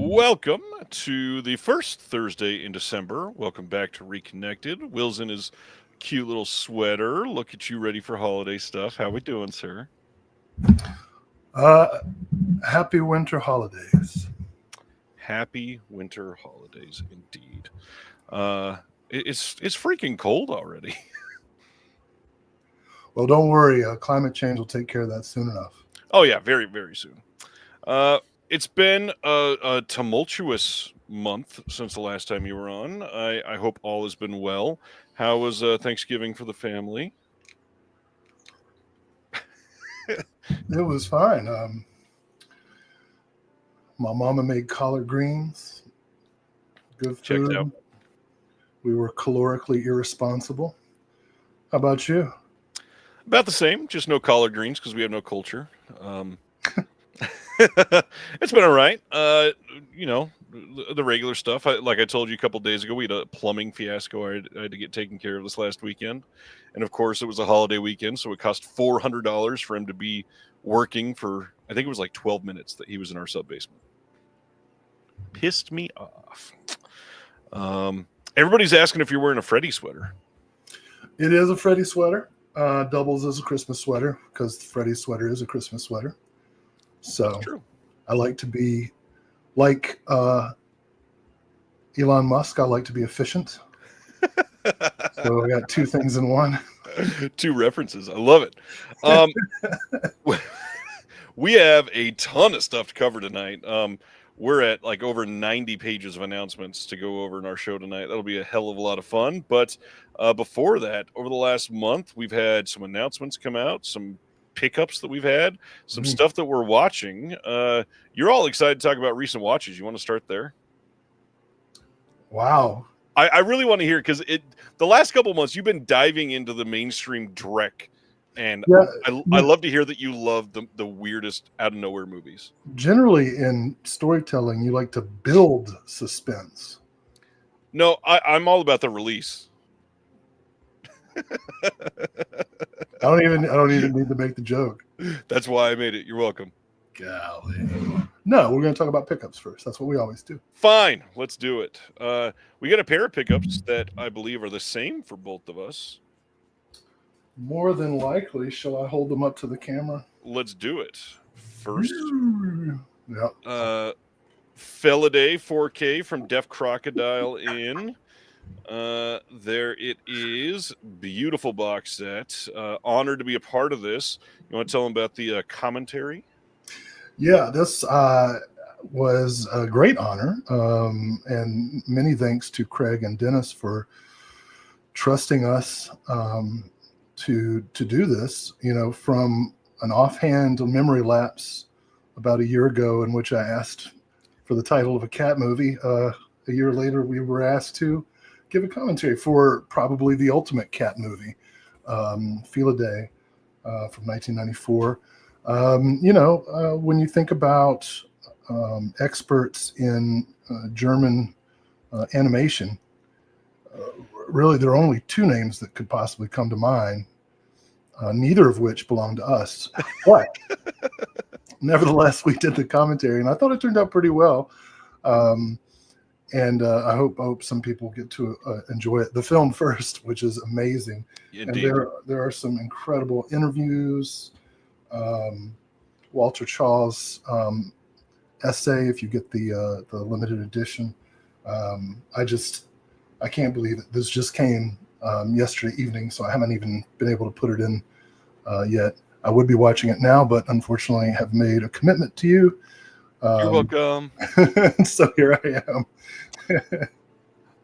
Welcome to the first Thursday in December. Welcome back to Reconnected. Will's in his cute little sweater. Look at you, ready for holiday stuff. How we doing, sir? Happy winter holidays. Happy winter holidays, indeed. It's freaking cold already. Well, don't worry. Climate change will take care of that soon enough. Oh yeah, very very soon. It's been a tumultuous month since the last time you were on. I hope all has been well. How was Thanksgiving for the family? It was fine. My mama made collard greens. Good food. Checked out. We were calorically irresponsible. How about you? About the same, just no collard greens because we have no culture. It's been all right. The regular stuff. Like I told you a couple days ago, we had a plumbing fiasco I had to get taken care of this last weekend. And of course, it was a holiday weekend, so it cost $400 for him to be working for, I think it was like 12 minutes that he was in our sub-basement. Pissed me off. Everybody's asking if you're wearing a Freddy sweater. It is a Freddy sweater. Doubles as a Christmas sweater because the Freddy sweater is a Christmas sweater. So That's true. I like to be like Elon Musk. I like to be efficient. So I got two things in one. Two references. I love it. We have a ton of stuff to cover tonight. We're at like over 90 pages of announcements to go over in our show tonight. That'll be a hell of a lot of fun. But before that, over the last month, we've had some announcements come out, some pickups that we've had, some stuff that we're watching. You're all excited to talk about recent watches. You want to start there? Wow. I really want to hear, because the last couple months you've been diving into the mainstream dreck, and yeah, I love to hear that you love the weirdest out of nowhere movies. Generally in storytelling, you like to build suspense. No, I'm all about the release. I don't even need to make the joke. That's why I made it. You're welcome. Golly. No, we're going to talk about pickups first. That's what we always do. Fine, let's do it. We got a pair of pickups that I believe are the same for both of us. More than likely. Shall I hold them up to the camera? Let's do it. First, yeah. Feliday 4K from Def Crocodile in. There it is. Beautiful box set. Honored to be a part of this. You want to tell them about the commentary? Yeah, this was a great honor, and many thanks to Craig and Dennis for trusting us to do this. You know, from an offhand memory lapse about a year ago, in which I asked for the title of a cat movie. A year later, we were asked to give a commentary for probably the ultimate cat movie, Feliday, from 1994. When you think about experts in German animation, really there are only two names that could possibly come to mind, neither of which belong to us. But nevertheless, we did the commentary, and I thought it turned out pretty well. And I hope some people get to enjoy it. The film first, which is amazing. Indeed. And there are some incredible interviews. Walter Chaw's essay, if you get the limited edition. I can't believe it. This just came yesterday evening, so I haven't even been able to put it in yet. I would be watching it now, but unfortunately have made a commitment to you. You're welcome. So here I am.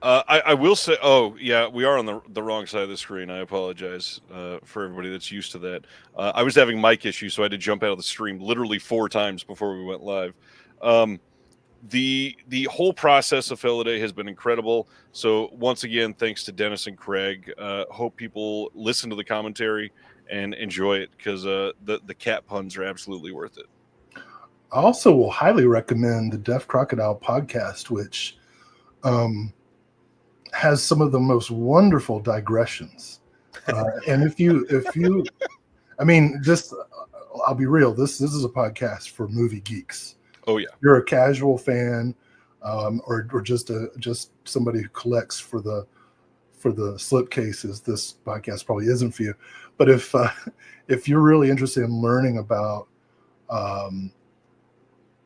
I will say, oh yeah, we are on the wrong side of the screen. I apologize for everybody that's used to that. I was having mic issues, so I had to jump out of the stream literally 4 times before we went live. The whole process of Feliday has been incredible. So once again, thanks to Dennis and Craig. Hope people listen to the commentary and enjoy it, because the cat puns are absolutely worth it. I also will highly recommend the Def Crocodile podcast, which has some of the most wonderful digressions. And if you, I mean, this, I'll be real. This is a podcast for movie geeks. Oh yeah. You're a casual fan. or just somebody who collects for the slipcases, this podcast probably isn't for you. But if you're really interested in learning about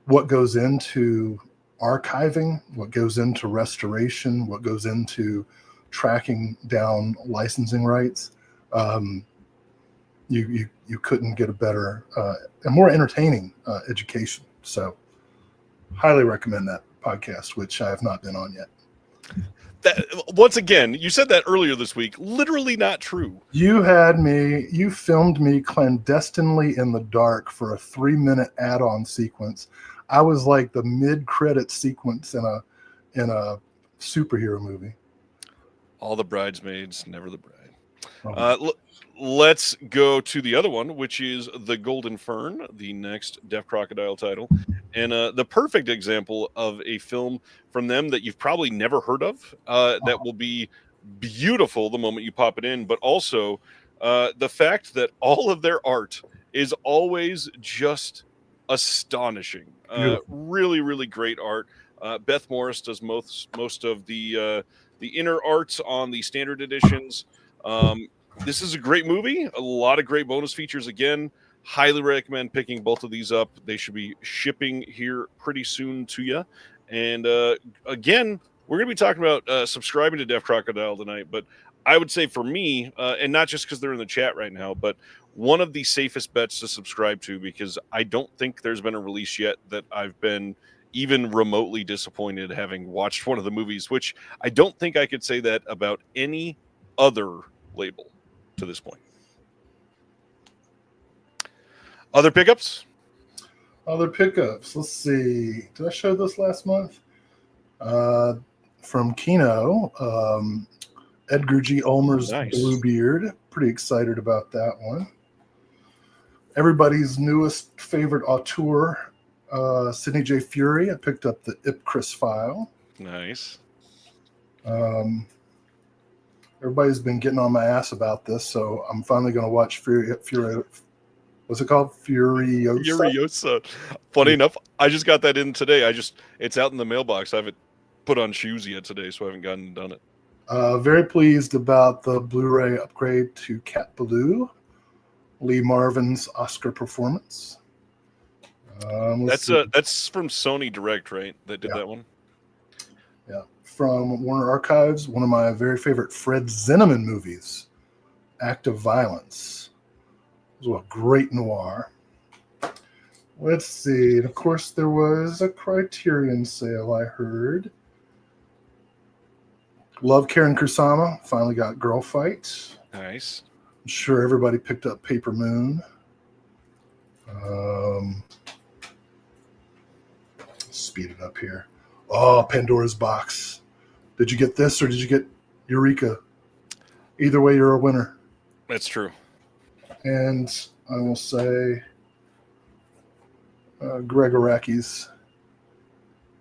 what goes into archiving, what goes into restoration, what goes into tracking down licensing rights, you couldn't get a better and more entertaining education. So highly recommend that podcast, which I have not been on yet. That, once again, you said that earlier this week. Literally not true. You filmed me clandestinely in the dark for a 3-minute add-on sequence. I was like the mid-credit sequence in a superhero movie. All the bridesmaids, never the bride. Let's go to the other one, which is The Golden Fern, the next Deaf Crocodile title. And the perfect example of a film from them that you've probably never heard of, that will be beautiful the moment you pop it in, but also the fact that all of their art is always just astonishing. Really, really great art. Beth Morris does most of the inner arts on the standard editions. This is a great movie. A lot of great bonus features. Again, highly recommend picking both of these up. They should be shipping here pretty soon to you. And again, we're going to be talking about subscribing to Deaf Crocodile tonight. But I would say for me, and not just because they're in the chat right now, but one of the safest bets to subscribe to, because I don't think there's been a release yet that I've been even remotely disappointed having watched one of the movies, which I don't think I could say that about any other label to this point. Other pickups? Let's see. Did I show this last month? From Kino, Edgar G. Ulmer's Bluebeard. Pretty excited about that one. Everybody's newest favorite auteur, Sidney J. Furie. I picked up the Ipcris file. Nice. Everybody's been getting on my ass about this, so I'm finally going to watch Fury. What's it called? Furiosa. Funny enough, I just got that in today. It's out in the mailbox. I haven't put on shoes yet today, so I haven't gotten and done it. Very pleased about the Blu-ray upgrade to Cat Ballou, Lee Marvin's Oscar performance. That's from Sony Direct, right? That did that one. Yeah, from Warner Archives, one of my very favorite Fred Zinnemann movies, Act of Violence. It was a great noir. Let's see. And of course, there was a Criterion sale, I heard. Love Karen Kusama. Finally got Girl Fight. Nice. I'm sure everybody picked up Paper Moon. Speed it up here. Oh, Pandora's Box. Did you get this or did you get Eureka? Either way, you're a winner. That's true. And I will say Greg Araki's.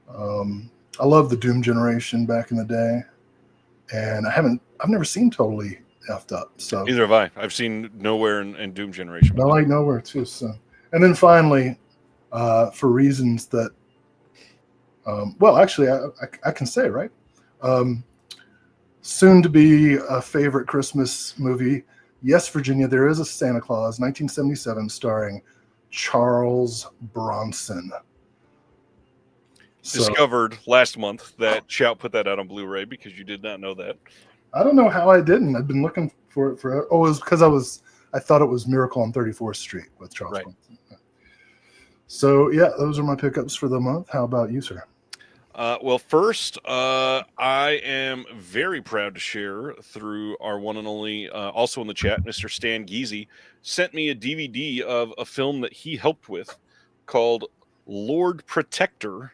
I love the Doom generation back in the day. And I've never seen Totally Effed Up. So neither have I. I've seen Nowhere and Doom Generation. I like Nowhere too. So, and then finally, for reasons that, well, actually, I can say, right? Soon to be a favorite Christmas movie. Yes, Virginia, there is a Santa Claus, 1977, starring Charles Bronson. Discovered last month that Shout put that out on Blu-ray because you did not know that. I don't know how I didn't. I've been looking for it for. Oh, it was because I thought it was Miracle on 34th Street with Charles Bronson. So yeah, those are my pickups for the month. How about you, sir? Well, first, I am very proud to share through our one and only, also in the chat, Mr. Stan Geezy, sent me a DVD of a film that he helped with called Lord Protector,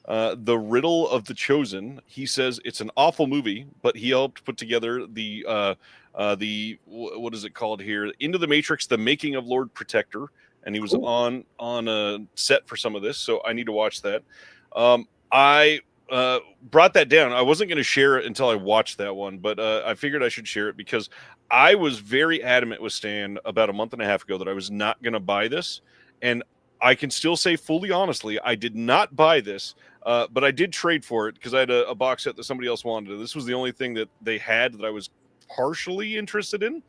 The Riddle of the Chosen. He says it's an awful movie, but he helped put together the what is it called here? Into the Matrix, The Making of Lord Protector, and he was on a set for some of this, so I need to watch that. I brought that down. I wasn't going to share it until I watched that one, but I figured I should share it because I was very adamant with Stan about a month and a half ago that I was not going to buy this. And I can still say fully honestly, I did not buy this, but I did trade for it because I had a box set that somebody else wanted. This was the only thing that they had that I was partially interested in.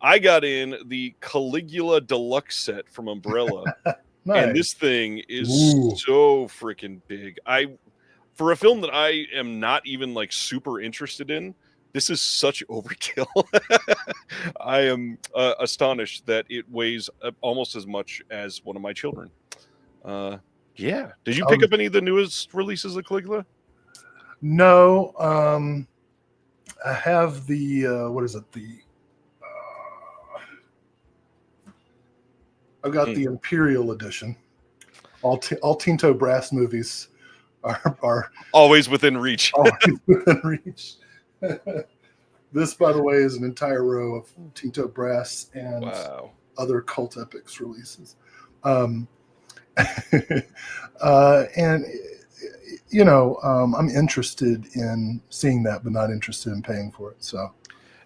I got in the Caligula Deluxe set from Umbrella, and Nice. this thing is Ooh. so freaking big. For a film that I am not even like super interested in, this is such overkill. I am astonished that it weighs almost as much as one of my children. Yeah. Did you pick up any of the newest releases of Caligula? No. I have the what is it? I've got the Imperial edition. All Tinto Brass movies are always within reach. Always within reach. This, by the way, is an entire row of Tinto Brass and other cult epics releases. And I'm interested in seeing that, but not interested in paying for it. So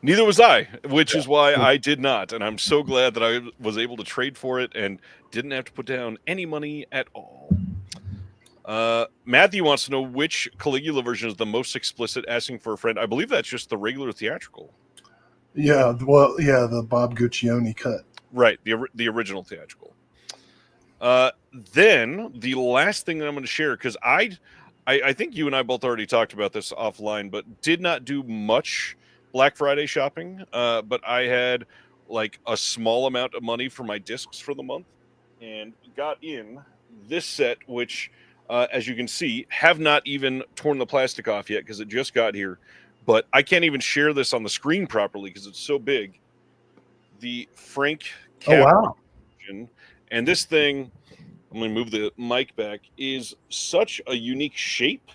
neither was I, which is why I did not. And I'm so glad that I was able to trade for it and didn't have to put down any money at all. Matthew wants to know which Caligula version is the most explicit, asking for a friend. I believe that's just the regular theatrical. Yeah, well, yeah, the Bob Guccione cut. Right, the original theatrical. Then the last thing that I'm going to share, because I think you and I both already talked about this offline, but did not do much Black Friday shopping. But I had like a small amount of money for my discs for the month and got in this set, which, as you can see, have not even torn the plastic off yet because it just got here. But I can't even share this on the screen properly because it's so big. The Frank Capra version, and this thing, I'm going to move the mic back, is such a unique shape.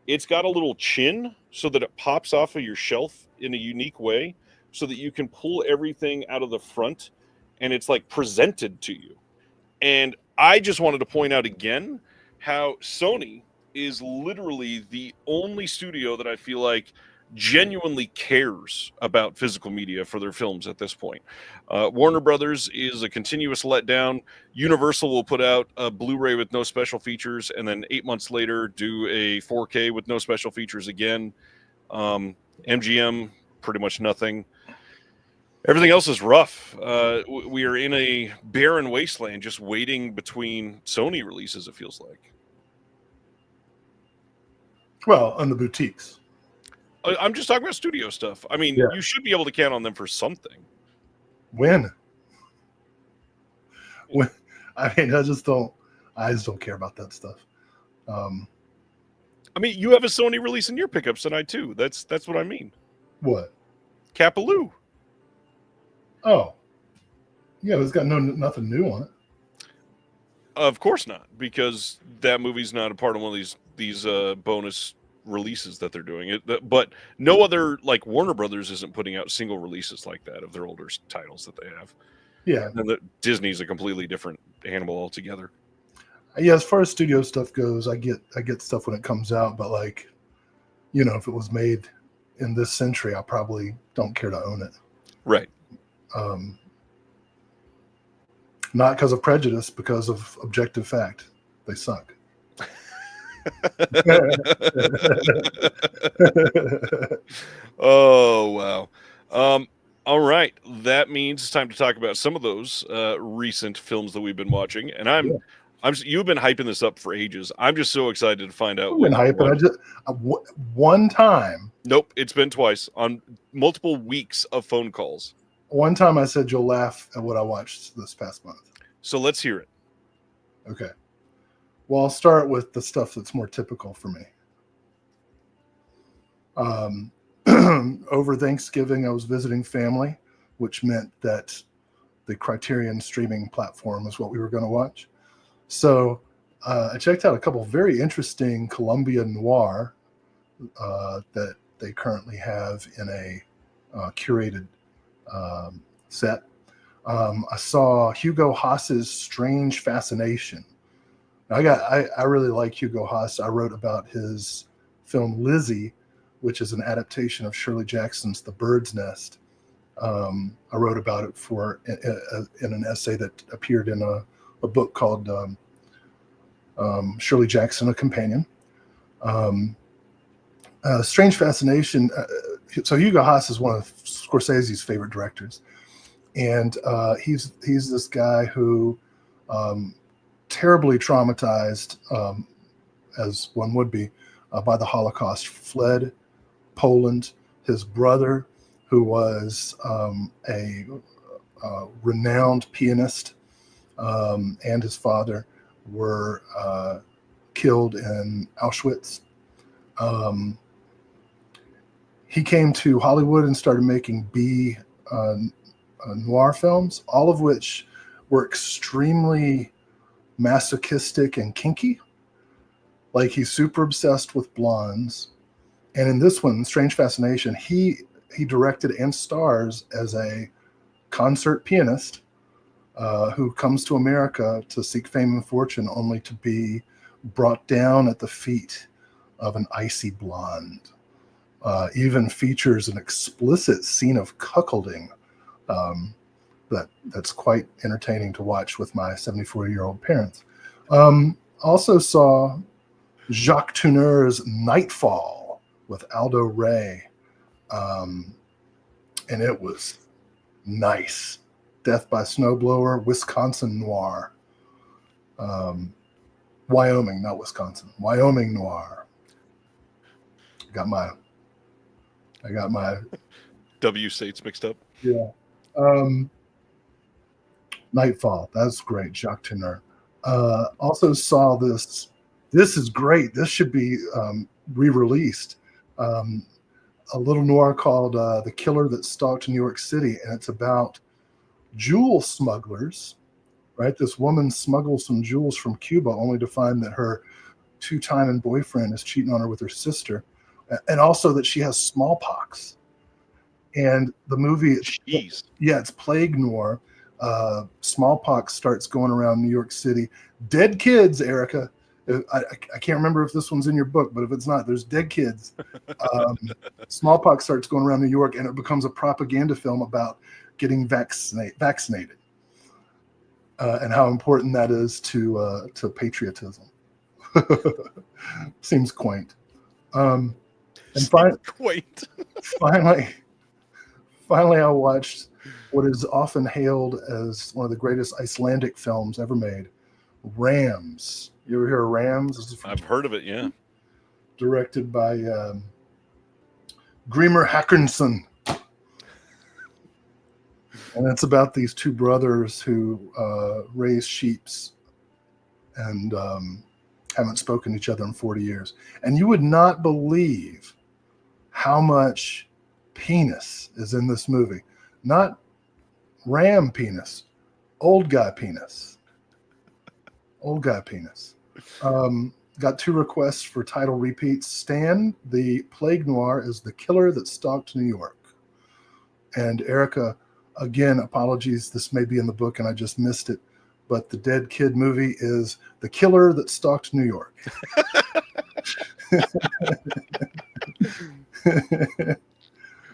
It's got a little chin so that it pops off of your shelf in a unique way so that you can pull everything out of the front and it's like presented to you. And I just wanted to point out again how Sony is literally the only studio that I feel like genuinely cares about physical media for their films at this point. Warner Brothers is a continuous letdown. Universal will put out a Blu-ray with no special features and then 8 months later do a 4K with no special features again. MGM, pretty much nothing. Everything else is rough. We are in a barren wasteland just waiting between Sony releases, it feels like. Well, on the boutiques. I'm just talking about studio stuff. I mean, you should be able to count on them for something. When? I mean, I just don't care about that stuff. I mean, you have a Sony release in your pickups tonight too. That's what I mean. What? Capaloo. Oh, yeah, it's got nothing new on it. Of course not, because that movie's not a part of one of these bonus releases that they're doing. But no other, like Warner Brothers isn't putting out single releases like that of their older titles that they have. Yeah, and Disney's a completely different animal altogether. Yeah, as far as studio stuff goes, I get stuff when it comes out, but like, if it was made in this century, I probably don't care to own it. Right. Not because of prejudice, because of objective fact. They suck. Oh, wow. All right. That means it's time to talk about some of those recent films that we've been watching. And you've been hyping this up for ages. I'm just so excited to find out. I've been hyping. One time. Nope. It's been twice on multiple weeks of phone calls. One time I said you'll laugh at what I watched this past month. So let's hear it. Okay. Well, I'll start with the stuff that's more typical for me. Over Thanksgiving, I was visiting family, which meant that the Criterion streaming platform is what we were going to watch. So I checked out a couple of very interesting Columbia noir that they currently have in a curated set. I saw Hugo Haas's Strange Fascination. I really like Hugo Haas. I wrote about his film Lizzie, which is an adaptation of Shirley Jackson's The Bird's Nest. I wrote about it in an essay that appeared in a a book called Shirley Jackson, A Companion. Strange Fascination. So Hugo Haas is one of Scorsese's favorite directors, and he's this guy who terribly traumatized, as one would be, by the Holocaust, fled Poland. His brother, who was a renowned pianist, and his father were killed in Auschwitz. He came to Hollywood and started making B noir films, all of which were extremely masochistic and kinky. Like, he's super obsessed with blondes. And in this one, Strange Fascination, he directed and stars as a concert pianist who comes to America to seek fame and fortune, only to be brought down at the feet of an icy blonde. Even features an explicit scene of cuckolding that's quite entertaining to watch with my 74-year-old parents. Also saw Jacques Tourneur's Nightfall with Aldo Ray, and it was nice. Death by Snowblower, Wisconsin noir. Wyoming, not Wisconsin. Wyoming noir. I got my W states mixed up. Yeah. Nightfall. That's great. Jacques Tourneur. Also saw this. This is great. This should be re-released. A little noir called The Killer That Stalked New York City. And it's about jewel smugglers, right? This woman smuggles some jewels from Cuba only to find that her two-time boyfriend is cheating on her with her sister. And also that she has smallpox. And the movie, Jeez. Yeah, it's plague noir. Smallpox starts going around New York City. Dead kids, Erica. I can't remember if this one's in your book, but if it's not, there's dead kids. Smallpox starts going around New York, and it becomes a propaganda film about getting vaccinated and how important that is to patriotism. Seems quaint. Quaint. Finally, I watched what is often hailed as one of the greatest Icelandic films ever made, Rams. You ever hear of Rams? I've heard of it, yeah. Directed by Grimur Håkansson. And it's about these two brothers who raise sheeps and haven't spoken to each other in 40 years. And you would not believe how much penis is in this movie. Not ram penis, old guy penis. Old guy penis. Got 2 requests for title repeats. Stan, the plague noir, is The Killer That Stalked New York. And Erica, again, apologies, this may be in the book and I just missed it, but the dead kid movie is The Killer That Stalked New York.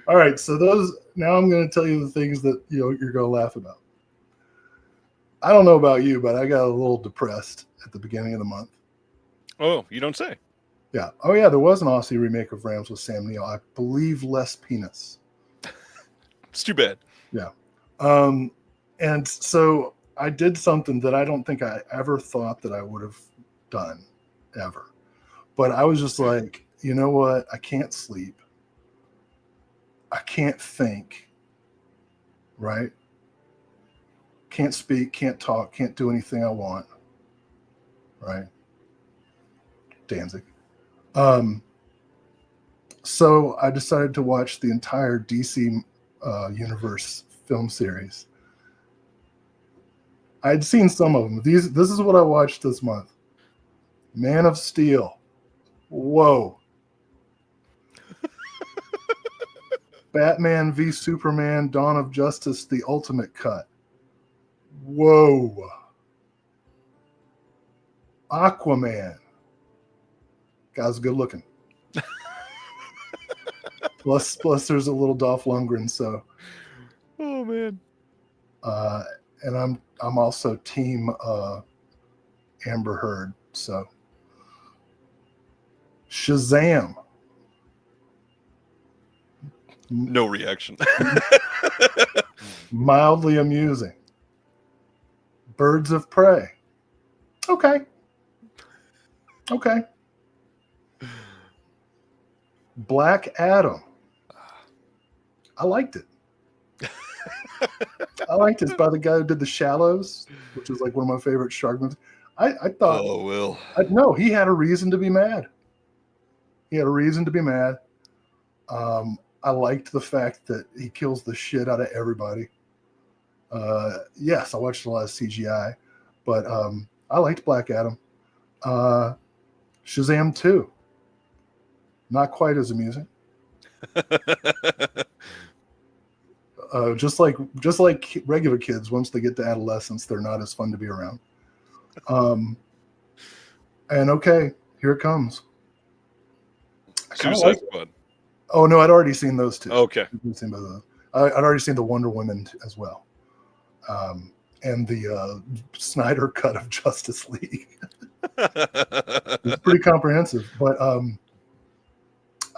All right, so now I'm going to tell you the things that you're going to laugh about. I don't know about you, but I got a little depressed at the beginning of the month. Oh, you don't say. Yeah. Oh, yeah, there was an Aussie remake of Rams with Sam Neill. I believe less penis. It's too bad. Yeah. And so I did something that I don't think I ever thought that I would have done, ever. But I was just like, you know what? I can't sleep. I can't think. Right? Can't speak, can't talk, can't do anything I want. Right? Danzig. So I decided to watch the entire DC universe film series. I'd seen some of them. This is what I watched this month. Man of Steel. Whoa. Batman v Superman, Dawn of Justice, the Ultimate Cut. Whoa. Aquaman. Guy's good looking. plus there's a little Dolph Lundgren, so. Oh, man. and I'm also team Amber Heard. So Shazam. No reaction. Mildly amusing. Birds of Prey. Okay. Black Adam. I liked it. It's by the guy who did The Shallows, which is like one of my favorite shark movies. I thought, oh, Will. No, he had a reason to be mad. I liked the fact that he kills the shit out of everybody. Yes, I watched a lot of CGI, but I liked Black Adam. Shazam 2. Not quite as amusing. Just like regular kids, once they get to adolescence, they're not as fun to be around. And okay, here it comes. Suicide Squad. Oh no, I'd already seen those two. Okay. I'd already seen the Wonder Woman as well, and the Snyder cut of Justice League. It's pretty comprehensive, but I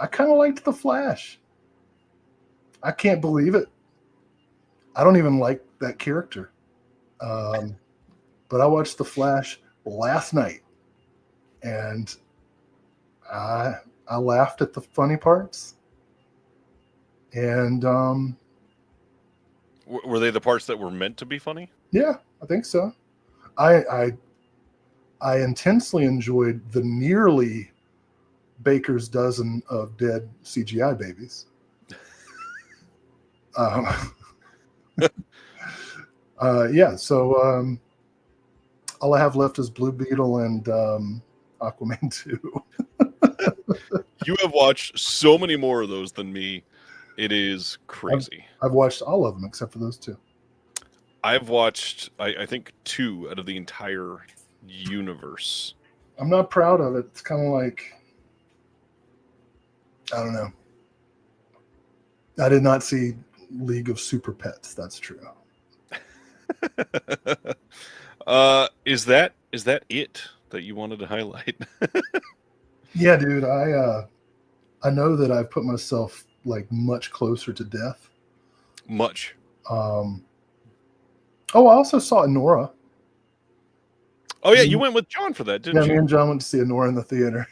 kind of liked the Flash. I can't believe it. I don't even like that character, but I watched the Flash last night, and I laughed at the funny parts. And were they the parts that were meant to be funny? Yeah, I think so. I intensely enjoyed the nearly baker's dozen of dead CGI babies. Yeah, so all I have left is Blue Beetle and Aquaman 2. You have watched so many more of those than me. It is crazy. I've watched all of them except for those two. I've watched, I think, 2 out of the entire universe. I'm not proud of it. It's kind of like, I don't know. I did not see League of Super Pets. That's true. Is that it that you wanted to highlight? Yeah, dude. I know that I've put myself like much closer to death. Much. Oh, I also saw Nora. Oh yeah, you went with John for that, didn't you? Yeah, me and John went to see Nora in the theater.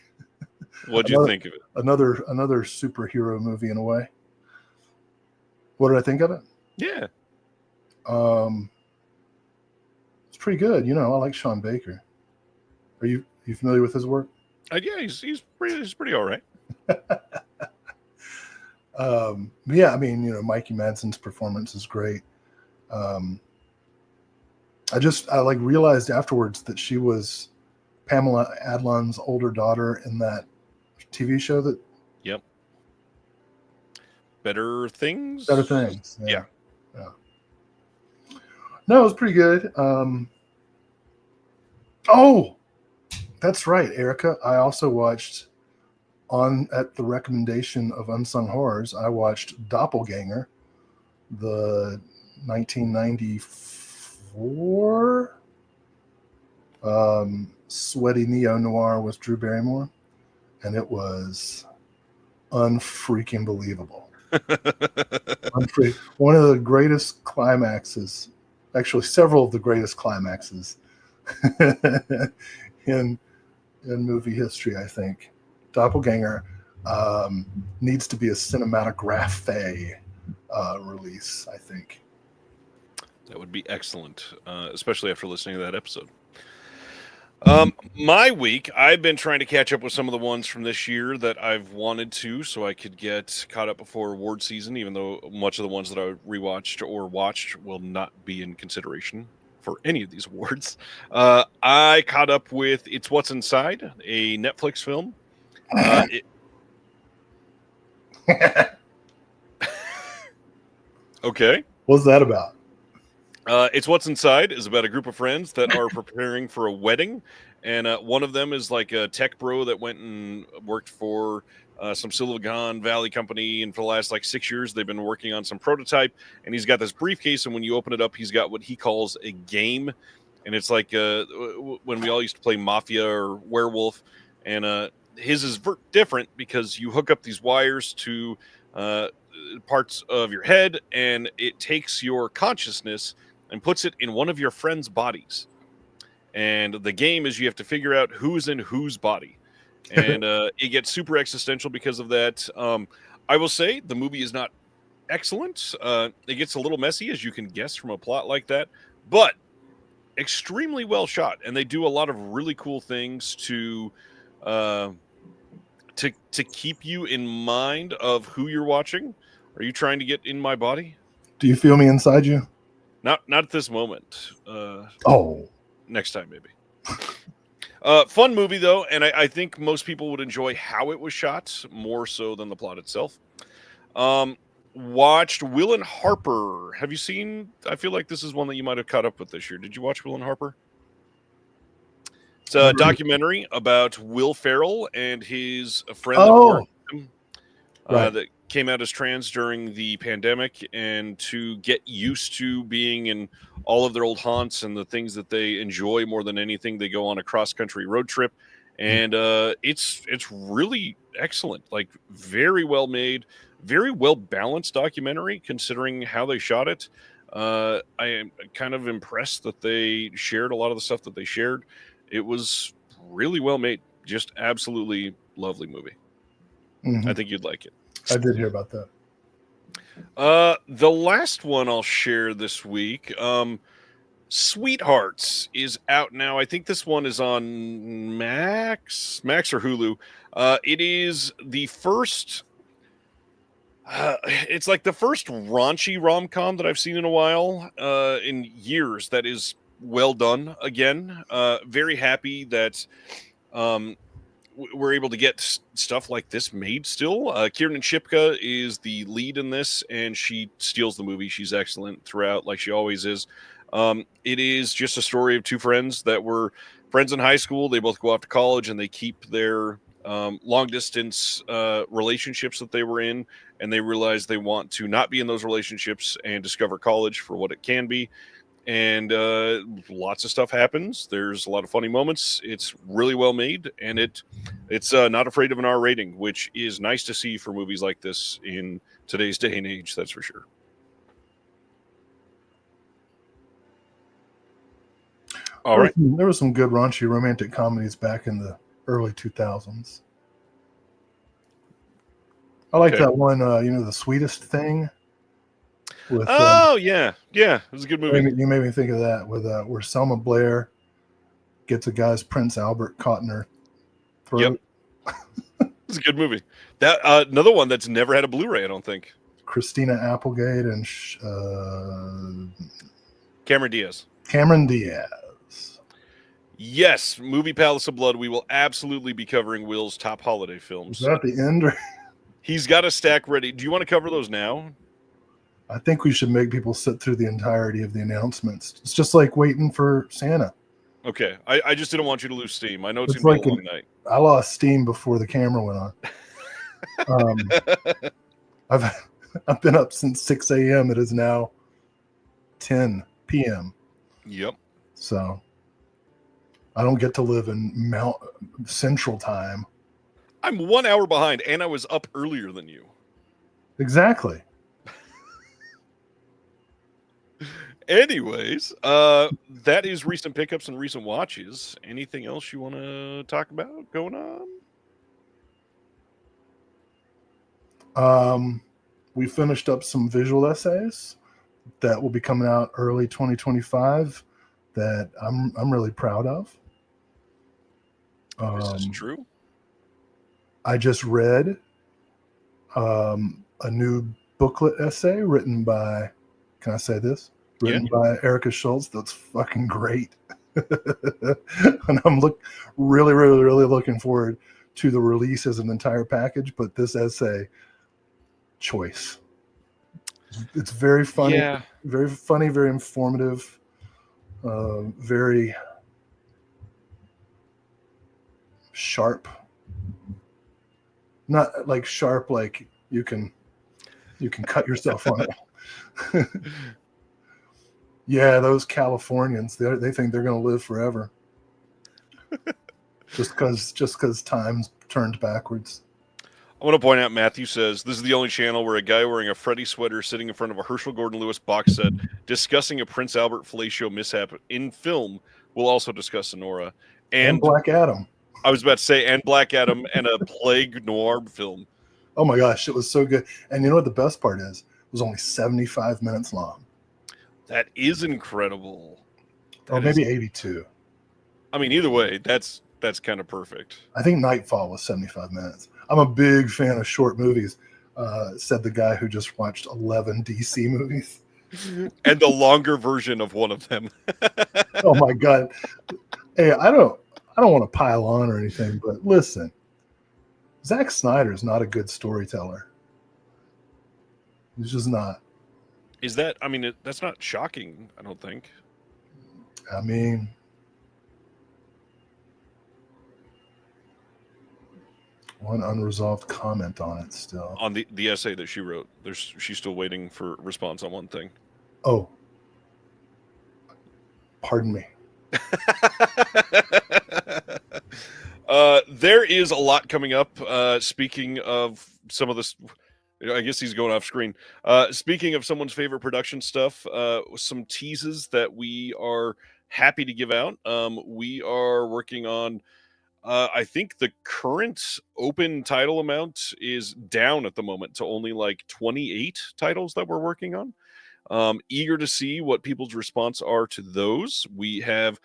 What'd you think of it? Another superhero movie in a way. What did I think of it? Yeah. It's pretty good. You know, I like Sean Baker. Are you familiar with his work? Yeah, he's pretty all right. Yeah, I mean, you know, Mikey Madsen's performance is great. I like realized afterwards that she was Pamela Adlon's older daughter in that TV show that. Yep. Better Things. Yeah. No, it was pretty good. Oh, that's right, Erica. I also watched at the recommendation of Unsung Horrors. I watched Doppelganger, the 1994 sweaty neo-noir with Drew Barrymore, and it was unfreaking believable. One of the greatest climaxes, actually several of the greatest climaxes in movie history, I think. Doppelganger needs to be a cinematographe release, I think. That would be excellent, especially after listening to that episode. My week, I've been trying to catch up with some of the ones from this year that I've wanted to, so I could get caught up before award season, even though much of the ones that I rewatched or watched will not be in consideration for any of these awards. I caught up with It's What's Inside, a Netflix film. Okay. What's that about? It's What's Inside is about a group of friends that are preparing for a wedding, and one of them is like a tech bro that went and worked for some Silicon Valley company, and for the last like 6 years, they've been working on some prototype. And he's got this briefcase, and when you open it up, he's got what he calls a game, and it's like when we all used to play Mafia or Werewolf, and his is different because you hook up these wires to parts of your head, and it takes your consciousness and puts it in one of your friend's bodies. And the game is you have to figure out who's in whose body. And it gets super existential because of that. I will say the movie is not excellent. It gets a little messy, as you can guess from a plot like that, but extremely well shot. And they do a lot of really cool things to keep you in mind of who you're watching. Are you trying to get in my body? Do you feel me inside you? Not at this moment. Next time, maybe. Fun movie, though, and I think most people would enjoy how it was shot more so than the plot itself. Watched Will and Harper. Have you seen? I feel like this is one that you might have caught up with this year. Did you watch Will and Harper? It's a documentary about Will Ferrell and his friend that worked with him, that came out as trans during the pandemic, and to get used to being in all of their old haunts and the things that they enjoy more than anything, they go on a cross-country road trip, and it's really excellent, like very well made, very well balanced documentary considering how they shot it. I am kind of impressed that they shared a lot of the stuff that they shared. It was really well made, just absolutely lovely movie. Mm-hmm. I think you'd like it. I did hear about that. The last one I'll share this week, Sweethearts, is out now. I think this one is on Max or Hulu. It is the first. It's like the first raunchy rom-com that I've seen in a while, in years. That is well done. Again, very happy that we're able to get stuff like this made still. Kiernan Shipka is the lead in this, and she steals the movie. She's excellent throughout, like she always is. It is just a story of two friends that were friends in high school. They both go off to college, and they keep their long distance relationships that they were in, and they realize they want to not be in those relationships and discover college for what it can be. And lots of stuff happens. There's a lot of funny moments. It's really well made, and it's not afraid of an R rating, which is nice to see for movies like this in today's day and age. That's for sure. All right. There were some good raunchy romantic comedies back in the early 2000s. I like that one, The Sweetest Thing. With, yeah, it was a good movie. You made me think of that, with where Selma Blair gets a guy's Prince Albert caught in her throat. Yep. It's a good movie. That another one that's never had a Blu-ray, I don't think. Christina Applegate and Cameron Diaz. Yes, movie Palace of Blood. We will absolutely be covering Will's top holiday films. Is that at the end? He's got a stack ready. Do you want to cover those now? I think we should make people sit through the entirety of the announcements. It's just like waiting for Santa. Okay. I just didn't want you to lose steam. I know it's going to be a long night. I lost steam before the camera went on. I've been up since 6 a.m. It is now 10 p.m. Yep. So I don't get to live in Central Time. I'm 1 hour behind, and I was up earlier than you. Exactly. Anyways, that is recent pickups and recent watches. Anything else you want to talk about going on? We finished up some visual essays that will be coming out early 2025 that I'm really proud of. Is this true? I just read a new booklet essay written by, can I say this? Written by Erica Schultz. That's fucking great. And I'm really, really, really looking forward to the release as an entire package. But this essay, choice. It's very funny, very informative, very not like sharp, like you can cut yourself on it. Yeah, those Californians, they think they're going to live forever. just because time's turned backwards. I want to point out, Matthew says, this is the only channel where a guy wearing a Freddy sweater sitting in front of a Herschel Gordon Lewis box set discussing a Prince Albert fellatio mishap in film will also discuss Sonora. And Black Adam. I was about to say, and Black Adam and a Plague Noir film. Oh my gosh, it was so good. And you know what the best part is? It was only 75 minutes long. That is incredible. Or maybe 82. I mean, either way, that's kind of perfect. I think Nightfall was 75 minutes. I'm a big fan of short movies, said the guy who just watched 11 DC movies. And the longer version of one of them. Oh my God. Hey, I don't want to pile on or anything, but listen, Zack Snyder's not a good storyteller. He's just not. Is that, I mean, that's not shocking, I don't think. I mean, one unresolved comment on it still. On the essay that she wrote, she's still waiting for response on one thing. Oh. Pardon me. There is a lot coming up. Speaking of some of this, I guess he's going off screen. Speaking of someone's favorite production stuff, some teases that we are happy to give out. We are working on, I think the current open title amount is down at the moment to only like 28 titles that we're working on. Eager to see what people's response are to those. We have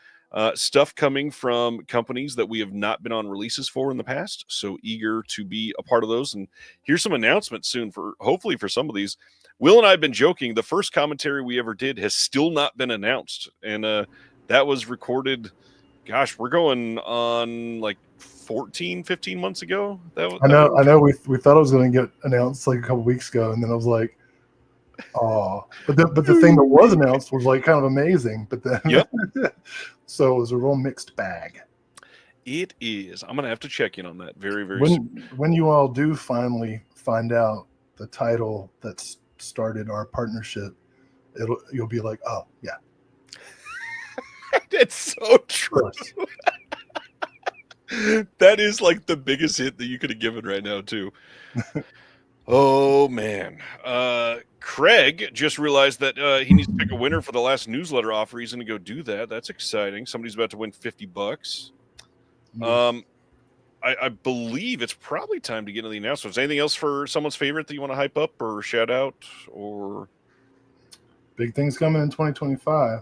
stuff coming from companies that we have not been on releases for in the past, so eager to be a part of those. And here's some announcements soon for hopefully for some of these. Will and I have been joking. The first commentary we ever did has still not been announced, and that was recorded. Gosh, we're going on like 14, 15 months ago. I know. We thought it was going to get announced like a couple weeks ago, and then I was like, oh, but the thing that was announced was like kind of amazing. But then, yep. So it was a real mixed bag. It is. I'm gonna have to check in on that very, very soon. When you all do finally find out the title that's started our partnership, you'll be like, oh yeah. It's so true. That is like the biggest hit that you could have given right now, too. Oh, man. Craig just realized that he needs to pick a winner for the last newsletter offer. He's going to go do that. That's exciting. Somebody's about to win $50. I believe it's probably time to get into the announcements. Anything else for someone's favorite that you want to hype up or shout out? Or big things coming in 2025.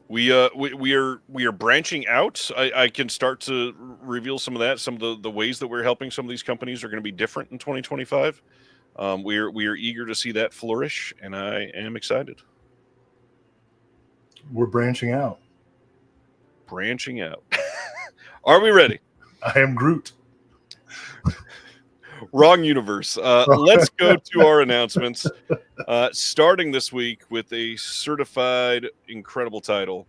We are branching out. I can start to reveal some of that. Some of the ways that we're helping some of these companies are going to be different in 2025. We are eager to see that flourish, and I am excited. We're branching out. Branching out. Are we ready? I am Groot. Wrong universe. Let's go to our announcements. Starting this week with a certified incredible title.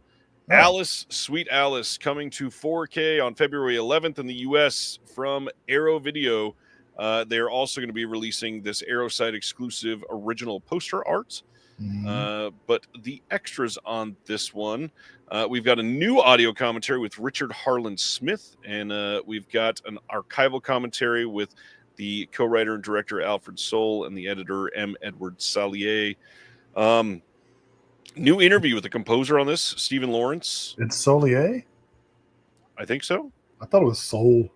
Oh. Alice, Sweet Alice, coming to 4K on February 11th in the U.S. from Arrow Video. They're also going to be releasing this Arrow site exclusive original poster art. But the extras on this one, we've got a new audio commentary with Richard Harlan Smith, and we've got an archival commentary with the co-writer and director Alfred Soule and the editor M. Edward Salier. New interview with the composer on this, Stephen Lawrence. It's Solier? I think so. I thought it was Soule.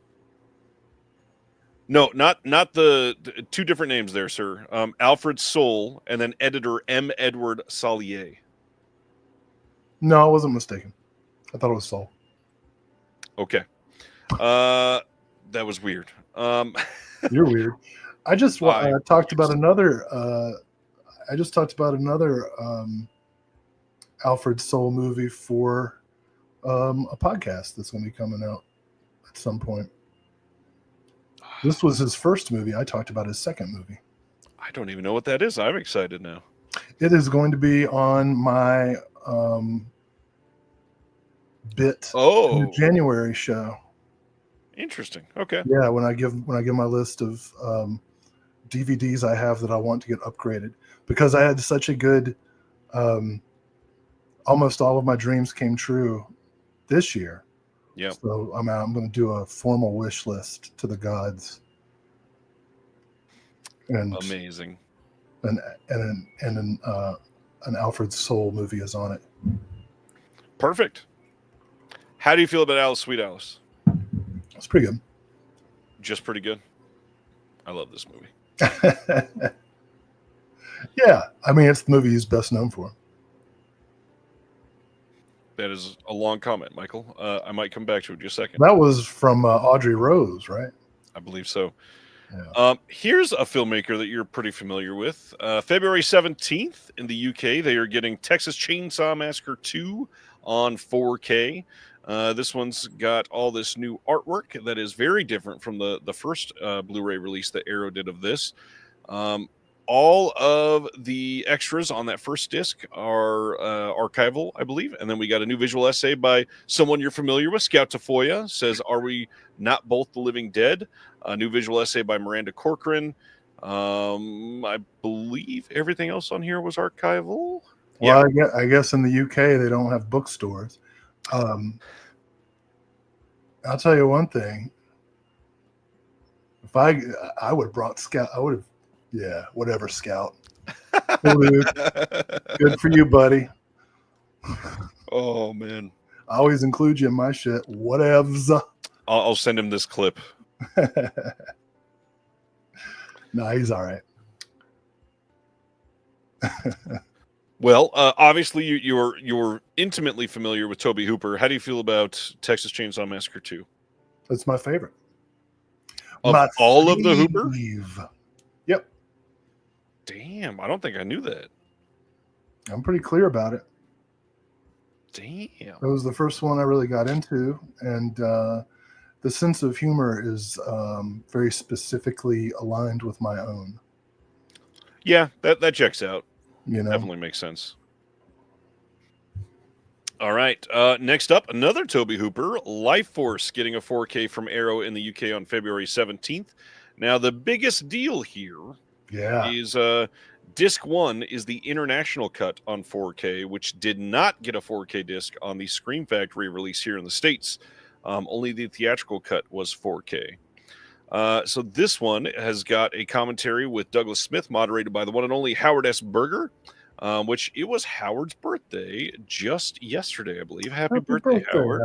No, not the two different names there, sir. Alfred Soule and then editor M. Edward Salier. No, I wasn't mistaken. I thought it was Soule. Okay. That was weird. You're weird. I just talked about another. I just talked about another Alfred Soule movie for a podcast that's going to be coming out at some point. This was his first movie. I talked about his second movie. I don't even know what that is. I'm excited now. It is going to be on my bit in the Oh, January show. interesting. Okay. Yeah, when I give my list of DVDs I have that I want to get upgraded, because I had such a good, almost all of my dreams came true this year. Yeah. So I'm going to do a formal wish list to the gods, and Amazing. and an Alfred Soul movie is on it. Perfect. How do you feel about Alice, Sweet Alice? It's pretty good. Just pretty good. I love this movie. Yeah, I mean, it's the movie he's best known for. That is a long comment, Michael. I might come back to it in just a second. That was from Audrey Rose, right? I believe so. Yeah. Here's a filmmaker that you're pretty familiar with. February 17th in the UK, they are getting Texas Chainsaw Massacre 2 on 4K. This one's got all this new artwork that is very different from the first Blu-ray release that Arrow did of this. All of the extras on that first disc are archival, I believe. And then we got a new visual essay by someone you're familiar with. Scout Tafoya says, "Are we not both the living dead?" A new visual essay by Miranda Corcoran. I believe everything else on here was archival. Well, yeah. I guess in the UK they don't have bookstores. I'll tell you one thing. If I would have brought Scout. I would have. Yeah, whatever, Scout. Good for you, buddy. Oh, man. I always include you in my shit. Whatevs. I'll send him this clip. No, he's all right. Well, obviously you're intimately familiar with Tobe Hooper. How do you feel about Texas Chainsaw Massacre 2? That's my favorite. Of all of the Hooper? Yep. Damn, I don't think I knew that. I'm pretty clear about it. Damn. It was the first one I really got into, and the sense of humor is very specifically aligned with my own. Yeah, that checks out. You know? Definitely makes sense. All right. Next up, another Tobe Hooper, Life Force, getting a 4K from Arrow in the UK on February 17th. Now, the biggest deal here is Disc 1 is the international cut on 4K, which did not get a 4K disc on the Scream Factory release here in the States. Only the theatrical cut was 4K. So this one has got a commentary with Douglas Smith, moderated by the one and only Howard S. Berger, which it was Howard's birthday just yesterday, I believe. Happy birthday, Howard.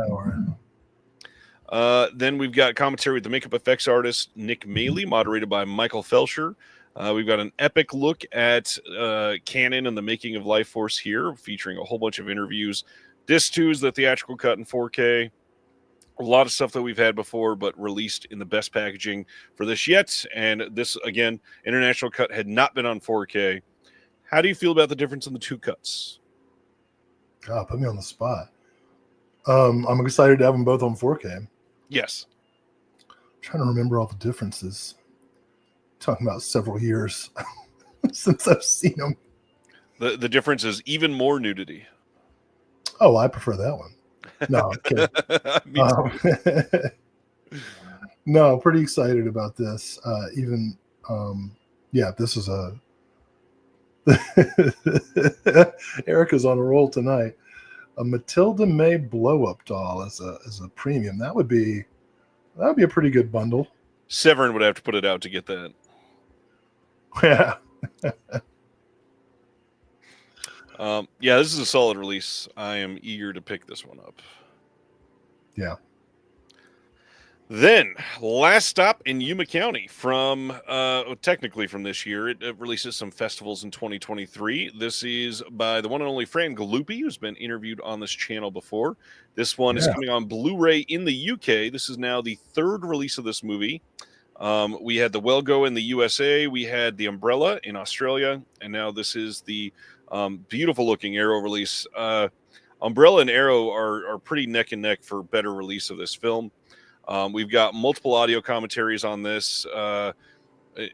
Then we've got commentary with the makeup effects artist Nick Maley, moderated by Michael Felsher. We've got an epic look at canon and the making of Life Force here, featuring a whole bunch of interviews. Disc 2 is the theatrical cut in 4K. A lot of stuff that we've had before, but released in the best packaging for this yet. And this, again, international cut had not been on 4K. How do you feel about the difference in the two cuts? God, put me on the spot. I'm excited to have them both on 4K. Yes. I'm trying to remember all the differences. Talking about several years since I've seen them. The difference is even more nudity. Oh, I prefer that one. No, no, pretty excited about this. This is a Erica's on a roll tonight. A Matilda May blow-up doll as a premium. That would be a pretty good bundle. Severin would have to put it out to get that. Yeah. This is a solid release. I am eager to pick this one up. Yeah. Then, last stop in Yuma County technically from this year. It releases some festivals in 2023. This is by the one and only Fran Galuppi, who's been interviewed on this channel before. This one is coming on Blu-ray in the UK. This is now the third release of this movie. We had the Well Go in the USA. We had the Umbrella in Australia. And now this is the beautiful-looking Arrow release. Umbrella and Arrow are pretty neck and neck for better release of this film. We've got multiple audio commentaries on this.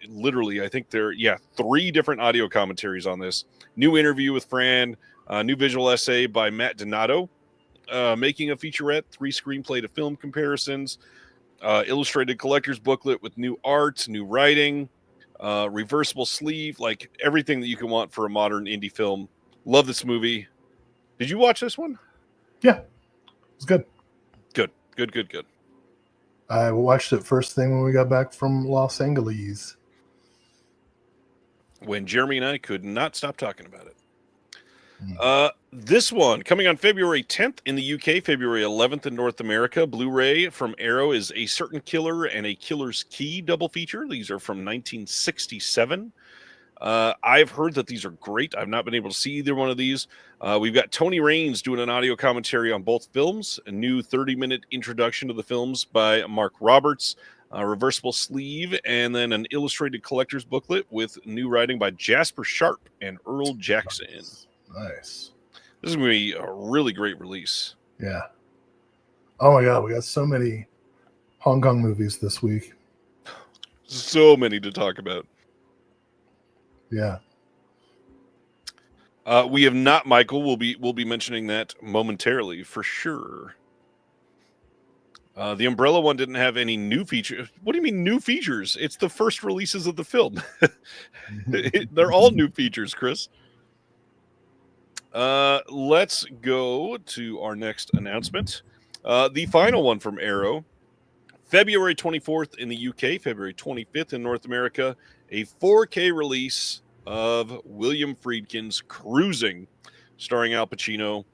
Literally, I think there are 3 different audio commentaries on this. New interview with Fran, new visual essay by Matt Donato, making a featurette, 3 screenplay to film comparisons, illustrated collector's booklet with new art, new writing, reversible sleeve, like everything that you can want for a modern indie film. Love this movie. Did you watch this one? Yeah, it's good. Good. I watched it first thing when we got back from Los Angeles. When Jeremy and I could not stop talking about it. This one coming on February 10th in the UK, February 11th in North America. Blu-ray from Arrow is A Certain Killer and A Killer's Key double feature. These are from 1967. I've heard that these are great. I've not been able to see either one of these. We've got Tony Raines doing an audio commentary on both films, a new 30-minute introduction to the films by Mark Roberts, a reversible sleeve, and then an illustrated collector's booklet with new writing by Jasper Sharp and Earl Jackson. Nice. This is going to be a really great release. Yeah. Oh my God, we got so many Hong Kong movies this week. So many to talk about. Yeah. We have not, Michael. We'll be mentioning that momentarily for sure. The Umbrella one didn't have any new features. What do you mean new features? It's the first releases of the film. They're all new features, Chris. Let's go to our next announcement. The final one from Arrow. February 24th in the UK, February 25th in North America, a 4K release of William Friedkin's Cruising, starring Al Pacino.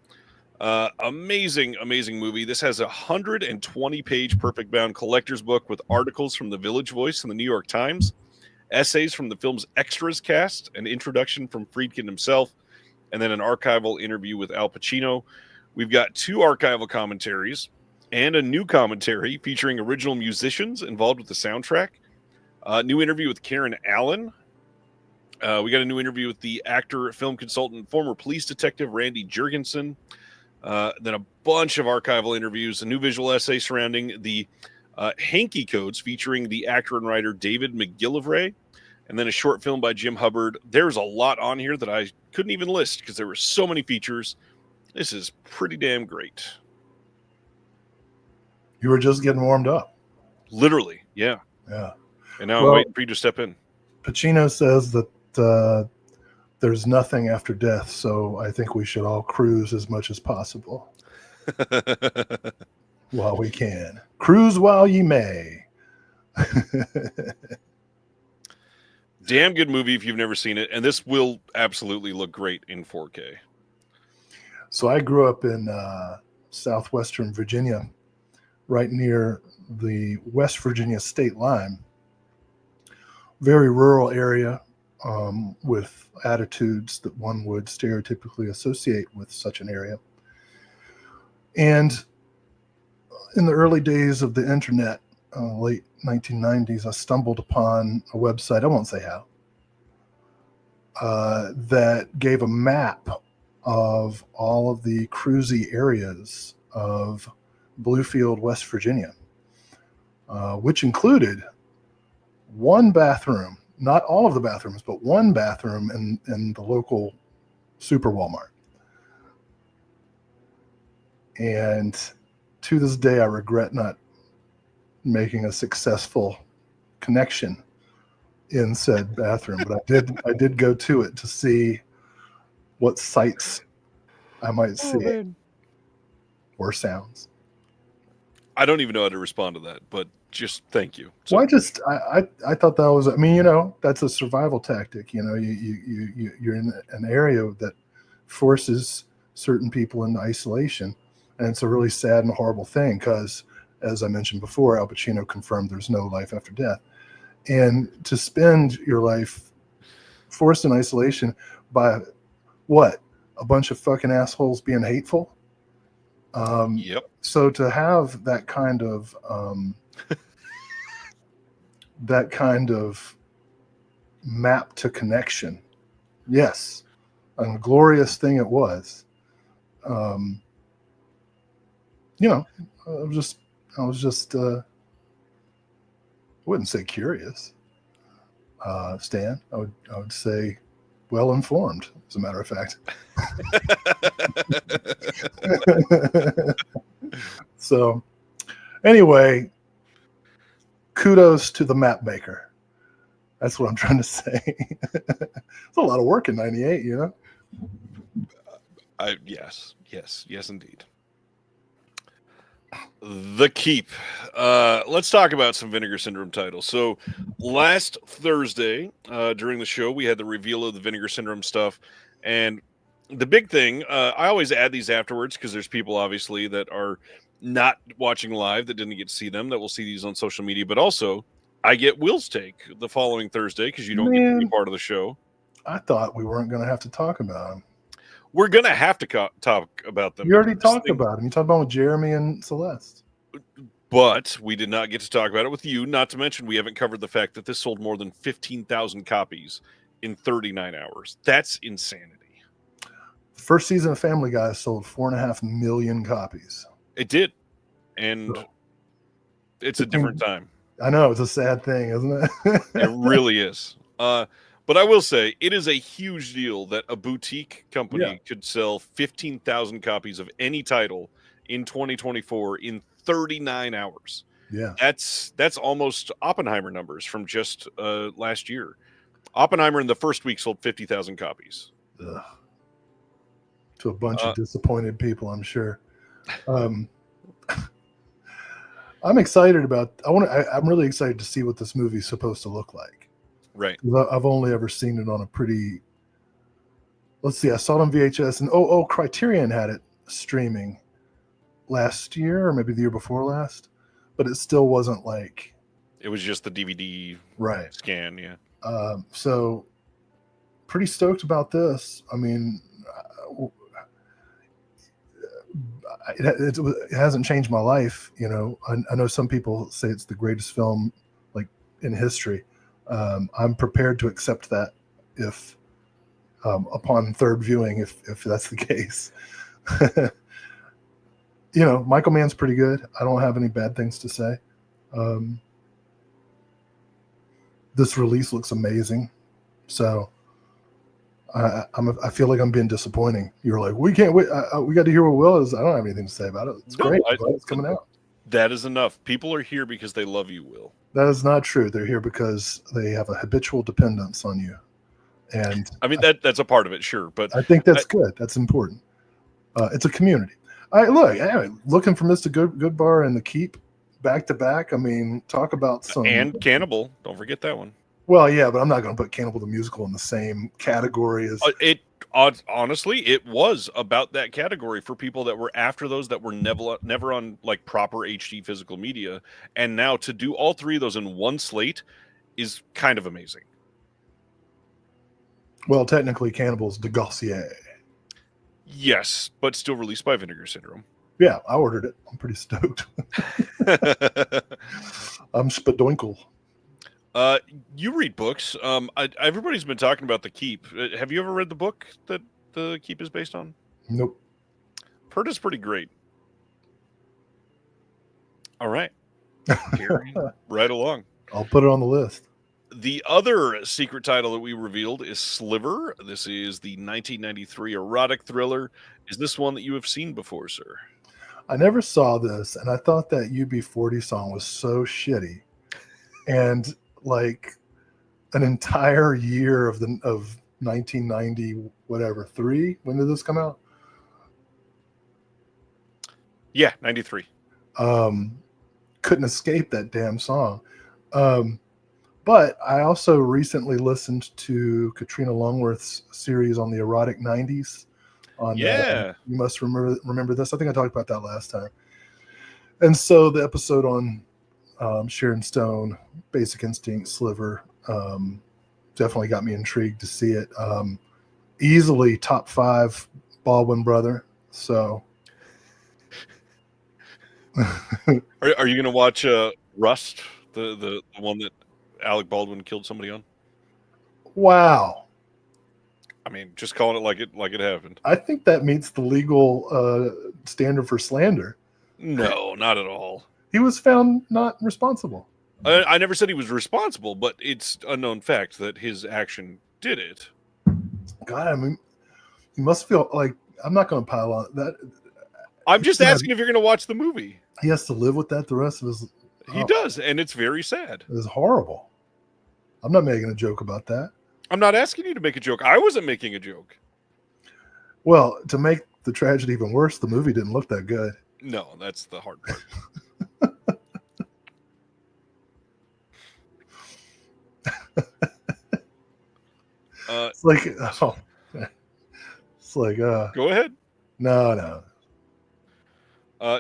Amazing movie. This has a 120-page perfect bound collector's book with articles from the Village Voice and the New York Times, essays from the film's extras cast, an introduction from Friedkin himself, and then an archival interview with Al Pacino. We've got 2 archival commentaries and a new commentary featuring original musicians involved with the soundtrack. New interview with Karen Allen. We got a new interview with the actor, film consultant, former police detective Randy Jurgensen. Then a bunch of archival interviews, a new visual essay surrounding the Hanky Codes featuring the actor and writer David McGillivray, and then a short film by Jim Hubbard. There's a lot on here that I couldn't even list because there were so many features. This is pretty damn great. You were just getting warmed up. Literally, yeah. Yeah. And now I'm waiting for you to step in. Pacino says that there's nothing after death, so I think we should all cruise as much as possible while we can. Cruise while ye may. Damn good movie if you've never seen it, and this will absolutely look great in 4K. So I grew up in southwestern Virginia, right near the West Virginia state line. Very rural area with attitudes that one would stereotypically associate with such an area. And in the early days of the internet, late 1990s, I stumbled upon a website, I won't say how, that gave a map of all of the cruisy areas of Bluefield, West Virginia, which included one bathroom, not all of the bathrooms, but one bathroom in the local super Walmart. And to this day, I regret not making a successful connection in said bathroom, but I did go to it to see what sights I might see or sounds. I don't even know how to respond to that, but just thank you. So, well, I thought that was, I mean, that's a survival tactic. You're in an area that forces certain people into isolation, and it's a really sad and horrible thing because, as I mentioned before, Al Pacino confirmed there's no life after death. And to spend your life forced in isolation by what? A bunch of fucking assholes being hateful? Yep. So to have that kind of map to connection, yes, a glorious thing it was. I was just I wouldn't say curious, Stan. I would say well informed, as a matter of fact. So anyway, kudos to the map maker. That's what I'm trying to say. It's a lot of work in 98, you know? Yes, indeed. The Keep. Let's talk about some Vinegar Syndrome titles. So last Thursday, during the show, we had the reveal of the Vinegar Syndrome stuff. And the big thing, I always add these afterwards because there's people obviously that are not watching live that didn't get to see them, that will see these on social media. But also, I get Will's take the following Thursday because you don't get to be part of the show. I thought we weren't going to have to talk about them. We're going to have to talk about them. You already talked about them. You talked about with Jeremy and Celeste. But we did not get to talk about it with you, not to mention we haven't covered the fact that this sold more than 15,000 copies in 39 hours. That's insanity. The first season of Family Guy sold 4.5 million copies. It did. And so, it's a different time. I know. It's a sad thing, isn't it? It really is. But I will say, it is a huge deal that a boutique company could sell 15,000 copies of any title in 2024 in 39 hours. Yeah. That's almost Oppenheimer numbers from just last year. Oppenheimer in the first week sold 50,000 copies. Ugh. To a bunch of disappointed people, I'm sure. I'm excited about. I'm really excited to see what this movie's supposed to look like. Right. I've only ever seen it on a pretty. Let's see. I saw it on VHS, and Criterion had it streaming last year, or maybe the year before last, but it still wasn't like. It was just the DVD scan, yeah. So, pretty stoked about this. I mean, it hasn't changed my life. You know, I know some people say it's the greatest film like in history. I'm prepared to accept that if upon third viewing, if that's the case. You know, Michael Mann's pretty good. I don't have any bad things to say. This release looks amazing. So I feel like I'm being disappointing. You're like, we can't wait. We got to hear what Will is. I don't have anything to say about it. It's great. It's coming out. That is enough. People are here because they love you, Will. That is not true. They're here because they have a habitual dependence on you. And I mean, that's a part of it, sure. But I think that's good. That's important. It's a community. Anyway, looking for Mr. Good Bar and The Keep back to back. I mean, talk about some. And Cannibal. Don't forget that one. Well, yeah, but I'm not going to put Cannibal the Musical in the same category as honestly, it was about that category for people that were after those that were never on like proper HD physical media, and now to do all three of those in one slate is kind of amazing. Well, technically, Cannibal's de Gossier. Yes, but still released by Vinegar Syndrome. Yeah, I ordered it. I'm pretty stoked. I'm spadoinkle. You read books. Everybody's been talking about The Keep. Have you ever read the book that The Keep is based on? Nope. Heard it's pretty great. All right. Right along. I'll put it on the list. The other secret title that we revealed is Sliver. This is the 1993 erotic thriller. Is this one that you have seen before, sir? I never saw this, and I thought that UB40 song was so shitty. And like an entire year of 1990, whatever, 3. When did this come out? Yeah, 93. Couldn't escape that damn song. But I also recently listened to Katrina Longworth's series on the erotic 90s. You must remember this. I think I talked about that last time. And so the episode on Sharon Stone, Basic Instinct, Sliver, definitely got me intrigued to see it. Easily top 5 Baldwin brother. So, are you going to watch Rust, the one that Alec Baldwin killed somebody on? Wow. I mean, just calling it like it happened. I think that meets the legal standard for slander. No, not at all. He was found not responsible. I never said he was responsible, but it's a known fact that his action did it. God, I mean, you must feel like I'm not going to pile on that. I'm just asking if you're going to watch the movie. He has to live with that the rest of his. He does, and it's very sad. It's horrible. I'm not making a joke about that. I'm not asking you to make a joke. I wasn't making a joke. Well, to make the tragedy even worse, the movie didn't look that good. No, that's the hard part. It's like, it's like, go ahead. No.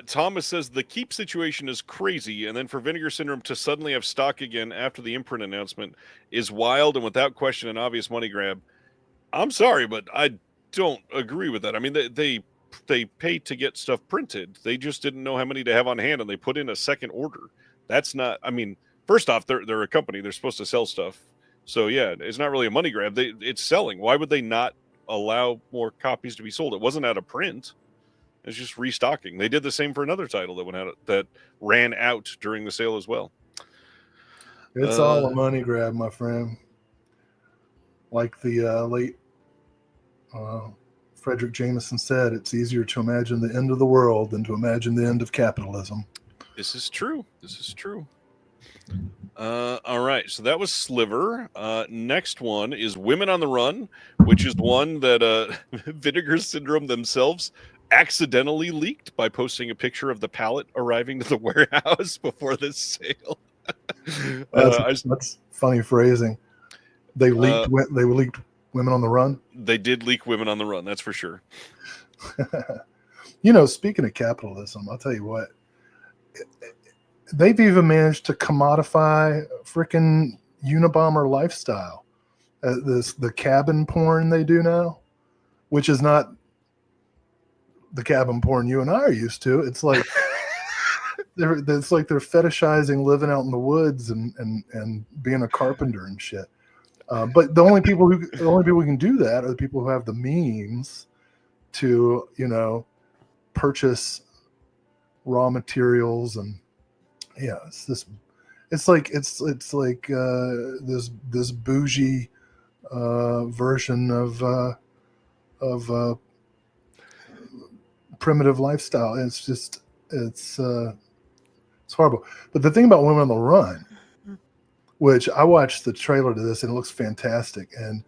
Thomas says the Keep situation is crazy, and then for Vinegar Syndrome to suddenly have stock again after the imprint announcement is wild and without question an obvious money grab. I'm sorry, but I don't agree with that. I mean, they paid to get stuff printed. They just didn't know how many to have on hand, and they put in a second order. That's not. I mean, first off, they're a company. They're supposed to sell stuff. So yeah, it's not really a money grab. It's selling. Why would they not allow more copies to be sold? It wasn't out of print. It's just restocking. They did the same for another title that went out that ran out during the sale as well. It's all a money grab, my friend. Like the late Frederick Jameson said, it's easier to imagine the end of the world than to imagine the end of capitalism. This is true. All right, so that was Sliver. Next one is Women on the Run, which is one that Vinegar Syndrome themselves accidentally leaked by posting a picture of the pallet arriving to the warehouse before this sale. That's funny phrasing. They leaked Women on the Run. They did leak Women on the Run, that's for sure. Speaking of capitalism, I'll tell you what. They've even managed to commodify freaking Unabomber lifestyle. The cabin porn they do now, which is not the cabin porn you and I are used to. It's like they're fetishizing living out in the woods and being a carpenter and shit. But the only people who can do that are the people who have the means to purchase raw materials and. Yeah, it's like this bougie version of primitive lifestyle. It's horrible. But the thing about Women on the Run, which I watched the trailer to this and it looks fantastic, and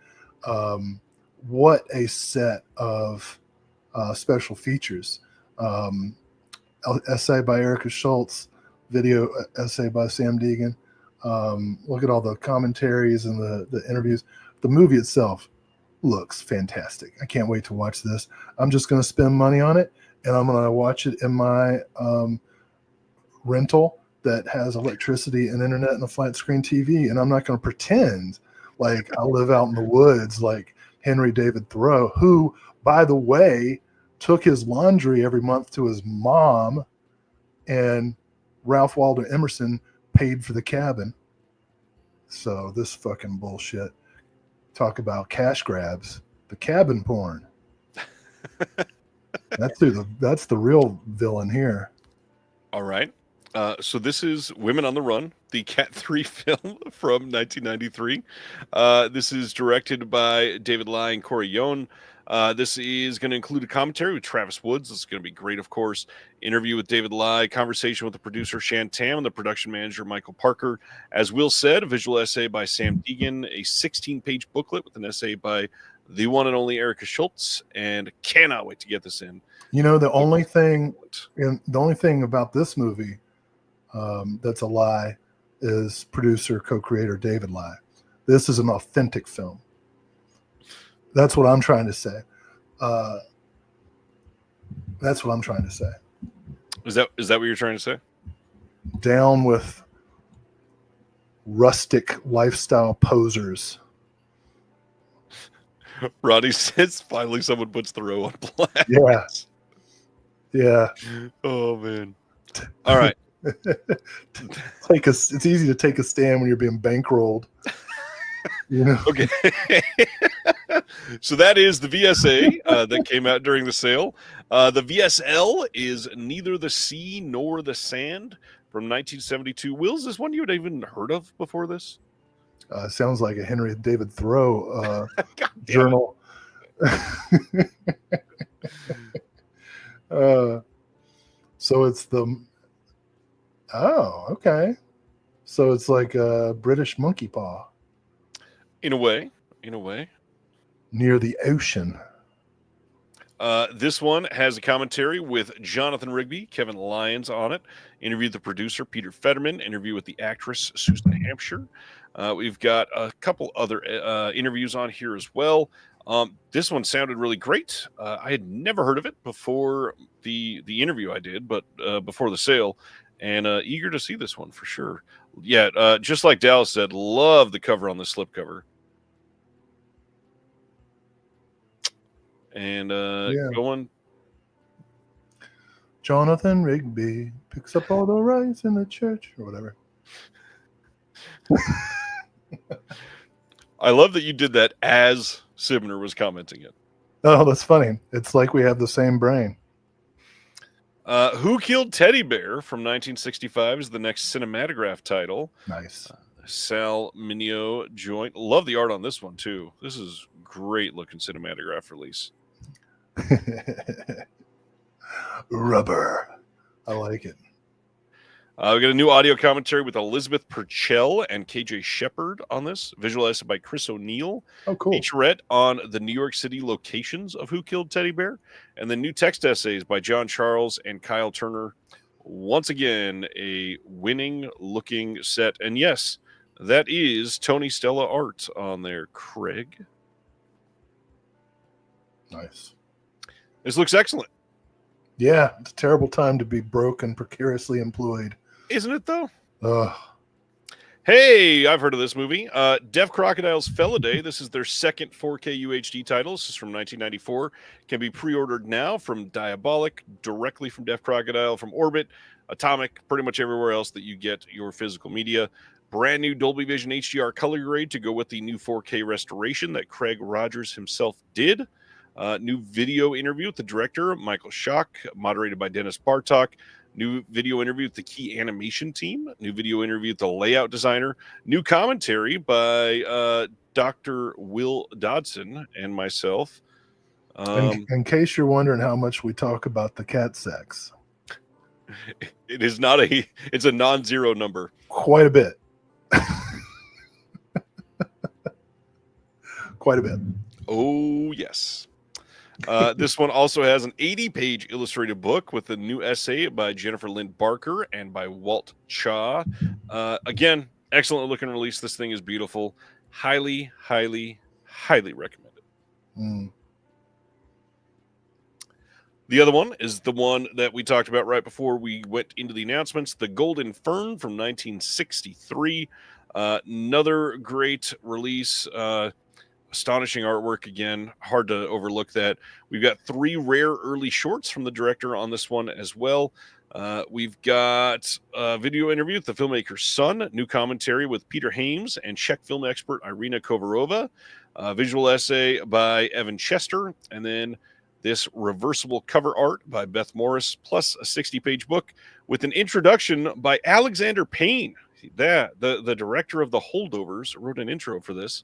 what a set of special features. Essay by Erica Schultz. Video essay by Sam Deegan. Look at all the commentaries and the interviews. The movie itself looks fantastic. I can't wait to watch this. I'm just going to spend money on it, and I'm going to watch it in my rental that has electricity and internet and a flat screen TV, and I'm not going to pretend like I live out in the woods like Henry David Thoreau, who, by the way, took his laundry every month to his mom, and Ralph Waldo Emerson paid for the cabin. So this fucking bullshit. Talk about cash grabs. The cabin porn. That's the real villain here. All right. So this is Women on the Run, the Cat 3 film from 1993. This is directed by David Lai and Corey Yone. This is going to include a commentary with Travis Woods. This is going to be great, of course. Interview with David Lai, conversation with the producer Shan Tam and the production manager Michael Parker. As Will said, a visual essay by Sam Deegan, a 16-page booklet with an essay by the one and only Erica Schultz, and cannot wait to get this in. The only thing about this movie that's a lie is producer, co-creator David Lai. This is an authentic film. That's what I'm trying to say. Is that what you're trying to say? Down with rustic lifestyle posers. Roddy says finally someone puts Thoreau on blast. Yeah. Oh man. All right. It's easy to take a stand when you're being bankrolled. Okay. So that is the VSA that came out during the sale. The VSL is Neither the Sea Nor the Sand from 1972. Will, is this one you had even heard of before this? Sounds like a Henry David Thoreau journal. So it's the. Oh, okay. So it's like a British monkey paw In a way. In a way. near the ocean. This one has a commentary with Jonathan Rigby, Kevin Lyons on it. Interview with the producer, Peter Fetterman. Interview with the actress, Susan Hampshire. We've got a couple other interviews on here as well. This one sounded really great. I had never heard of it before the interview I did, but before the sale, and eager to see this one for sure. Yeah, just like Dallas said, love the cover on the slipcover. And going. Jonathan Rigby picks up all the rice in the church or whatever. I love that you did that as Sibner was commenting it. Oh, that's funny. It's like we have the same brain. Who Killed Teddy Bear from 1965 is the next cinematograph title. Nice. Sal Mignot joint. Love the art on this one, too. This is great looking cinematograph release. Rubber. I like it. We got a new audio commentary with Elizabeth Purcell and KJ Shepard on this. Visualized by Chris O'Neill. Oh, cool. Featurette on the New York City locations of Who Killed Teddy Bear. And then new text essays by John Charles and Kyle Turner. Once again, a winning looking set. And yes, that is Tony Stella art on there, Craig. Nice. This looks excellent. Yeah, it's a terrible time to be broke and precariously employed. Isn't it, though? Ugh. Hey, I've heard of this movie. Deaf Crocodile's Felidae. This is their second 4K UHD title. This is from 1994. Can be pre-ordered now from Diabolic, directly from Deaf Crocodile, from Orbit, Atomic, pretty much everywhere else that you get your physical media. Brand new Dolby Vision HDR color grade to go with the new 4K restoration that Craig Rogers himself did. New video interview with the director, Michael Schock, moderated by Dennis Bartok. New video interview with the key animation team. New video interview with the layout designer. New commentary by Dr. Will Dodson and myself. In case you're wondering how much we talk about the cat sex. It is not it's a non-zero number. Quite a bit. Quite a bit. Oh, yes. This one also has an 80-page illustrated book with a new essay by Jennifer Lynn Barker and by Walt Cha. Again, excellent looking release. This thing is beautiful. Highly, highly, highly recommended. The other one is the one that we talked about right before we went into the announcements, The Golden Fern from 1963. Another great release. Astonishing artwork again. Hard to overlook that. We've got 3 rare early shorts from the director on this one as well. We've got a video interview with the filmmaker's son, new commentary with Peter Hames and Czech film expert Irina Kovarova, visual essay by Evan Chester, and then this reversible cover art by Beth Morris, plus a 60-page book with an introduction by Alexander Payne. The director of The Holdovers wrote an intro for this.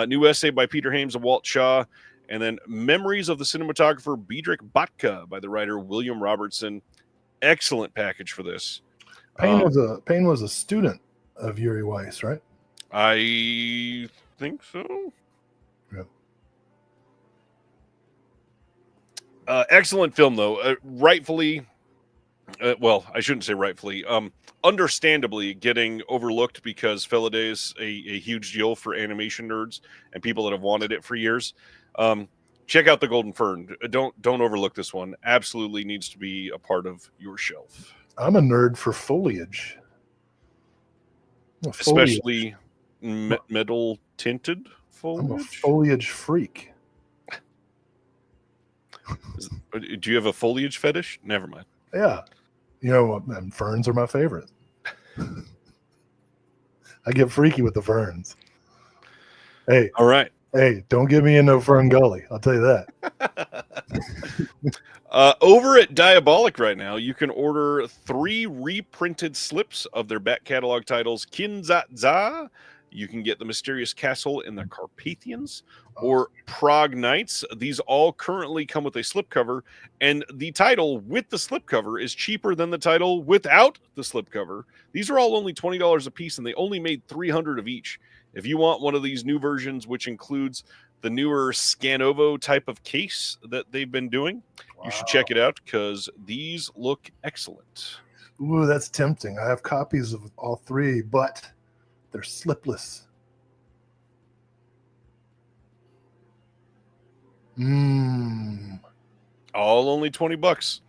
New essay by Peter Hames and Walt Shaw, and then Memories of the Cinematographer Biedrich Botka by the writer William Robertson. Excellent package for this. Payne was a student of Yuri Weiss, right? I think so. Yeah. Excellent film, though. Rightfully, well, I shouldn't say rightfully. Understandably getting overlooked because Felidae is a huge deal for animation nerds and people that have wanted it for years. Check out The Golden Fern. Don't overlook this one. Absolutely needs to be a part of your shelf. I'm a nerd for foliage. Especially metal tinted foliage. I'm a foliage freak. Do you have a foliage fetish? Never mind. Yeah. You know, and ferns are my favorite. I get freaky with the ferns. Hey. All right. Hey, don't get me in no Fern Gully. I'll tell you that. Over at Diabolic right now, you can order 3 reprinted slips of their back catalog titles, Kin Zat Za, You can get The Mysterious Castle in the Carpathians Oh, or Prague Nights. These all currently come with a slipcover, and the title with the slipcover is cheaper than the title without the slipcover. These are all only $20 a piece, and they only made 300 of each. If you want one of these new versions, which includes the newer Scanovo type of case that they've been doing, you should check it out because these look excellent. ooh, that's tempting. I have copies of all three, but they're slipless. Mmm. All only $20.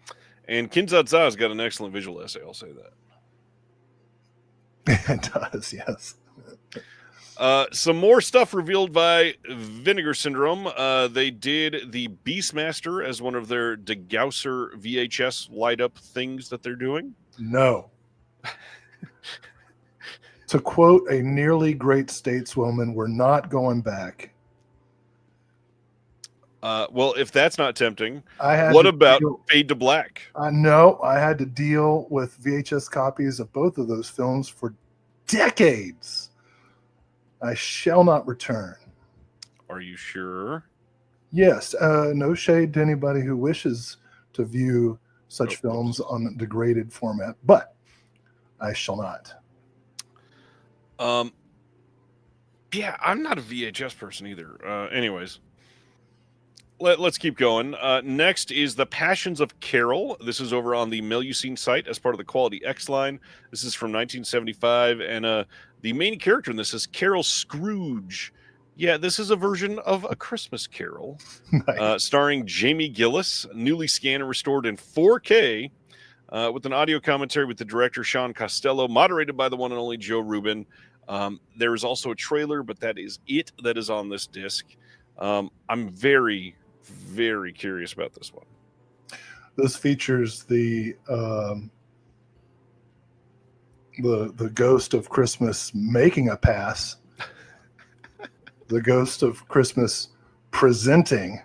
And Kinzadza's got an excellent visual essay, I'll say that. It does, yes. Some more stuff revealed by Vinegar Syndrome. They did the Beastmaster as one of their Degausser VHS light-up things that they're doing. No. To quote a nearly great stateswoman, we're not going back. Well, if that's not tempting, I what about Fade to Black? No, I had to deal with VHS copies of both of those films for decades. I shall not return. Are you sure? Yes, no shade to anybody who wishes to view such films on a degraded format, but I shall not. Yeah, I'm not a VHS person either. Anyways, let's keep going. Next is The Passions of Carol. This is over on the Melusine site as part of the Quality X line. This is from 1975, and the main character in this is Carol Scrooge. Yeah, this is a version of A Christmas Carol, Nice. starring Jamie Gillis, newly scanned and restored in 4K, with an audio commentary with the director Sean Costello, moderated by the one and only Joe Rubin. There is also a trailer, but that is it that is on this disc. I'm very, very curious about this one. This features the ghost of Christmas making a pass, the ghost of Christmas presenting,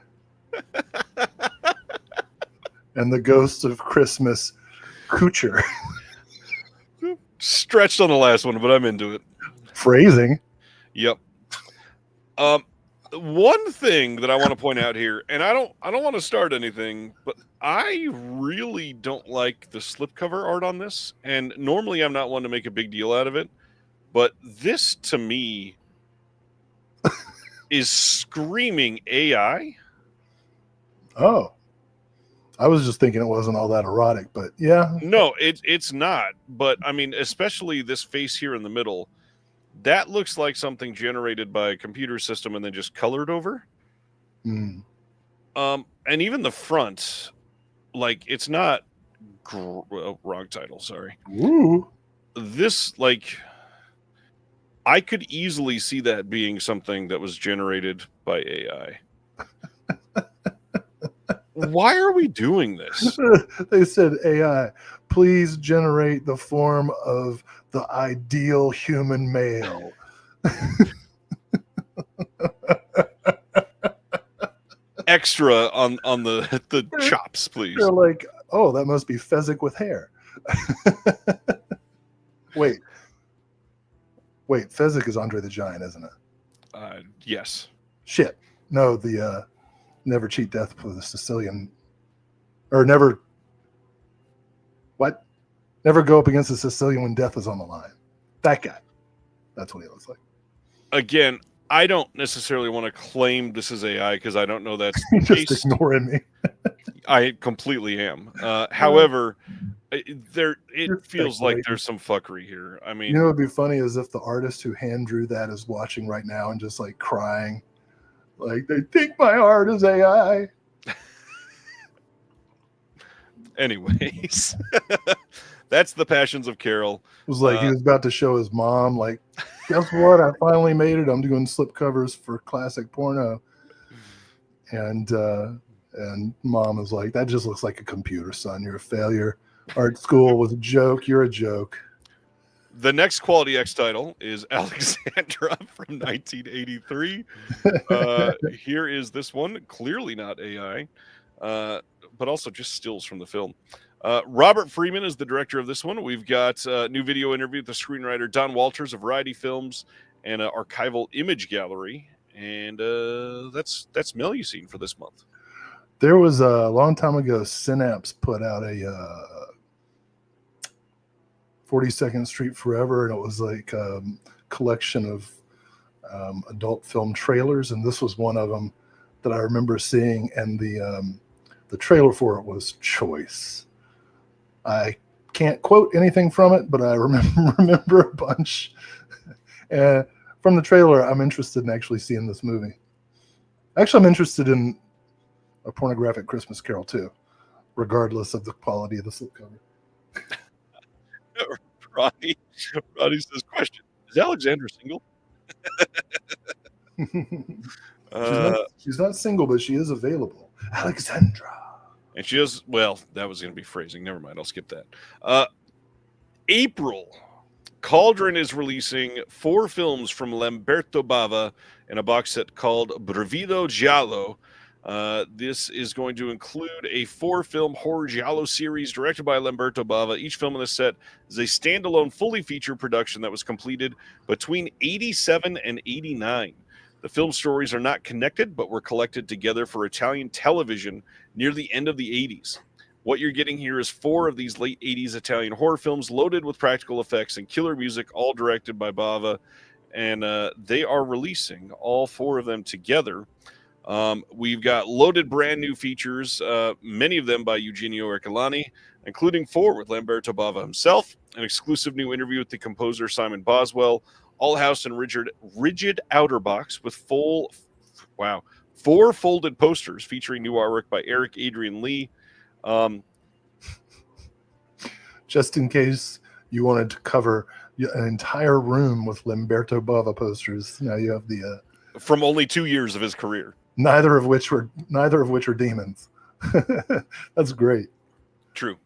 and the ghost of Christmas Coocher. Stretched on the last one, but I'm into it. Phrasing. Yep. One thing that I want to point out here, and I don't want to start anything, but I really don't like the slipcover art on this. And normally I'm not one to make a big deal out of it, but this to me is screaming AI. Oh, I was just thinking it wasn't all that erotic, but yeah. No, it's not. But I mean, especially this face here in the middle, that looks like something generated by a computer system and then just colored over. Mm. And even the front, like it's not wrong title. Sorry. Ooh. This, like, I could easily see that being something that was generated by AI. Why are we doing this? They said, AI, please generate the form of the ideal human male. Extra on the chops, please. They're like, oh, that must be Fezzik with hair. Wait, Fezzik is Andre the Giant, isn't it? Yes. Shit. No, the Never Cheat Death with a Sicilian, or never go up against a Sicilian when death is on the line. That guy. That's what he looks like. Again, I don't necessarily want to claim this is AI because I don't know that's He's the just case. ignoring me. I completely am. However, it feels like there's some fuckery here. I mean, you know, what would be funny is if the artist who hand drew that is watching right now and just like crying, like they think my art is AI. Anyways, that's The Passions of Carol. It was like he was about to show his mom, like, guess what? I finally made it. I'm doing slipcovers for classic porno. And mom was like, that just looks like a computer, son. You're a failure. Art school was a joke. You're a joke. The next Quality X title is Alexandra from 1983. Here is this one. Clearly not AI, but also just stills from the film. Robert Freeman is the director of this one. We've got a new video interview with the screenwriter Don Walters of Variety Films and an archival image gallery. And that's Melusine for this month. There was a long time ago, Synapse put out a 42nd Street Forever, and it was like a collection of adult film trailers, and this was one of them that I remember seeing, and the trailer for it was choice. I can't quote anything from it, but I remember a bunch. And from the trailer, I'm interested in actually seeing this movie. Actually, I'm interested in A Pornographic Christmas Carol too, regardless of the quality of the slipcover. Ronnie says, question, is Alexandra single? She's not single, but she is available. Alexandra. And she is, well, that was going to be phrasing. Never mind. I'll skip that. April. Cauldron is releasing 4 films from Lamberto Bava in a box set called Brivido Giallo. This is going to include a 4-film horror giallo series directed by Lamberto Bava. Each film in this set is a standalone, fully featured production that was completed between 87 and 89. The film stories are not connected, but were collected together for Italian television near the end of the 80s. What you're getting here is 4 of these late 80s Italian horror films loaded with practical effects and killer music, all directed by Bava. And they are releasing all 4 of them together. We've got loaded brand new features, many of them by Eugenio Ercolani, including 4 with Lamberto Bava himself, an exclusive new interview with the composer Simon Boswell, all housed in rigid outer box with 4 folded posters featuring new artwork by Eric Adrian Lee. Just in case you wanted to cover an entire room with Lamberto Bava posters, now you have the from only 2 years of his career, neither of which are demons. That's great. True.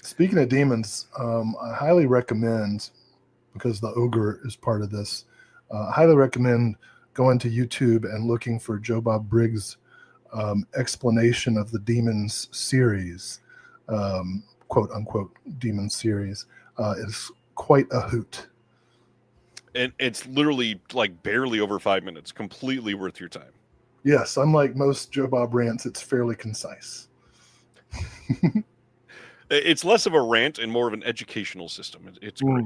Speaking of demons, I highly recommend, because the ogre is part of this, I highly recommend going to YouTube and looking for Joe Bob Briggs' explanation of the Demons series, quote unquote Demons series. It's quite a hoot. And it's literally like barely over 5 minutes, completely worth your time. Yes, unlike most Joe Bob rants, it's fairly concise. It's less of a rant and more of an educational system. It's great.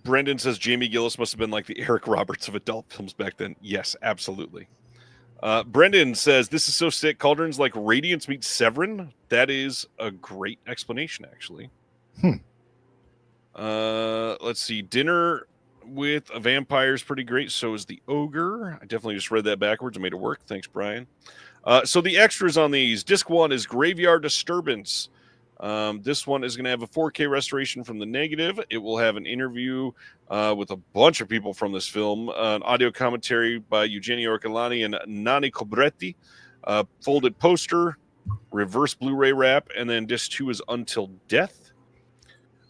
Brendan says Jamie Gillis must have been like the Eric Roberts of adult films back then. Yes, absolutely. Brendan says, this is so sick. Cauldron's like Radiance meets Severin. That is a great explanation, actually. Let's see. Dinner with a Vampire is pretty great. So is The Ogre. I definitely just read that backwards and made it work. Thanks, Brian. So the extras on these. Disc 1 is Graveyard Disturbance. This one is going to have a 4K restoration from the negative. It will have an interview with a bunch of people from this film, an audio commentary by Eugenio Ercolani and Nani Cobretti, folded poster, reverse Blu-ray wrap, and then disc 2 is Until Death.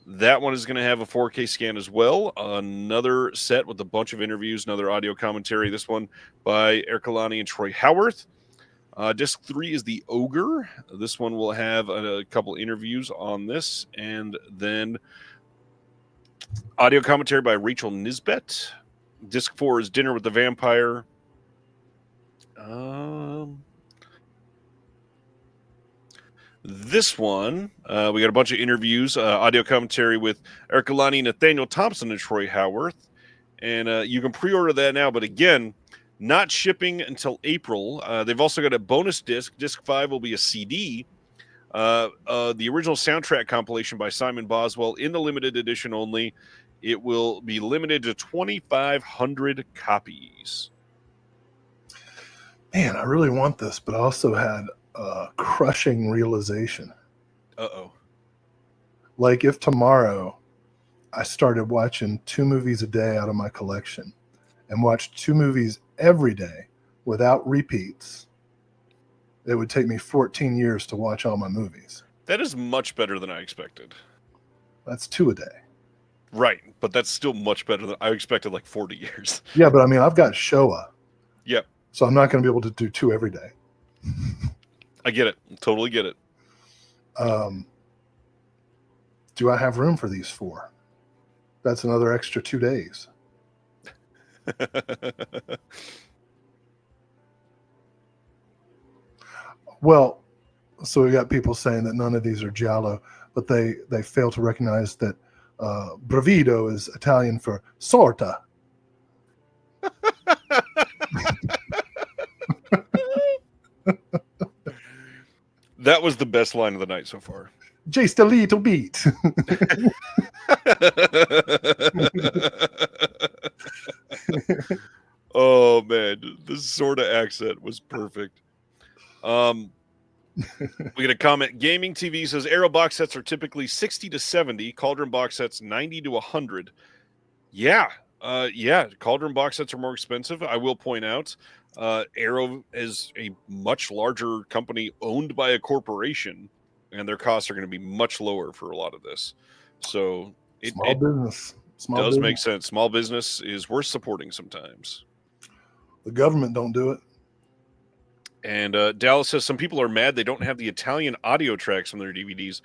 That one is going to have a 4K scan as well. Another set with a bunch of interviews, another audio commentary. This one by Ercolani and Troy Howarth. Disc 3 is The Ogre. This one will have a couple interviews on this, and then audio commentary by Rachel Nisbet. Disc 4 is Dinner with the Vampire. This one, we got a bunch of interviews, audio commentary with Ercolani, Nathaniel Thompson, and Troy Howarth. And you can pre-order that now, but again, not shipping until April. They've also got a bonus disc. Disc 5 will be a CD. The original soundtrack compilation by Simon Boswell in the limited edition only. It will be limited to 2,500 copies. Man, I really want this, but I also had a crushing realization. Uh-oh. Like if tomorrow I started watching 2 movies a day out of my collection and watched 2 movies every day without repeats, it would take me 14 years to watch all my movies. That is much better than I expected. That's 2 a day. Right, but that's still much better than I expected, like 40 years. Yeah, but I mean, I've got Showa. Yep. So I'm not going to be able to do 2 every day. I get it. Totally get it. Do I have room for these 4? That's another extra 2 days. Well, so we got people saying that none of these are giallo, but they fail to recognize that bravido is Italian for sorta. That was the best line of the night so far. Just a little bit. Oh man, this sort of accent was perfect. We get a comment. Gaming TV says Arrow box sets are typically 60 to 70. Cauldron box sets 90 to 100. Yeah. Cauldron box sets are more expensive. I will point out, Arrow is a much larger company owned by a corporation, and their costs are going to be much lower for a lot of this. So it business. Does make sense. Small business is worth supporting sometimes. The government don't do it. And Dallas says some people are mad they don't have the Italian audio tracks on their DVDs.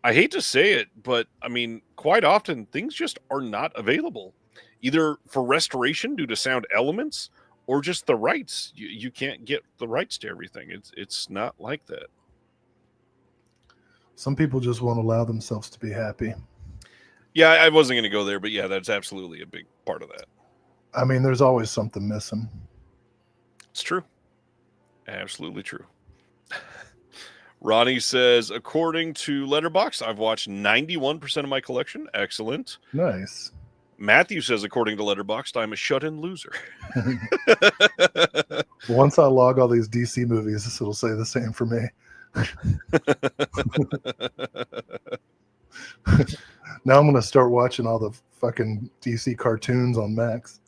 I hate to say it, but I mean, quite often things just are not available, either for restoration due to sound elements or just the rights. You can't get the rights to everything. It's not like that. Some people just won't allow themselves to be happy. Yeah, I wasn't going to go there, but yeah, that's absolutely a big part of that. I mean, there's always something missing. It's true. Absolutely true. Ronnie says, according to Letterboxd, I've watched 91% of my collection. Excellent. Nice. Matthew says, according to Letterboxd, I'm a shut-in loser. Once I log all these DC movies, it'll say the same for me. Now I'm going to start watching all the fucking DC cartoons on Max.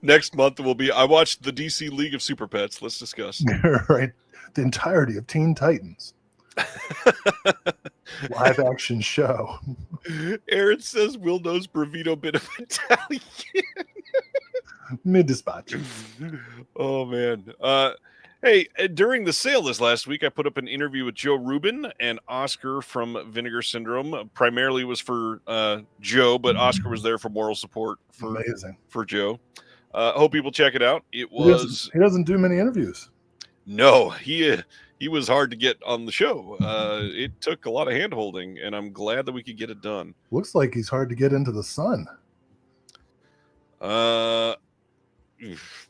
Next month will be, I watched the DC League of Super Pets. Let's discuss. Right. The entirety of Teen Titans. Live action show. Aaron says Will knows Bravito bit of Italian. Mid dispatch. Oh man. Hey, during the sale this last week, I put up an interview with Joe Rubin and Oscar from Vinegar Syndrome. Primarily was for Joe, but Oscar was there for moral support for Joe. Hope people check it out. He doesn't do many interviews. No, he was hard to get on the show. It took a lot of hand holding, and I'm glad that we could get it done. Looks like he's hard to get into the sun.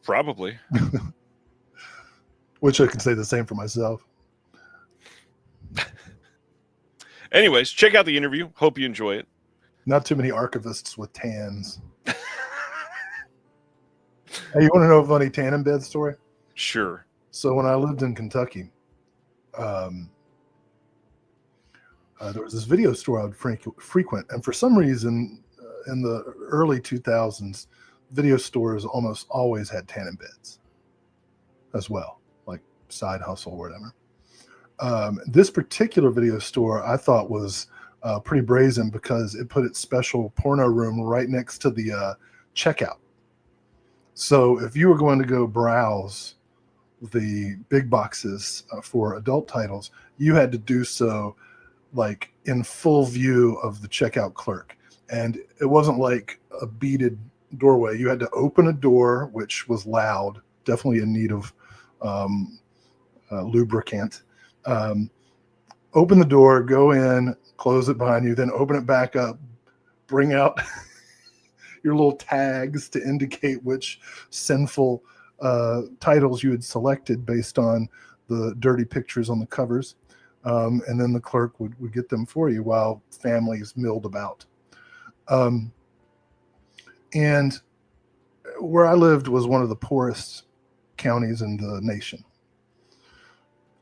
Probably. Which I can say the same for myself. Anyways, check out the interview. Hope you enjoy it. Not too many archivists with tans. Hey, you want to know a funny tan in bed story? Sure. So when I lived in Kentucky, there was this video store I would frequent. And for some reason, in the early 2000s, video stores almost always had tan in beds as well, like side hustle or whatever. This particular video store I thought was pretty brazen because it put its special porno room right next to the checkout. So if you were going to go browse the big boxes for adult titles, you had to do so like in full view of the checkout clerk. And it wasn't like a beaded doorway. You had to open a door, which was loud, definitely in need of lubricant. Open the door, go in, close it behind you, then open it back up, bring out your little tags to indicate which sinful titles you had selected based on the dirty pictures on the covers. And then the clerk would get them for you while families milled about. And where I lived was one of the poorest counties in the nation.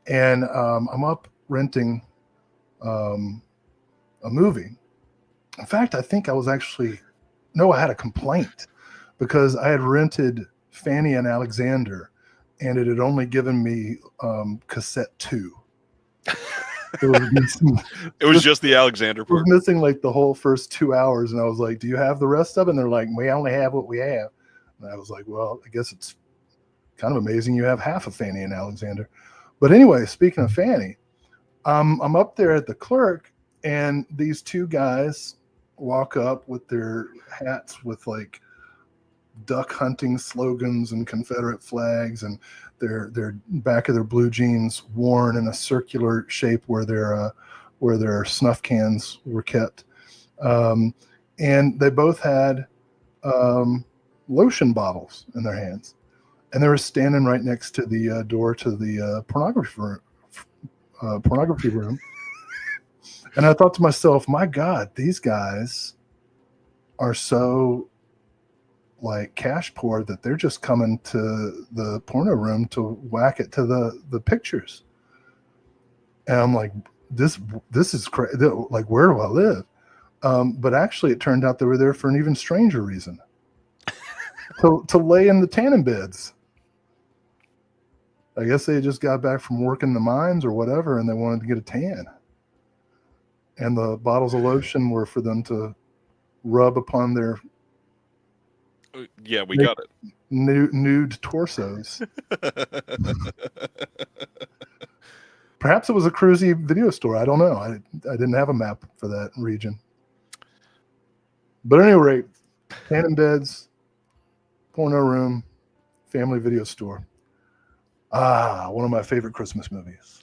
And I'm up renting a movie. In fact, I think I was actually, I had a complaint because I had rented Fanny and Alexander and it had only given me cassette 2. It was just the Alexander part. It was missing like the whole first 2 hours. And I was like, do you have the rest of it? And they're like, we only have what we have. And I was like, well, I guess it's kind of amazing you have half of Fanny and Alexander. But anyway, speaking of Fanny, I'm up there at the clerk and these two guys walk up with their hats with like duck hunting slogans and Confederate flags, and their back of their blue jeans worn in a circular shape where their snuff cans were kept, and they both had lotion bottles in their hands, and they were standing right next to the door to the pornography room. And I thought to myself, my God, these guys are so like cash poor that they're just coming to the porno room to whack it to the pictures. And I'm like, this is crazy. Like, where do I live? But actually, it turned out they were there for an even stranger reason. to lay in the tanning beds. I guess they just got back from working the mines or whatever, and they wanted to get a tan. And the bottles of lotion were for them to rub upon their yeah, we got it. Nude torsos. Perhaps it was a cruisy video store. I don't know. I didn't have a map for that region. But at any rate, tanning beds, porno room, family video store. One of my favorite Christmas movies.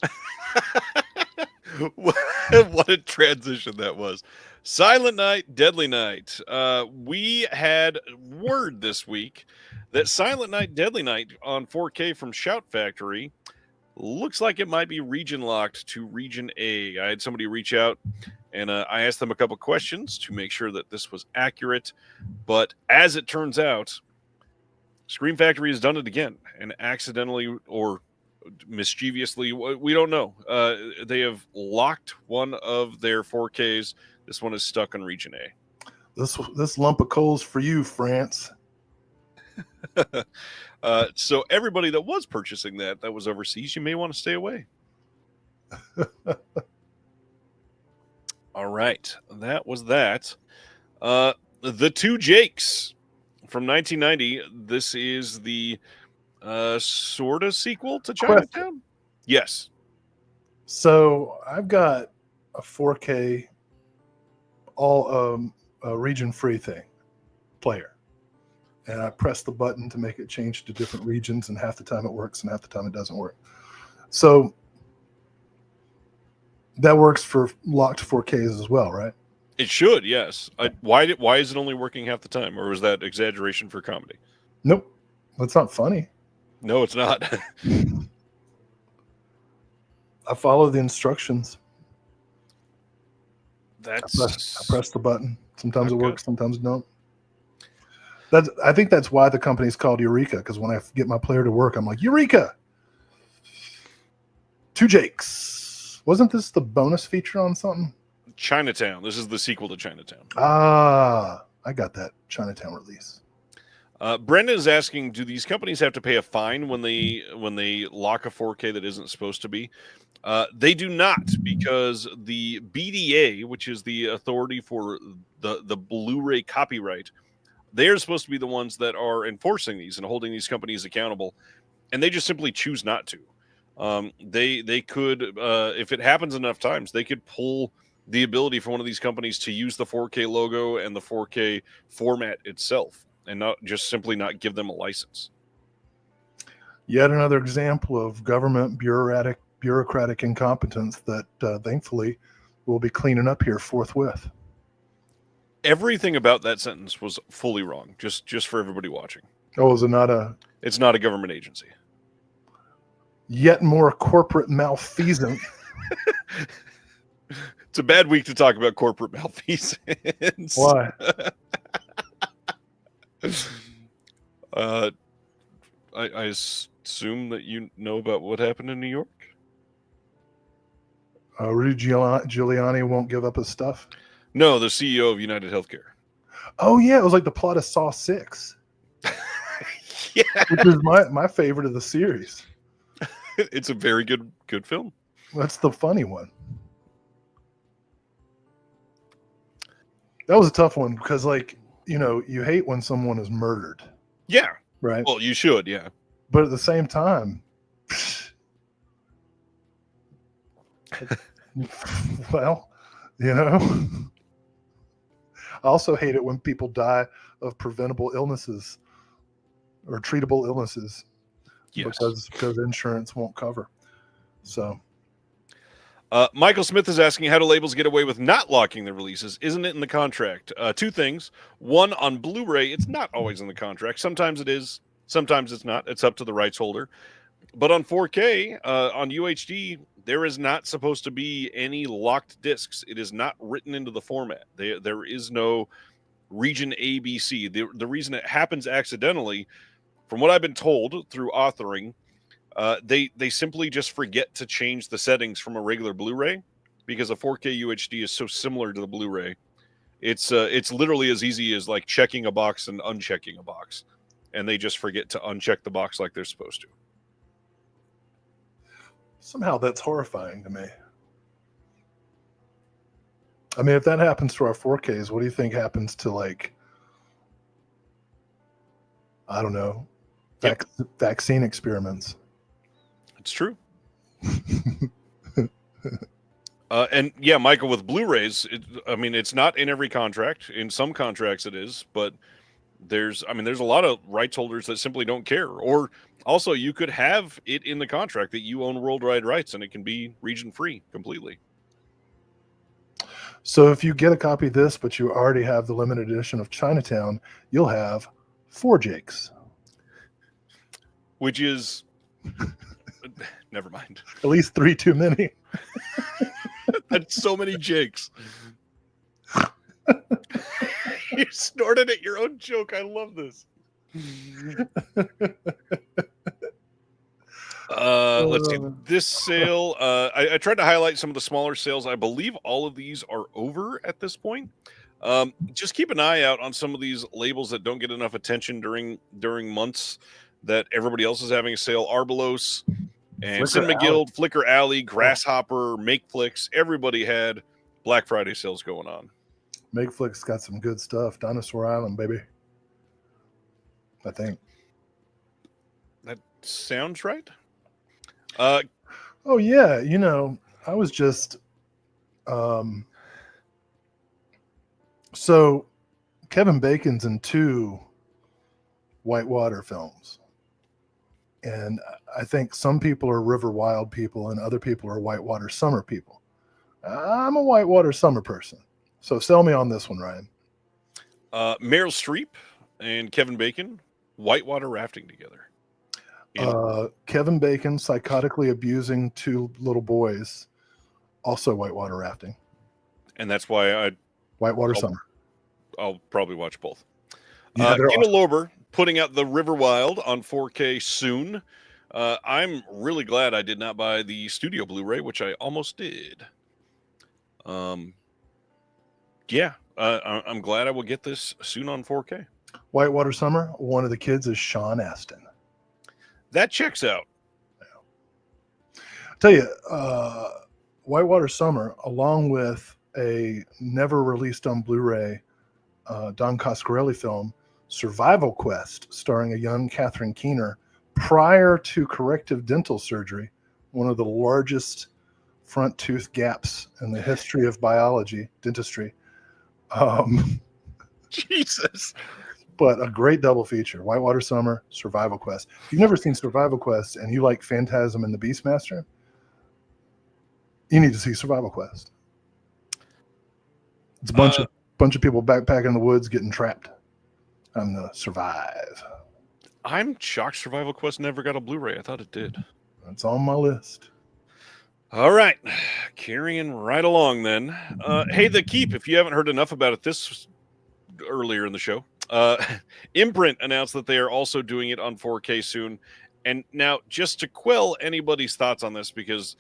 What a transition that was. Silent Night, Deadly Night. We had word this week that Silent Night, Deadly Night on 4K from Shout Factory looks like it might be region locked to Region A. I had somebody reach out, and I asked them a couple questions to make sure that this was accurate. But as it turns out, Scream Factory has done it again, and accidentally or mischievously, we don't know. They have locked one of their 4Ks. This one is stuck on Region A. This lump of coal's for you, France. So everybody that was purchasing that was overseas, you may want to stay away. All right, that was that. The Two Jakes from 1990. This is the sort of sequel to Chinatown. Yes. So I've got a 4K all region free thing player, and I press the button to make it change to different regions, and half the time it works and half the time it doesn't work. So that works for locked 4Ks as well, right? It should, yes. Why is it only working half the time, or was that exaggeration for comedy? Nope, that's not funny. No, it's not. I follow the instructions. I press the button. Sometimes it works, sometimes it don't. I think that's why the company's called Eureka, because when I get my player to work, I'm like, Eureka! Two Jakes. Wasn't this the bonus feature on something? Chinatown. This is the sequel to Chinatown. I got that Chinatown release. Brendan is asking, do these companies have to pay a fine when they lock a 4K that isn't supposed to be? They do not, because the BDA, which is the authority for the Blu-ray copyright, they're supposed to be the ones that are enforcing these and holding these companies accountable, and they just simply choose not to. They could, if it happens enough times, they could pull the ability for one of these companies to use the 4K logo and the 4K format itself, and not just simply not give them a license. Yet another example of government bureaucratic incompetence that thankfully we'll be cleaning up here forthwith. Everything about that sentence was fully wrong, just for everybody watching. Oh, is it not a... It's not a government agency. Yet more corporate malfeasance. It's a bad week to talk about corporate malfeasance. Why? I assume that you know about what happened in New York. Rudy Giuliani won't give up his stuff. No, the CEO of United Healthcare. Oh yeah, it was like the plot of Saw 6. Yeah, which is my favorite of the series. It's a very good film. That's the funny one. That was a tough one because, like, you hate when someone is murdered. Yeah. Right. Well, you should, yeah. But at the same time, well, also hate it when people die of preventable illnesses or treatable illnesses because insurance won't cover. So Michael Smith is asking, how do labels get away with not locking their releases? Isn't it in the contract? Two things. One, on Blu-ray, it's not always in the contract. Sometimes it is. Sometimes it's not. It's up to the rights holder. But on 4K, on UHD, there is not supposed to be any locked discs. It is not written into the format. There is no region ABC. The reason it happens accidentally, from what I've been told through authoring, they simply just forget to change the settings from a regular Blu-ray because a 4K UHD is so similar to the Blu-ray. It's literally as easy as like checking a box and unchecking a box, and they just forget to uncheck the box like they're supposed to. Somehow that's horrifying to me. I mean, if that happens to our 4Ks, what do you think happens to, like, I don't know, vaccine experiments? It's true. And yeah, Michael, with Blu-rays, it's not in every contract. In some contracts it is, but there's a lot of rights holders that simply don't care. Or also, you could have it in the contract that you own worldwide rights and it can be region free completely. So if you get a copy of this, but you already have the limited edition of Chinatown, you'll have 4 Jakes. Which is, never mind. At least 3 too many. That's so many Jakes. You snorted at your own joke. I love this. Let's see. This sale, I tried to highlight some of the smaller sales. I believe all of these are over at this point. Just keep an eye out on some of these labels that don't get enough attention during months that everybody else is having a sale. Arbalos and Cinema Guild, Flickr Alley, Grasshopper, MakeFlix. Everybody had Black Friday sales going on. MakeFlix got some good stuff. Dinosaur Island, baby. I think. That sounds right. Oh yeah, I was just so Kevin Bacon's in 2 Whitewater films. And I think some people are River Wild people and other people are Whitewater Summer people. I'm a Whitewater Summer person. So sell me on this one, Ryan. Meryl Streep and Kevin Bacon, whitewater rafting together. Kevin Bacon psychotically abusing 2 little boys, also whitewater rafting. And that's why Whitewater Summer. I'll probably watch both. Yeah, Gina Lober putting out the River Wild on 4K soon. I'm really glad I did not buy the studio Blu-ray, which I almost did. Yeah, I'm glad I will get this soon on 4K. Whitewater Summer, one of the kids is Sean Astin. That checks out. Yeah. I'll tell you, Whitewater Summer, along with a never released on Blu-ray Don Coscarelli film, Survival Quest, starring a young Catherine Keener, prior to corrective dental surgery, one of the largest front tooth gaps in the history of dentistry. Jesus. But a great double feature, Whitewater Summer, Survival Quest. If you've never seen Survival Quest and you like Phantasm and the Beastmaster, you need to see Survival Quest. It's a bunch of people backpacking in the woods getting trapped. I'm going to survive. I'm shocked Survival Quest never got a Blu-ray. I thought it did. It's on my list. All right. Carrying right along then. Hey, The Keep, if you haven't heard enough about it this earlier in the show, Imprint announced that they are also doing it on 4K soon. And now, just to quell anybody's thoughts on this, because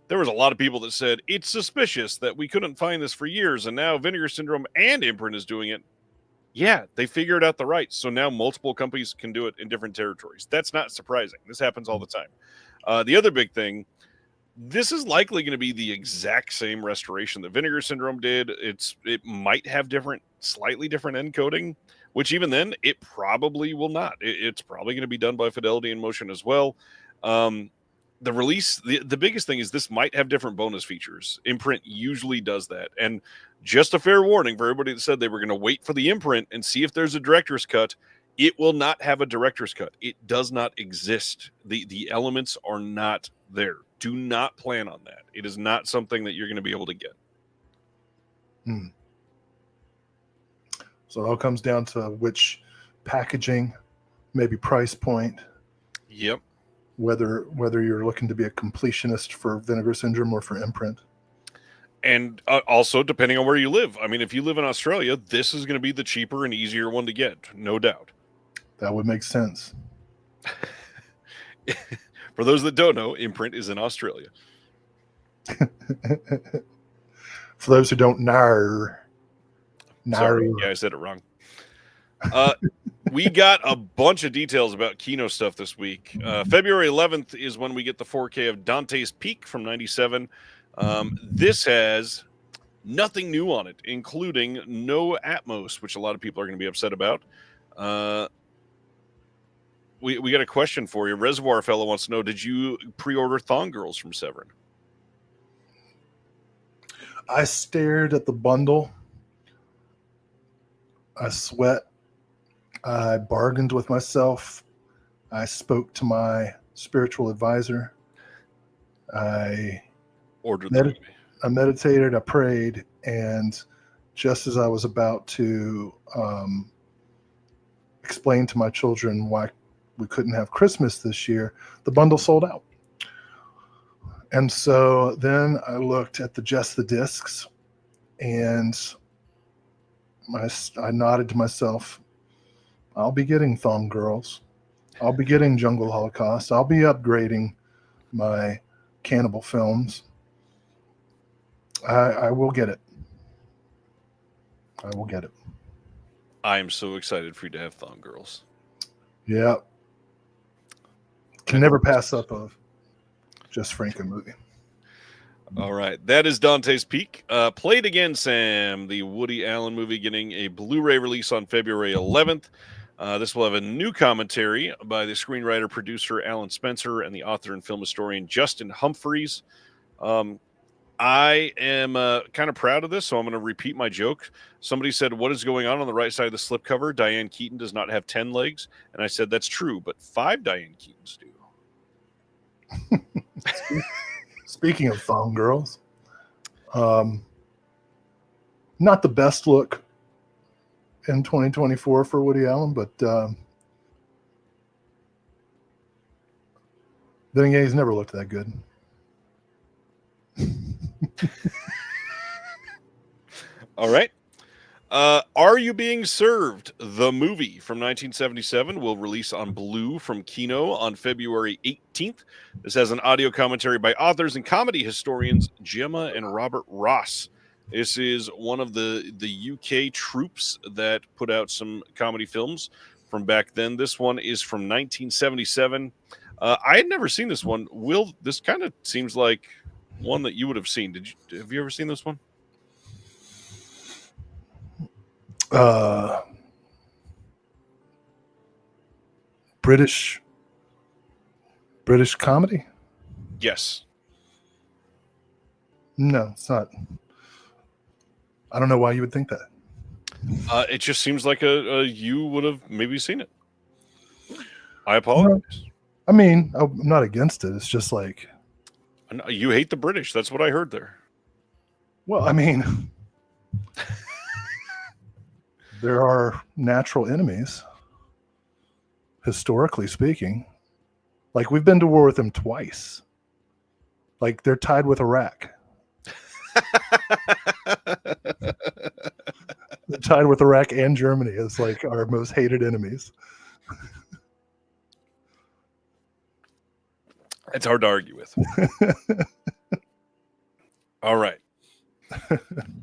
there was a lot of people that said, it's suspicious that we couldn't find this for years, and now Vinegar Syndrome and Imprint is doing it. Yeah, they figured out the rights, so now multiple companies can do it in different territories. That's not surprising. This happens all the time. The other big thing, this is likely going to be the exact same restoration that Vinegar Syndrome did. It might have slightly different encoding, which even then, it probably will not. It's probably going to be done by Fidelity in Motion as well. The release, the biggest thing is this might have different bonus features. Imprint usually does that. And just a fair warning for everybody that said they were going to wait for the imprint and see if there's a director's cut. It will not have a director's cut. It does not exist. The elements are not there. Do not plan on that. It is not something that you're going to be able to get. So it all comes down to which packaging, maybe price point. Yep. Whether you're looking to be a completionist for Vinegar Syndrome or for imprint. And also, depending on where you live. I mean, if you live in Australia, this is going to be the cheaper and easier one to get, no doubt. That would make sense. For those that don't know, imprint is in Australia. For those who don't know. Sorry, yeah, I said it wrong. We got a bunch of details about Kino stuff this week. February 11th is when we get the 4K of Dante's Peak from 97. This has nothing new on it, including no Atmos, which a lot of people are going to be upset about. We got a question for you. Reservoir Fellow wants to know, did you pre-order Thong Girls from Severin? I stared at the bundle. I sweat. I bargained with myself. I spoke to my spiritual advisor. I ordered the movie. I meditated. I prayed, and just as I was about to explain to my children why we couldn't have Christmas this year, the bundle sold out. And so then I looked at just the discs, and I nodded to myself. I'll be getting Thong Girls. I'll be getting Jungle Holocaust. I'll be upgrading my cannibal films. I will get it. I will get it. I am so excited for you to have Thong Girls. Yeah. Can never pass up a Just Franco movie. All right. That is Dante's Peak. Play It Again, Sam, the Woody Allen movie, getting a Blu-ray release on February 11th. This will have a new commentary by the screenwriter, producer Alan Spencer, and the author and film historian Justin Humphreys. I am kind of proud of this, so I'm going to repeat my joke. Somebody said, what is going on the right side of the slipcover? Diane Keaton does not have 10 legs. And I said, that's true, but 5 Diane Keatons do. Speaking of Thong Girls, not the best look in 2024 for Woody Allen, but then again, he's never looked that good. All right. Are You Being Served? The movie from 1977 will release on Blue from Kino on February 18th. This has an audio commentary by authors and comedy historians Gemma and Robert Ross. This is one of the UK troops that put out some comedy films from back then. This one is from 1977. I had never seen this one. Will, this kind of seems like one that you would have seen. Have you ever seen this one? British comedy? Yes. No, it's not. I don't know why you would think that. It just seems like you would have maybe seen it. I apologize. I mean, I'm not against it. It's just like, you hate the British. That's what I heard there. Well, I mean, there are natural enemies, historically speaking. Like, we've been to war with them twice. Like, they're tied with Iraq. They're tied with Iraq and Germany as like our most hated enemies. It's hard to argue with. All right.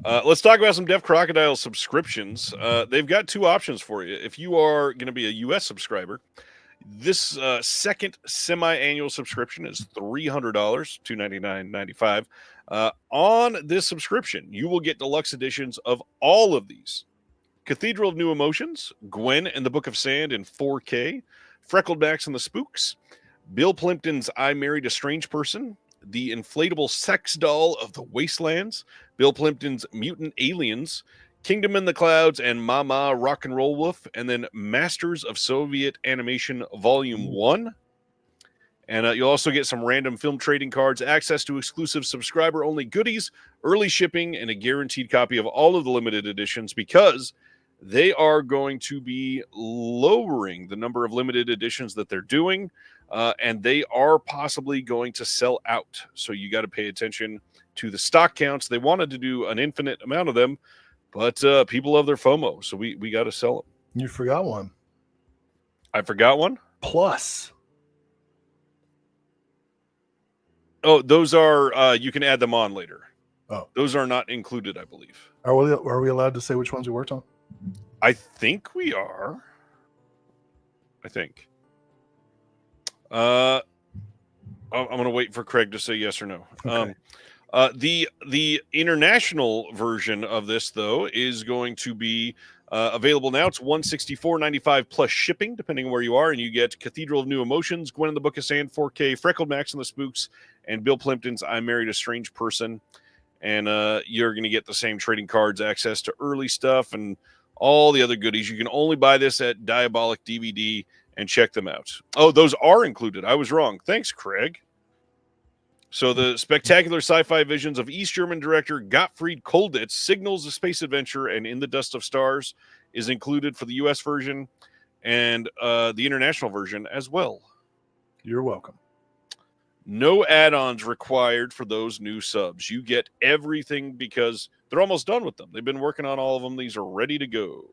Let's talk about some Deaf Crocodile subscriptions. They've got 2 options for you. If you are going to be a U.S. subscriber, this second semi-annual subscription is $300, $299.95. On this subscription, you will get deluxe editions of all of these. Cathedral of New Emotions, Gwen and the Book of Sand in 4K, Freckled Max and the Spooks, Bill Plimpton's I Married a Strange Person, The Inflatable Sex Doll of the Wastelands, Bill Plimpton's Mutant Aliens, Kingdom in the Clouds, and Mama Rock and Roll Wolf, and then Masters of Soviet Animation Volume 1. And you'll also get some random film trading cards, access to exclusive subscriber-only goodies, early shipping, and a guaranteed copy of all of the limited editions, because they are going to be lowering the number of limited editions that they're doing, and they are possibly going to sell out. So you got to pay attention to the stock counts. They wanted to do an infinite amount of them, but people love their FOMO, so we got to sell them. You forgot one. I forgot one? Plus. Oh, those are, you can add them on later. Oh. Those are not included, I believe. Are we allowed to say which ones we worked on? I think we are. I think. I'm going to wait for Craig to say yes or no. Okay. The international version of this, though, is going to be available now. It's $164.95 plus shipping, depending on where you are, and you get Cathedral of New Emotions, Gwen in the Book of Sand 4K, Freckled Max and the Spooks, and Bill Plimpton's I Married a Strange Person. And you're going to get the same trading cards, access to early stuff, and all the other goodies. You can only buy this at Diabolic DVD and check them out. Oh, those are included. I was wrong. Thanks, Craig. So the spectacular sci-fi visions of East German director Gottfried Kolditz, Signals, A Space Adventure, and In the Dust of Stars is included for the U.S. version and the international version as well. You're welcome. No add-ons required for those new subs. You get everything because they're almost done with them. They've been working on all of them. These are ready to go.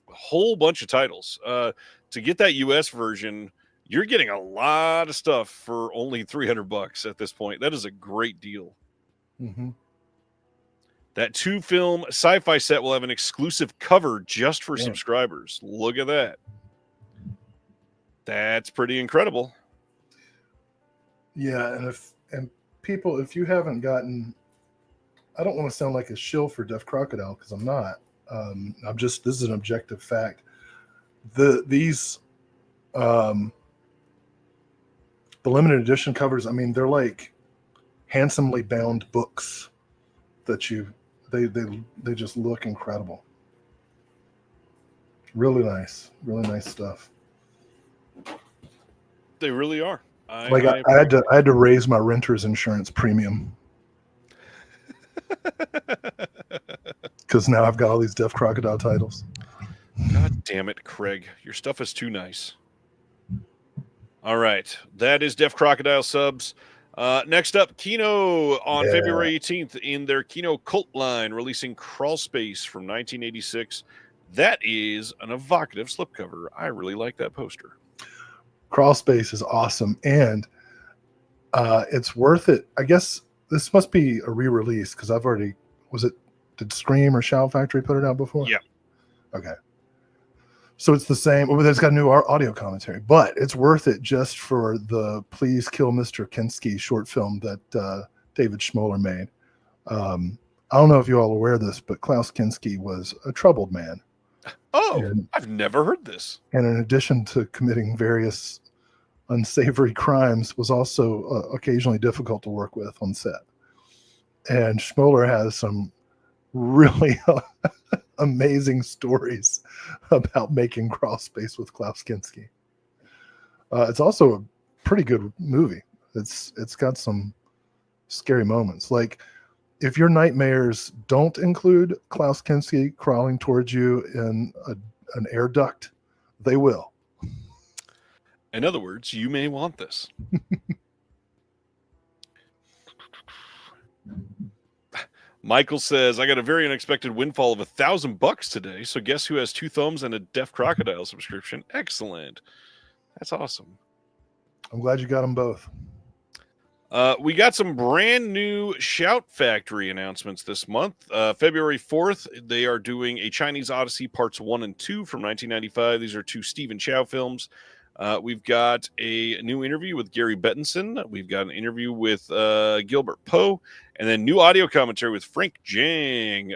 A whole bunch of titles. To get that U.S. version, you're getting a lot of stuff for only $300 at this point. That is a great deal. Mm-hmm. That 2-film sci-fi set will have an exclusive cover just for subscribers. Look at that. That's pretty incredible. Yeah, and people, if you haven't gotten, I don't want to sound like a shill for Deaf Crocodile because I'm not. This is an objective fact. The limited edition covers, I mean, they're like handsomely bound books that they just look incredible. Really nice stuff. They really are. I had to raise my renter's insurance premium because now I've got all these Deaf Crocodile titles. God damn it, Craig. Your stuff is too nice. All right. That is Deaf Crocodile subs. Next up, Kino on February 18th in their Kino Cult line, releasing Crawl Space from 1986. That is an evocative slipcover. I really like that poster. Crawl Space is awesome, and it's worth it. I guess this must be a re-release because I've already, did Scream or Shout Factory put it out before? Yeah. Okay. So it's the same. Well, it's got a new audio commentary, but it's worth it just for the Please Kill Mr. Kinski short film that David Schmoller made. I don't know if you all are aware of this, but Klaus Kinski was a troubled man. Oh, I've never heard this. And in addition to committing various unsavory crimes, was also occasionally difficult to work with on set. And Schmoller has some really amazing stories about making Crawl Space with Klaus Kinski. It's also a pretty good movie. It's got some scary moments. Like, if your nightmares don't include Klaus Kinski crawling towards you in an air duct, they will. In other words, you may want this. Michael says, I got a very unexpected windfall of $1,000 today. So guess who has 2 thumbs and a Deaf Crocodile subscription? Excellent. That's awesome. I'm glad you got them both. We got some brand new Shout Factory announcements this month. February 4th, they are doing a Chinese Odyssey Parts 1 and 2 from 1995. These are 2 Stephen Chow films. We've got a new interview with Gary Bettinson. We've got an interview with Gilbert Poe. And then new audio commentary with Frank Jang.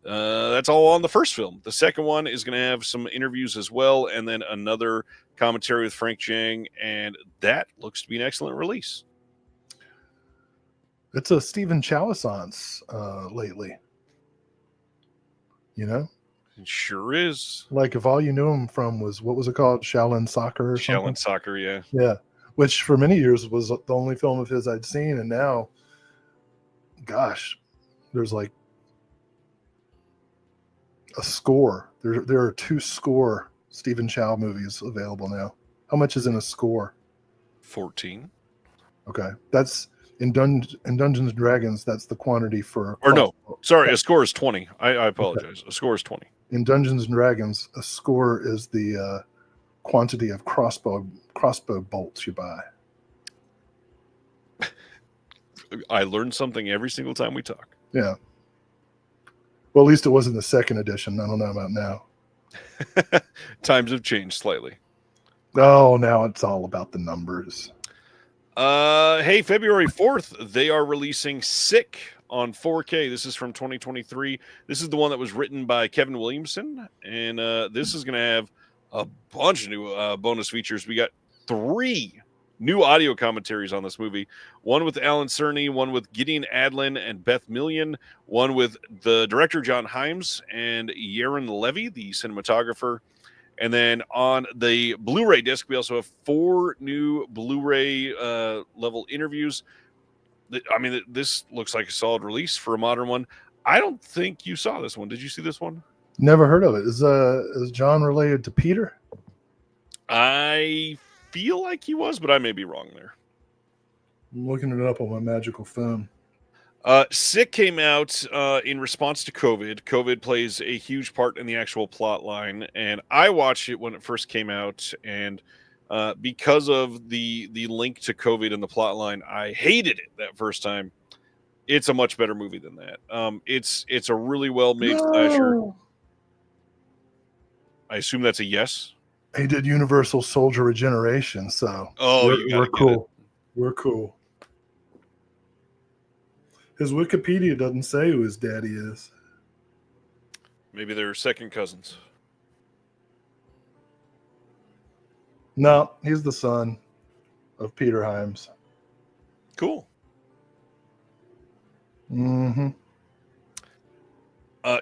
That's all on the first film. The second one is going to have some interviews as well, and then another commentary with Frank Chang, and that looks to be an excellent release. It's a Stephen Chalisance lately. You know? It sure is. Like if all you knew him from was, what was it called? Shaolin Soccer or something? Shaolin Soccer, yeah. Yeah. Which for many years was the only film of his I'd seen. And now, gosh, there's like a score. There are 2 score Stephen Chow movies available now. How much is in a score? 14. Okay. That's in Dungeons and Dragons. That's the quantity for. Or no, sorry, a score is 20. I apologize. Okay. A score is 20. In Dungeons and Dragons, a score is the quantity of crossbow bolts you buy. I learn something every single time we talk. Yeah. Well, at least it wasn't the second edition. I don't know about now. Times have changed slightly. Oh, now it's all about the numbers. Hey, February 4th, they are releasing Sick on 4K. This is from 2023. This is the one that was written by Kevin Williamson, and this is going to have a bunch of new bonus features. We got 3 new audio commentaries on this movie. One with Alan Cerny, one with Gideon Adlin and Beth Million, one with the director John Himes and Yaron Levy, the cinematographer. And then on the Blu-ray disc, we also have 4 new Blu-ray level interviews. I mean, this looks like a solid release for a modern one. I don't think you saw this one. Did you see this one? Never heard of it. Is John related to Peter? I feel like he was, but I may be wrong there. I'm looking it up on my magical phone. Sick came out in response to COVID. COVID plays a huge part in the actual plot line, and I watched it when it first came out, and because of the link to COVID in the plot line, I hated it that first time. It's a much better movie than that. It's a really well made slasher. I assume that's a yes. He did Universal Soldier Regeneration, so we're cool. We're cool. His Wikipedia doesn't say who his daddy is. Maybe they're second cousins. No, he's the son of Peter Himes. Cool. Mm-hmm.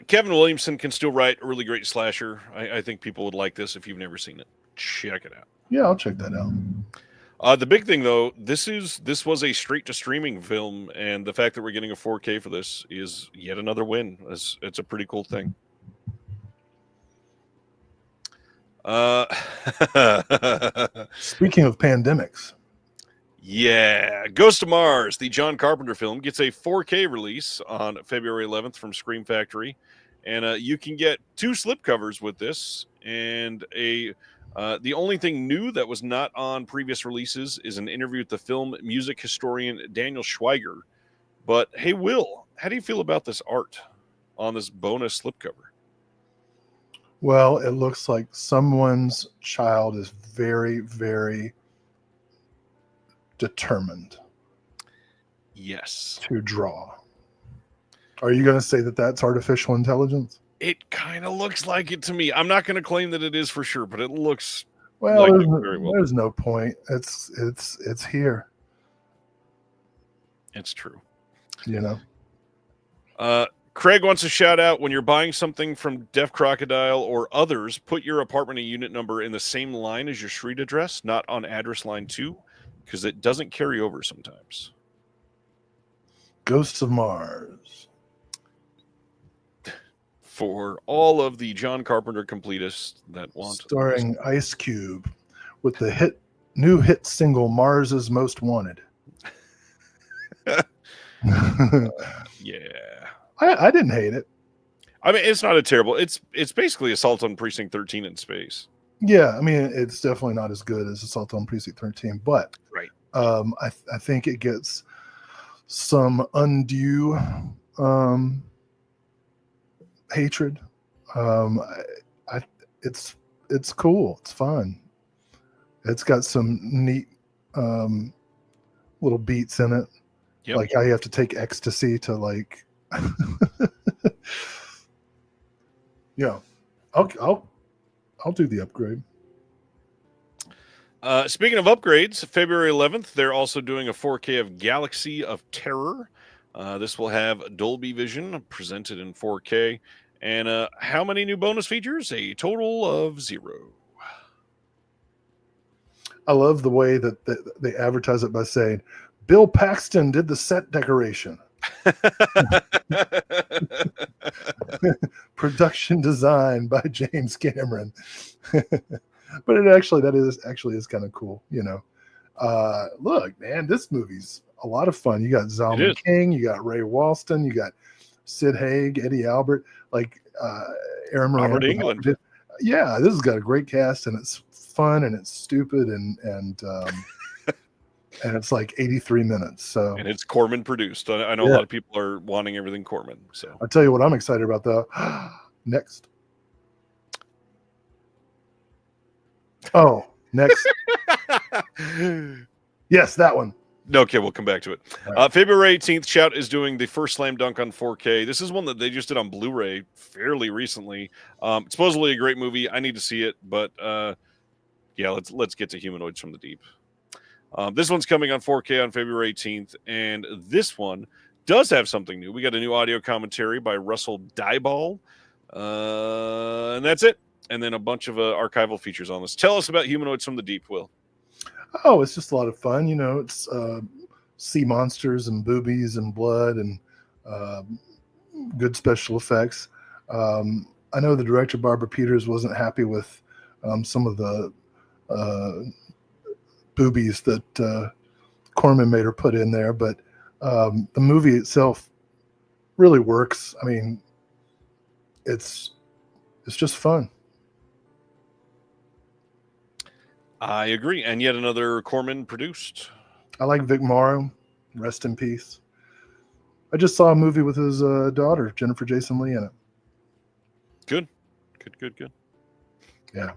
Kevin Williamson can still write a really great slasher. I think people would like this if you've never seen it. Check it out. Yeah, I'll check that out. The big thing, though, this was a straight-to-streaming film, and the fact that we're getting a 4K for this is yet another win. It's a pretty cool thing. Speaking of pandemics. Yeah, Ghost of Mars, the John Carpenter film, gets a 4K release on February 11th from Scream Factory, and you can get 2 slipcovers with this, and the only thing new that was not on previous releases is an interview with the film music historian Daniel Schweiger. But hey, Will, how do you feel about this art on this bonus slipcover? Well, it looks like someone's child is very, very determined. Yes. To draw. Are you going to say that that's artificial intelligence? It kind of looks like it to me. I'm not going to claim that it is for sure, but it looks well. Like there's no point. It's here. It's true. You know. Craig wants to shout out, when you're buying something from Deaf Crocodile or others, put your apartment and unit number in the same line as your street address, not on address line 2, because it doesn't carry over sometimes. Ghosts of Mars. For all of the John Carpenter completists that want. Starring Ice Cube with the new hit single Mars's Most Wanted. Yeah. I didn't hate it. I mean, it's not a terrible. It's basically Assault on Precinct 13 in space. Yeah, I mean, it's definitely not as good as Assault on Precinct 13, but right. I think it gets some undue hatred. It's cool. It's fun. It's got some neat little beats in it. Yep. Like how you have to take ecstasy to like Yeah, I'll do the upgrade. Speaking of upgrades, February 11th, they're also doing a 4K of Galaxy of Terror. This will have Dolby Vision presented in 4K. And how many new bonus features? A total of 0. I love the way that they advertise it by saying, Bill Paxton did the set decoration. Production design by James Cameron. But that is kind of cool, you know. Look, man, this movie's a lot of fun. You got Zalman King, you got Ray Walston, you got Sid Haig, Eddie Albert, like Aaron Moran. Robert Englund. Yeah, this has got a great cast, and it's fun, and it's stupid, and and it's like 83 minutes. So, and it's Corman produced. I know a lot of people are wanting everything Corman. So I'll tell you what I'm excited about though. Next. Oh, next. Yes, that one. Okay, we'll come back to it. Right. February 18th, Shout is doing the first Slam Dunk on 4K. This is one that they just did on Blu-ray fairly recently. It's supposedly a great movie. I need to see it, but yeah, let's get to Humanoids from the Deep. This one's coming on 4K on February 18th, and this one does have something new. We got a new audio commentary by Russell Dyball, and that's it. And then a bunch of archival features on this. Tell us about Humanoids from the Deep, Will. Oh, it's just a lot of fun. You know, it's sea monsters and boobies and blood and good special effects. I know the director, Barbara Peters, wasn't happy with some of the boobies that Corman made her put in there, but the movie itself really works. I mean, it's just fun. I agree. And yet another Corman produced. I like Vic Morrow. Rest in peace. I just saw a movie with his daughter, Jennifer Jason Leigh, in it. Good. Yeah,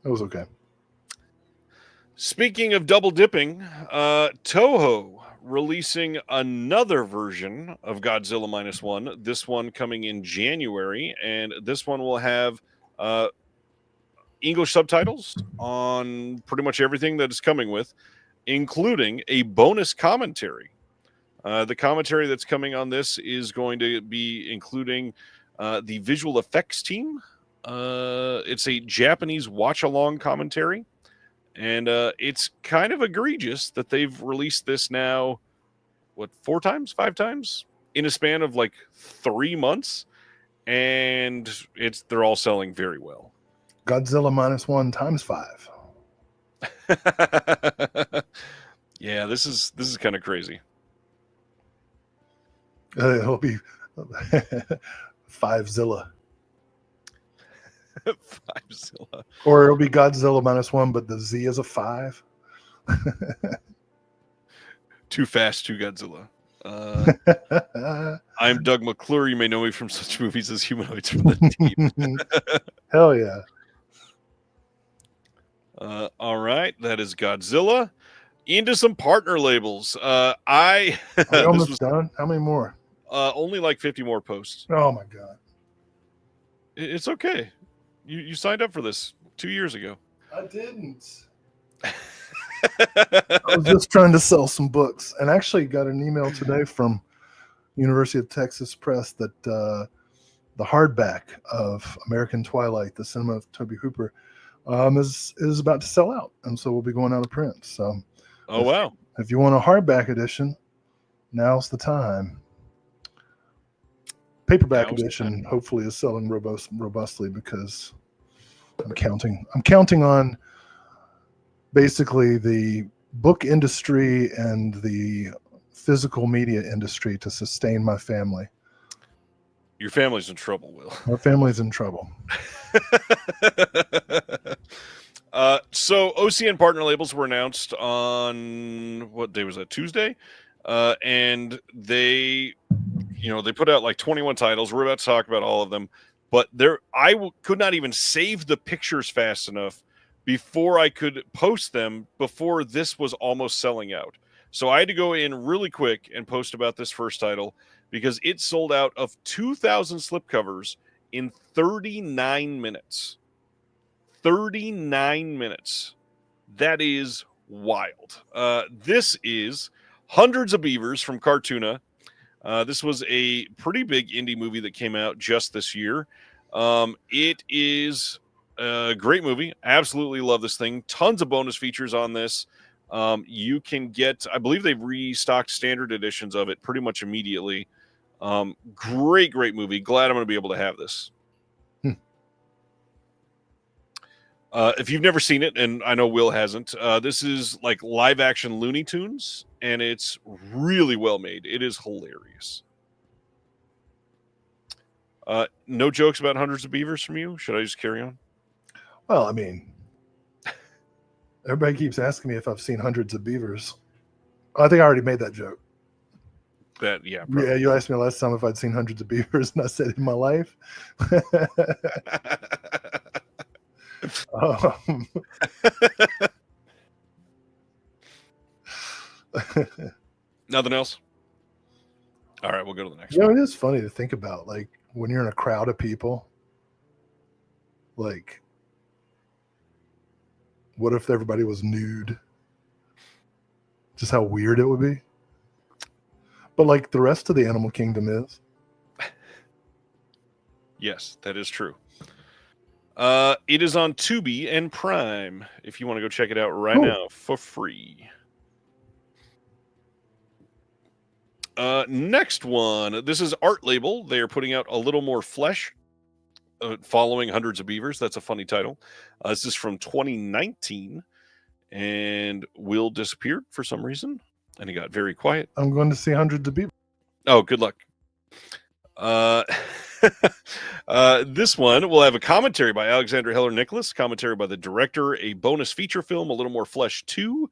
it was okay. Speaking of double dipping, Toho releasing another version of Godzilla -1. This one coming in January, and this one will have English subtitles on pretty much everything that it's coming with, including a bonus commentary. The commentary that's coming on this is going to be including the visual effects team. It's a Japanese watch-along commentary, and it's kind of egregious that they've released this now, 5 times in a span of like 3 months, and they're all selling very well. Godzilla -1 times 5. Yeah, this is kind of crazy. It'll be 5zilla. 5zilla. Or it'll be Godzilla -1, but the Z is a 5. Too Fast, Too Godzilla. I'm Doug McClure. You may know me from such movies as Humanoids from the Deep. Hell yeah. All right, that is Godzilla. Into some partner labels. Are we almost done? How many more? Only like 50 more posts. Oh my god. It's okay. You signed up for this 2 years ago. I didn't. I was just trying to sell some books, and actually got an email today from University of Texas Press that the hardback of American Twilight, the cinema of Toby Hooper, is about to sell out, and so we'll be going out of print. So, wow! If you want a hardback edition, now's the time. Paperback edition hopefully is selling robustly because I'm counting on basically the book industry and the physical media industry to sustain my family. Your family's in trouble, Will. Our family's in trouble. So OCN partner labels were announced on, what day was that? Tuesday? And they put out like 21 titles. We're about to talk about all of them, but could not even save the pictures fast enough before I could post them before this was almost selling out. So I had to go in really quick and post about this first title because it sold out of 2,000 slipcovers in 39 minutes. 39 minutes. That is wild. This is Hundreds of Beavers from Cartoona. This was a pretty big indie movie that came out just this year. It is a great movie. Absolutely love this thing. Tons of bonus features on this. You can get, I believe they've restocked standard editions of it pretty much immediately. Great movie. Glad I'm going to be able to have this. If you've never seen it, and I know Will hasn't, this is like live action Looney Tunes, and it's really well made. It is hilarious. No jokes about Hundreds of Beavers from you? Should I just carry on? Well, I mean, everybody keeps asking me if I've seen Hundreds of Beavers. I think I already made that joke. Yeah. Probably. Yeah, you asked me last time if I'd seen Hundreds of Beavers, and I said in my life. Nothing else? All right, we'll go to the next one. It is funny to think about, like, when you're in a crowd of people, like, what if everybody was nude? Just how weird it would be. But like the rest of the animal kingdom is. Yes, that is true. It is on Tubi and Prime if you want to go check it out right now for free. Next one. This is Art Label. They are putting out A Little More Flesh, following Hundreds of Beavers. That's a funny title. This is from 2019, and Will disappeared for some reason, and he got very quiet. I'm going to see Hundreds of Beavers. Oh, good luck. This one will have a commentary by Alexandra Heller Nicholas, commentary by the director, a bonus feature film, A Little More Flesh 2,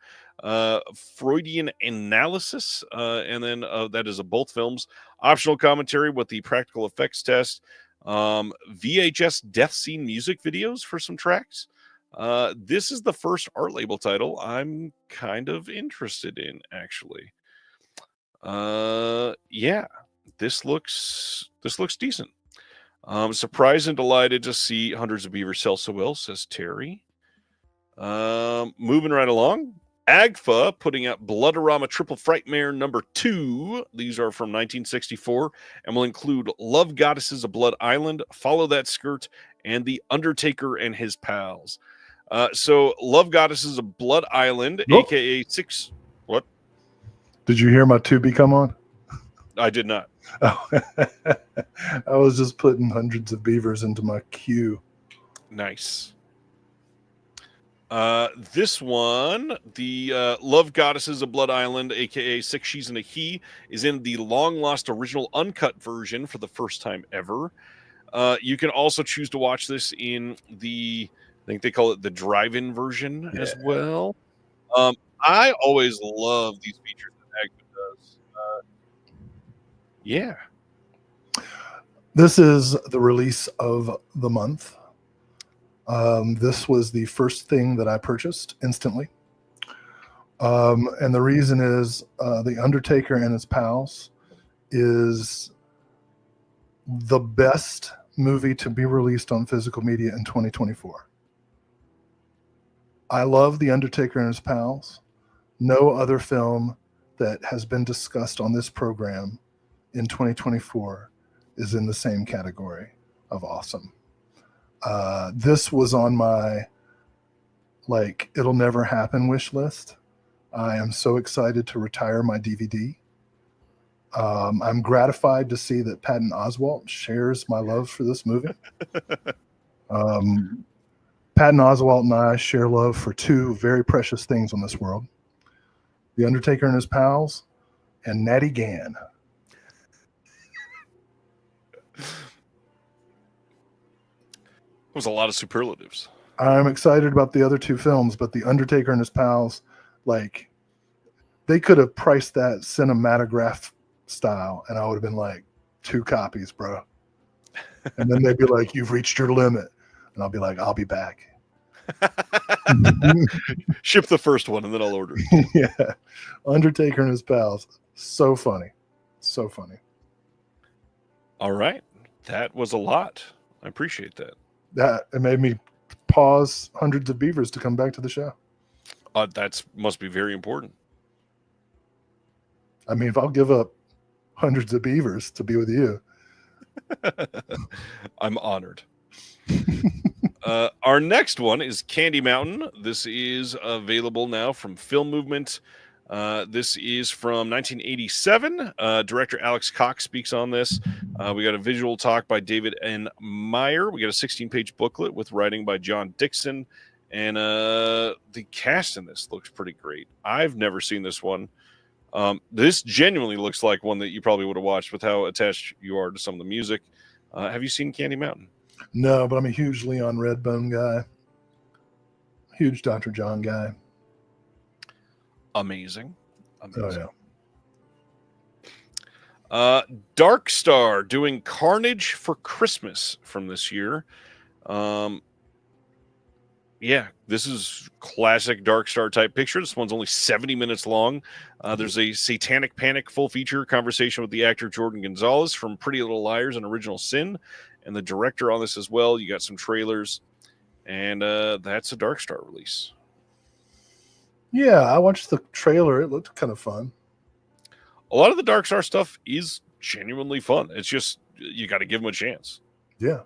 Freudian analysis, and then that is both films, optional commentary with the practical effects test, VHS death scene music videos for some tracks. This is the first Art Label title I'm kind of interested in, actually. Yeah, this looks decent. I'm surprised and delighted to see Hundreds of Beavers sell so well, says Terry. Moving right along. AGFA putting out Bloodorama Triple Frightmare number 2. These are from 1964 and will include Love Goddesses of Blood Island, Follow That Skirt, and The Undertaker and His Pals. So Love Goddesses of Blood Island, aka 6. What? Did you hear my Tubi come on? I did not. Oh. I was just putting Hundreds of Beavers into my queue. Nice. This one, the Love Goddesses of Blood Island, aka Six She's and a He, is in the long-lost original uncut version for the first time ever. You can also choose to watch this in the, I think they call it the drive-in version as well. I always love these features that Agfa does. Yeah. This is the release of the month. This was the first thing that I purchased instantly. And the reason is The Undertaker and His Pals is the best movie to be released on physical media in 2024. I love The Undertaker and His Pals. No other film that has been discussed on this program in 2024 is in the same category of awesome. This was on my it'll never happen wish list. I am so excited to retire my DVD. I'm gratified to see that Patton Oswalt shares my love for this movie. Patton Oswalt and I share love for two very precious things on this world: The Undertaker and His Pals, and Natty Gann. Was a lot of superlatives. I'm excited about the other two films, but The Undertaker and His Pals, they could have priced that cinematograph style, and I would have been like, 2 copies, bro. And then they'd be like, you've reached your limit. And I'll be like, I'll be back. Ship the first one, and then I'll order it. Yeah. Undertaker and His Pals. So funny. So funny. All right. That was a lot. I appreciate that. That it made me pause Hundreds of Beavers to come back to the show. That must be very important. I mean, if I'll give up Hundreds of Beavers to be with you. I'm honored. Our next one is Candy Mountain. This is available now from Film Movement. This is from 1987. Director Alex Cox speaks on this. We got a visual talk by David N. Meyer. We got a 16-page booklet with writing by John Dixon. And the cast in this looks pretty great. I've never seen this one. This genuinely looks like one that you probably would have watched with how attached you are to some of the music. Have you seen Candy Mountain? No, but I'm a huge Leon Redbone guy. Huge Dr. John guy. Amazing. Oh, yeah. Dark Star doing Carnage for Christmas from this year. Yeah, this is classic Dark Star type picture. This one's only 70 minutes long. There's a Satanic Panic full feature conversation with the actor Jordan Gonzalez from Pretty Little Liars and Original Sin, and the director on this as well. You got some trailers, and that's a Dark Star release. Yeah, I watched the trailer. It looked kind of fun. A lot of the Dark Star stuff is genuinely fun. It's just, you got to give them a chance. Yeah.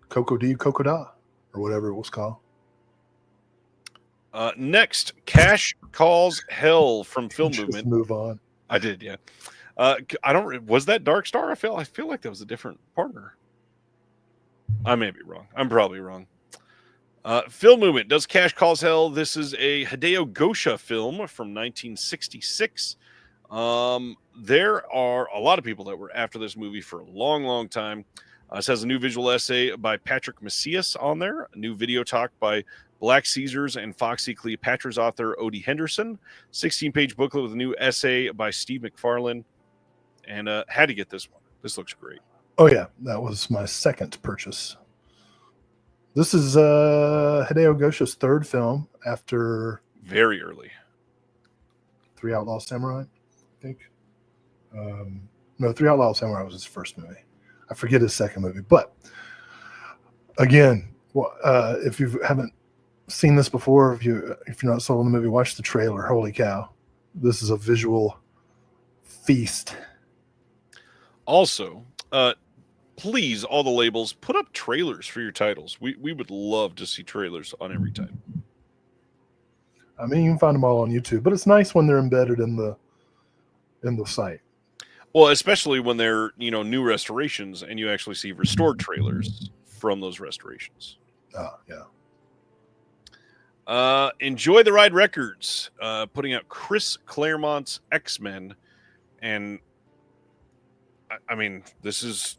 Coco D, Coco Da, or whatever it was called. Next, Cash Calls Hell from Film Just Movement. move on. I did, yeah. I don't. Was that Dark Star? I feel like that was a different partner. I may be wrong. I'm probably wrong. Film Movement does Cash Calls Hell. This is a Hideo Gosha film from 1966. There are a lot of people that were after this movie for a long, long time. This has a new visual essay by Patrick Macias on there, a new video talk by Black Caesars and Foxy Cleopatra's author Odie Henderson, 16-page booklet with a new essay by Steve McFarlane, and had to get this one. This looks great. Oh, yeah. That was my second purchase. This is Hideo Gosha's third film after... Very early. Three Outlaw Samurai, I think. No, Three Outlaw Samurai was his first movie. I forget his second movie. But, again, if you haven't seen this before, if you're not sold on the movie, watch the trailer. Holy cow. This is a visual feast. Also, please, all the labels, put up trailers for your titles. We would love to see trailers on every title. I mean, you can find them all on YouTube, but it's nice when they're embedded in the site. Well, especially when they're, new restorations and you actually see restored trailers from those restorations. Oh, yeah. Enjoy the Ride Records, putting out Chris Claremont's X-Men, and I mean, this is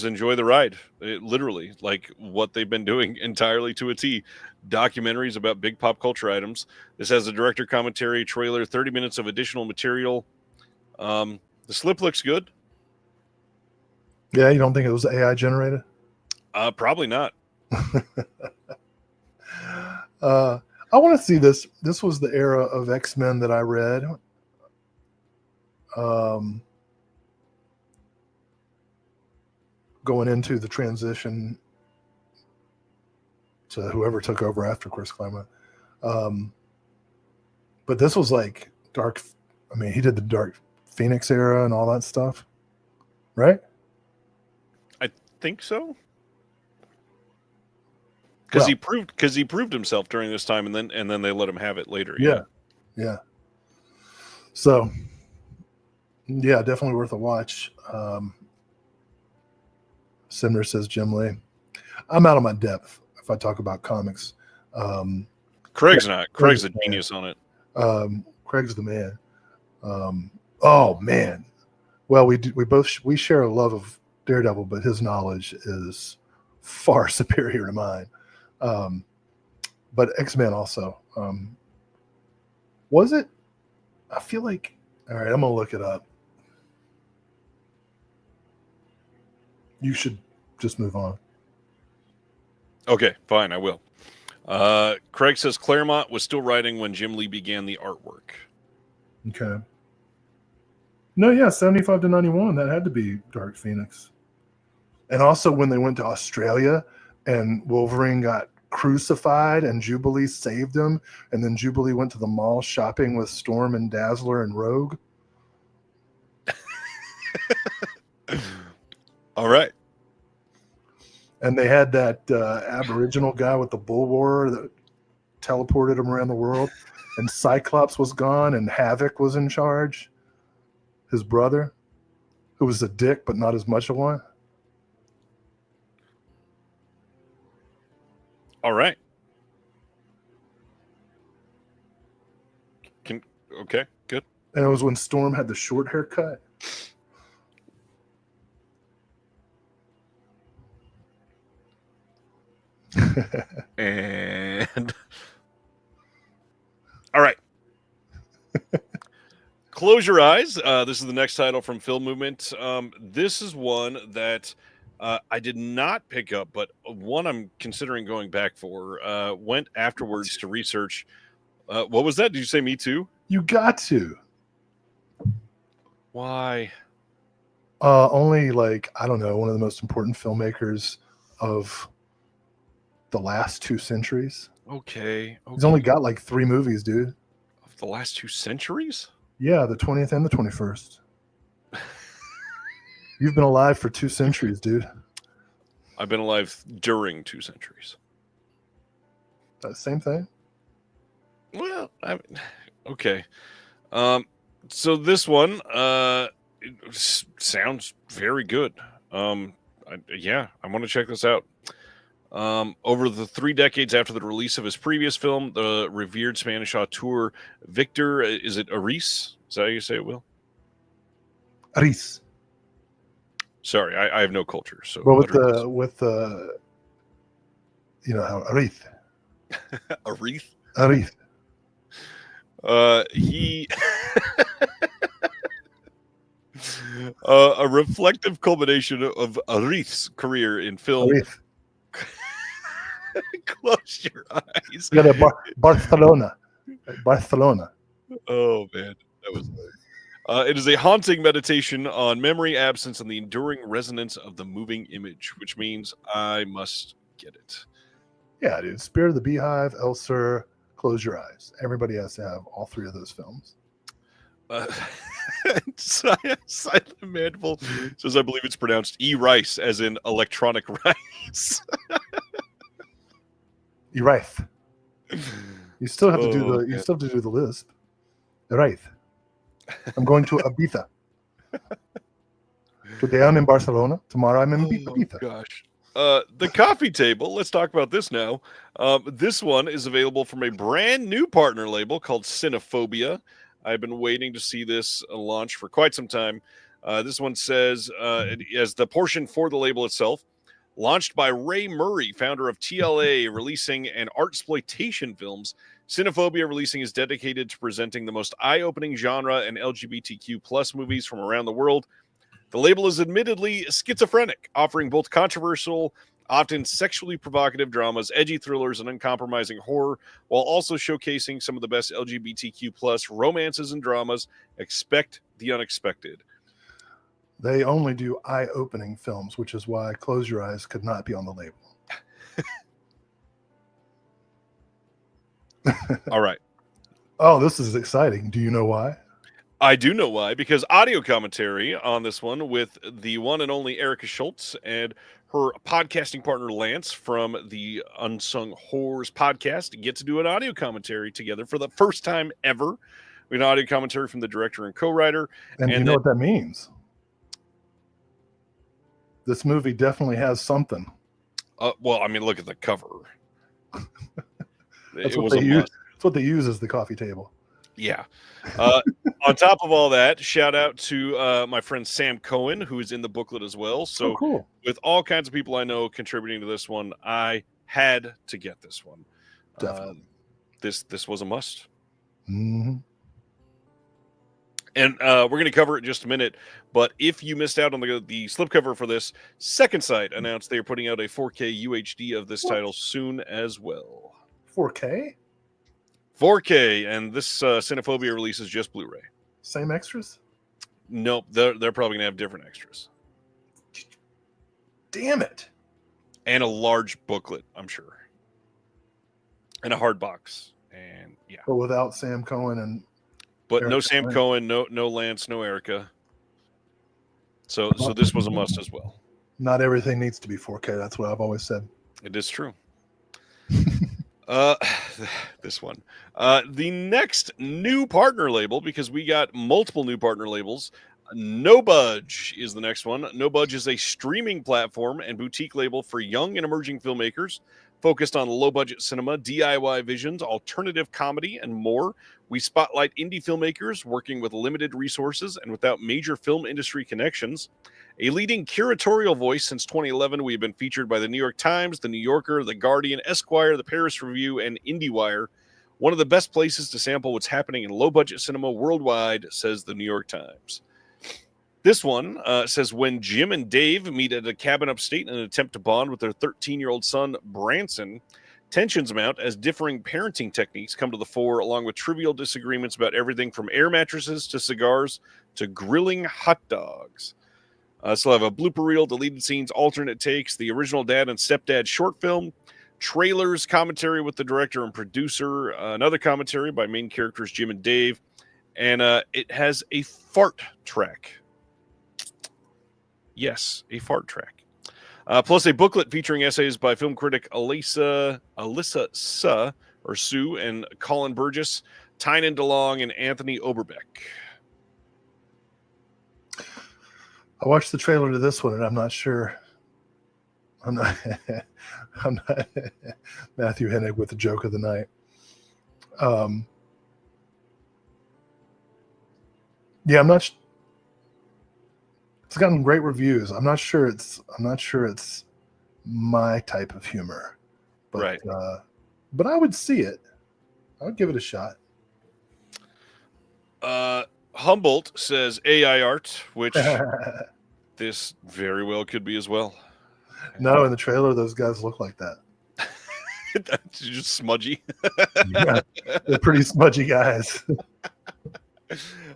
Enjoy the Ride. Literally, like what they've been doing entirely to a T. Documentaries about big pop culture items. This has a director commentary trailer, 30 minutes of additional material. The slip looks good. Yeah, you don't think it was AI generated? Probably not. I want to see this. This was the era of X-Men that I read. Going into the transition to whoever took over after Chris Claremont. But this was like dark. I mean, he did the Dark Phoenix era and all that stuff, right? I think so. Because he proved himself during this time, and then they let him have it later. Yeah. So, yeah, definitely worth a watch. Simner says Jim Lee. I'm out of my depth if I talk about comics. Craig's not. Craig's a genius on it. Craig's the man. Oh man. Well, we share a love of Daredevil, but his knowledge is far superior to mine. But X-Men also. Was it? I feel like. All right, I'm gonna look it up. You should just move on. Okay, fine, I will. Craig says Claremont was still writing when Jim Lee began the artwork. Okay. No, yeah, 75 to 91. That had to be Dark Phoenix. And also when they went to Australia and Wolverine got crucified and Jubilee saved him, and then Jubilee went to the mall shopping with Storm and Dazzler and Rogue. All right. And they had that Aboriginal guy with the bullroarer that teleported him around the world. And Cyclops was gone and Havoc was in charge. His brother, who was a dick but not as much of one. All right. Okay, good. And it was when Storm had the short haircut. And all right. Close Your Eyes. This is the next title from Film Movement. This is one that I did not pick up, but one I'm considering going back for. Went afterwards to research. What was that? Did you say Me Too? You got to. Why? Only like, I don't know, one of the most important filmmakers of the last 2 centuries. Okay. He's only got like 3 movies, dude. Of the last 2 centuries? Yeah, the 20th and the 21st. You've been alive for 2 centuries, dude. I've been alive during 2 centuries. Same thing. Well, okay. So this one sounds very good. I want to check this out. Over the 3 decades after the release of his previous film, the revered Spanish auteur Victor, is it Aris? Is that how you say it, Will? Aris. Sorry, I have no culture. So, but with the you know how Aris. Aris. He a reflective culmination of Aris's career in film. Aris. Close your eyes. Yeah, Barcelona. Oh man, that was. It is a haunting meditation on memory, absence, and the enduring resonance of the moving image, which means I must get it. Yeah, dude. Spirit of the Beehive, El Sur, Close Your Eyes. Everybody has to have all 3 of those films. Silent Mandible says, I believe it's pronounced E-Rice, as in electronic rice. E-Rice. You still have to do the. You still have to do the lisp. Right. I'm going to Ibiza. Today I'm in Barcelona. Tomorrow I'm in Ibiza. Gosh. The coffee table. Let's talk about this now. This one is available from a brand new partner label called Cinephobia. I've been waiting to see this launch for quite some time. This one says, as the portion for the label itself, launched by Ray Murray, founder of TLA, releasing and artsploitation films. Cinephobia Releasing is dedicated to presenting the most eye-opening genre and LGBTQ plus movies from around the world. The label is admittedly schizophrenic, offering both controversial, often sexually provocative dramas, edgy thrillers, and uncompromising horror, while also showcasing some of the best LGBTQ plus romances and dramas. Expect the unexpected. They only do eye-opening films, which is why Close Your Eyes could not be on the label. All right. Oh, this is exciting. Do you know why? I do know why, because audio commentary on this one with the one and only Erica Schultz and her podcasting partner Lance from the Unsung Horrors podcast get to do an audio commentary together for the first time ever. We have an audio commentary from the director and co-writer. And you know what that means? This movie definitely has something. Well, I mean, look at the cover. That's what they use. That's what they use as the coffee table. Yeah. On top of all that, shout out to my friend Sam Cohen, who is in the booklet as well. So cool. With all kinds of people I know contributing to this one, I had to get this one. Definitely. This was a must. Mm-hmm. And we're going to cover it in just a minute. But if you missed out on the slipcover for this, Second Sight announced they are putting out a 4K UHD of this title soon as well. 4K? 4K, and this Cinephobia release is just Blu-ray. Same extras? Nope, they're probably going to have different extras. Damn it. And a large booklet, I'm sure. And a hard box. And yeah. But without Sam Cohen and But no Erica Sam Lane. Cohen, no Lance, no Erica. So this was a must as well. Not everything needs to be 4K. That's what I've always said. It is true. This one. The next new partner label, because we got multiple new partner labels. No Budge is the next one. No Budge is a streaming platform and boutique label for young and emerging filmmakers focused on low-budget cinema, DIY visions, alternative comedy, and more. We spotlight indie filmmakers working with limited resources and without major film industry connections. A leading curatorial voice since 2011, we have been featured by the New York Times, the New Yorker, the Guardian, Esquire, the Paris Review, and IndieWire. One of the best places to sample what's happening in low-budget cinema worldwide, says the New York Times. This one says, when Jim and Dave meet at a cabin upstate in an attempt to bond with their 13-year-old son, Branson, tensions mount as differing parenting techniques come to the fore, along with trivial disagreements about everything from air mattresses to cigars to grilling hot dogs. So I have a blooper reel, deleted scenes, alternate takes, the original dad and stepdad short film, trailers, commentary with the director and producer, another commentary by main characters Jim and Dave, and it has a fart track. Yes, a fart track. Plus a booklet featuring essays by film critic Alyssa Sue and Colin Burgess, Tynan DeLong, and Anthony Oberbeck. I watched the trailer to this one, and I'm not sure. I'm not Matthew Hennig with the joke of the night. Yeah, I'm not. It's gotten great reviews. I'm not sure it's my type of humor, but Right. But I would see it. I would give it a shot. Humboldt says AI art, which this very well could be as well. No, in the trailer, those guys look like that. That's just smudgy. Yeah, they're pretty smudgy guys.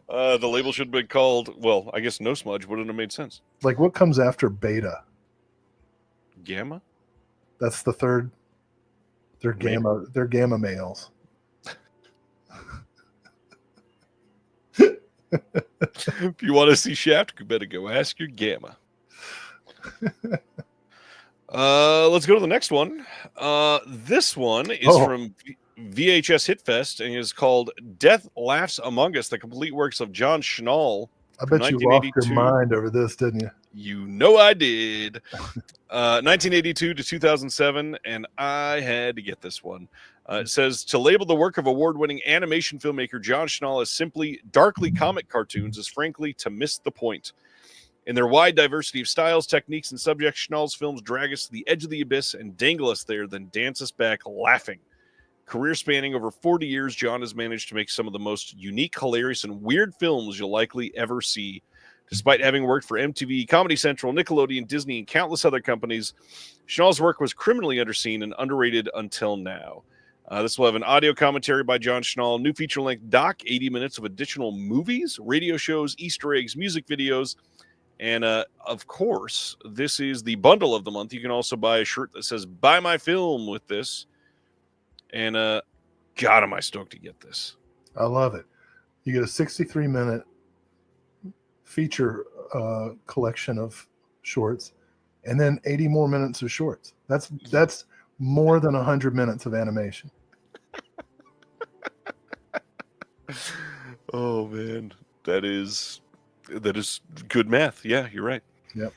The label should have been called, well, I guess no smudge wouldn't have made sense. Like, what comes after beta? Gamma? That's the third. They're gamma. They're gamma males. If you want to see Shaft, you better go ask your Gamma. Let's go to the next one. This one is from VHS Hitfest and is called Death Laughs Among Us, the complete works of John Schnall. I bet you lost your mind over this, didn't you? You know I did. 1982 to 2007, and I had to get this one. It says, to label the work of award-winning animation filmmaker John Schnall as simply darkly comic cartoons is frankly to miss the point. In their wide diversity of styles, techniques, and subjects, Schnall's films drag us to the edge of the abyss and dangle us there, then dance us back laughing. Career spanning over 40 years, John has managed to make some of the most unique, hilarious, and weird films you'll likely ever see. Despite having worked for MTV, Comedy Central, Nickelodeon, Disney, and countless other companies, Schnall's work was criminally underseen and underrated until now. This will have an audio commentary by John Schnall, new feature-length doc, 80 minutes of additional movies, radio shows, Easter eggs, music videos, and of course, this is the bundle of the month. You can also buy a shirt that says, buy my film with this. And God, am I stoked to get this. I love it. You get a 63-minute feature collection of shorts, and then 80 more minutes of shorts. That's more than 100 minutes of animation. Oh man, that is good math. Yeah, you're right. Yep.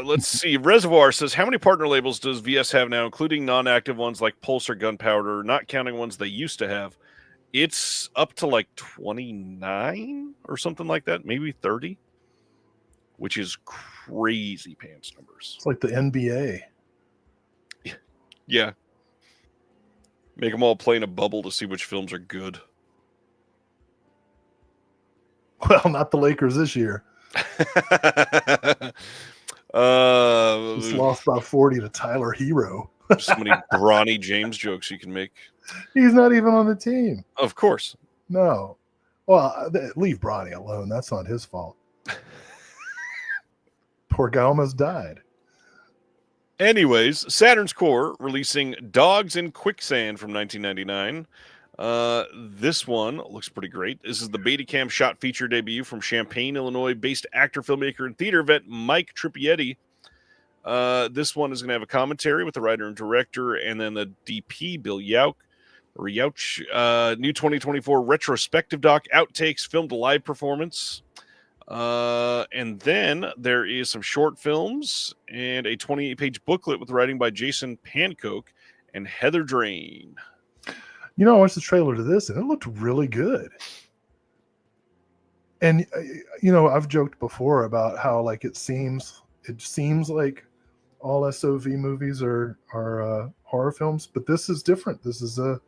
Let's see. Reservoir says, how many partner labels does VS have now, including non-active ones like Pulse or Gunpowder, not counting ones they used to have? It's up to like 29 or something like that, maybe 30, which is crazy pants numbers. It's like the NBA. Yeah. Make them all play in a bubble to see which films are good. Well, not the Lakers this year. Just lost by 40 to Tyler Hero. So many Bronny James jokes you can make. He's not even on the team. Of course. No. Well, leave Bronny alone. That's not his fault. Poor guy almost died. Anyways, Saturn's Core releasing Dogs in Quicksand from 1999. This one looks pretty great. This is the Betacam shot feature debut from Champaign, Illinois-based actor, filmmaker, and theater vet Mike Tripietti. This one is going to have a commentary with the writer and director, and then the DP, Bill Yauch. New 2024 retrospective doc, outtakes, filmed live performance. And then there is some short films and a 28-page booklet with writing by Jason Pankoch and Heather Drain. You know, I watched the trailer to this, and it looked really good. And you know, I've joked before about how like it seems like all SOV movies are horror films, but this is different. This is a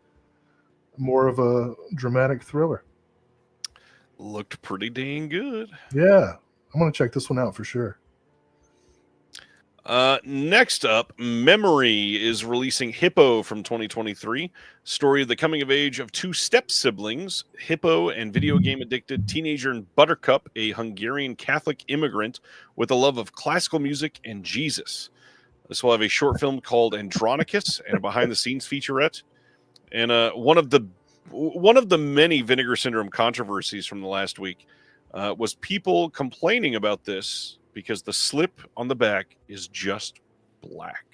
more of a dramatic thriller. Looked pretty dang good. Yeah, I'm gonna check this one out for sure. Next up, Memory is releasing Hippo from 2023. Story of the coming of age of two step siblings, Hippo and video game addicted teenager and Buttercup, a Hungarian Catholic immigrant with a love of classical music and Jesus. This will have a short film called Andronicus and a behind the scenes featurette. And one of the many Vinegar Syndrome controversies from the last week was people complaining about this because the slip on the back is just black.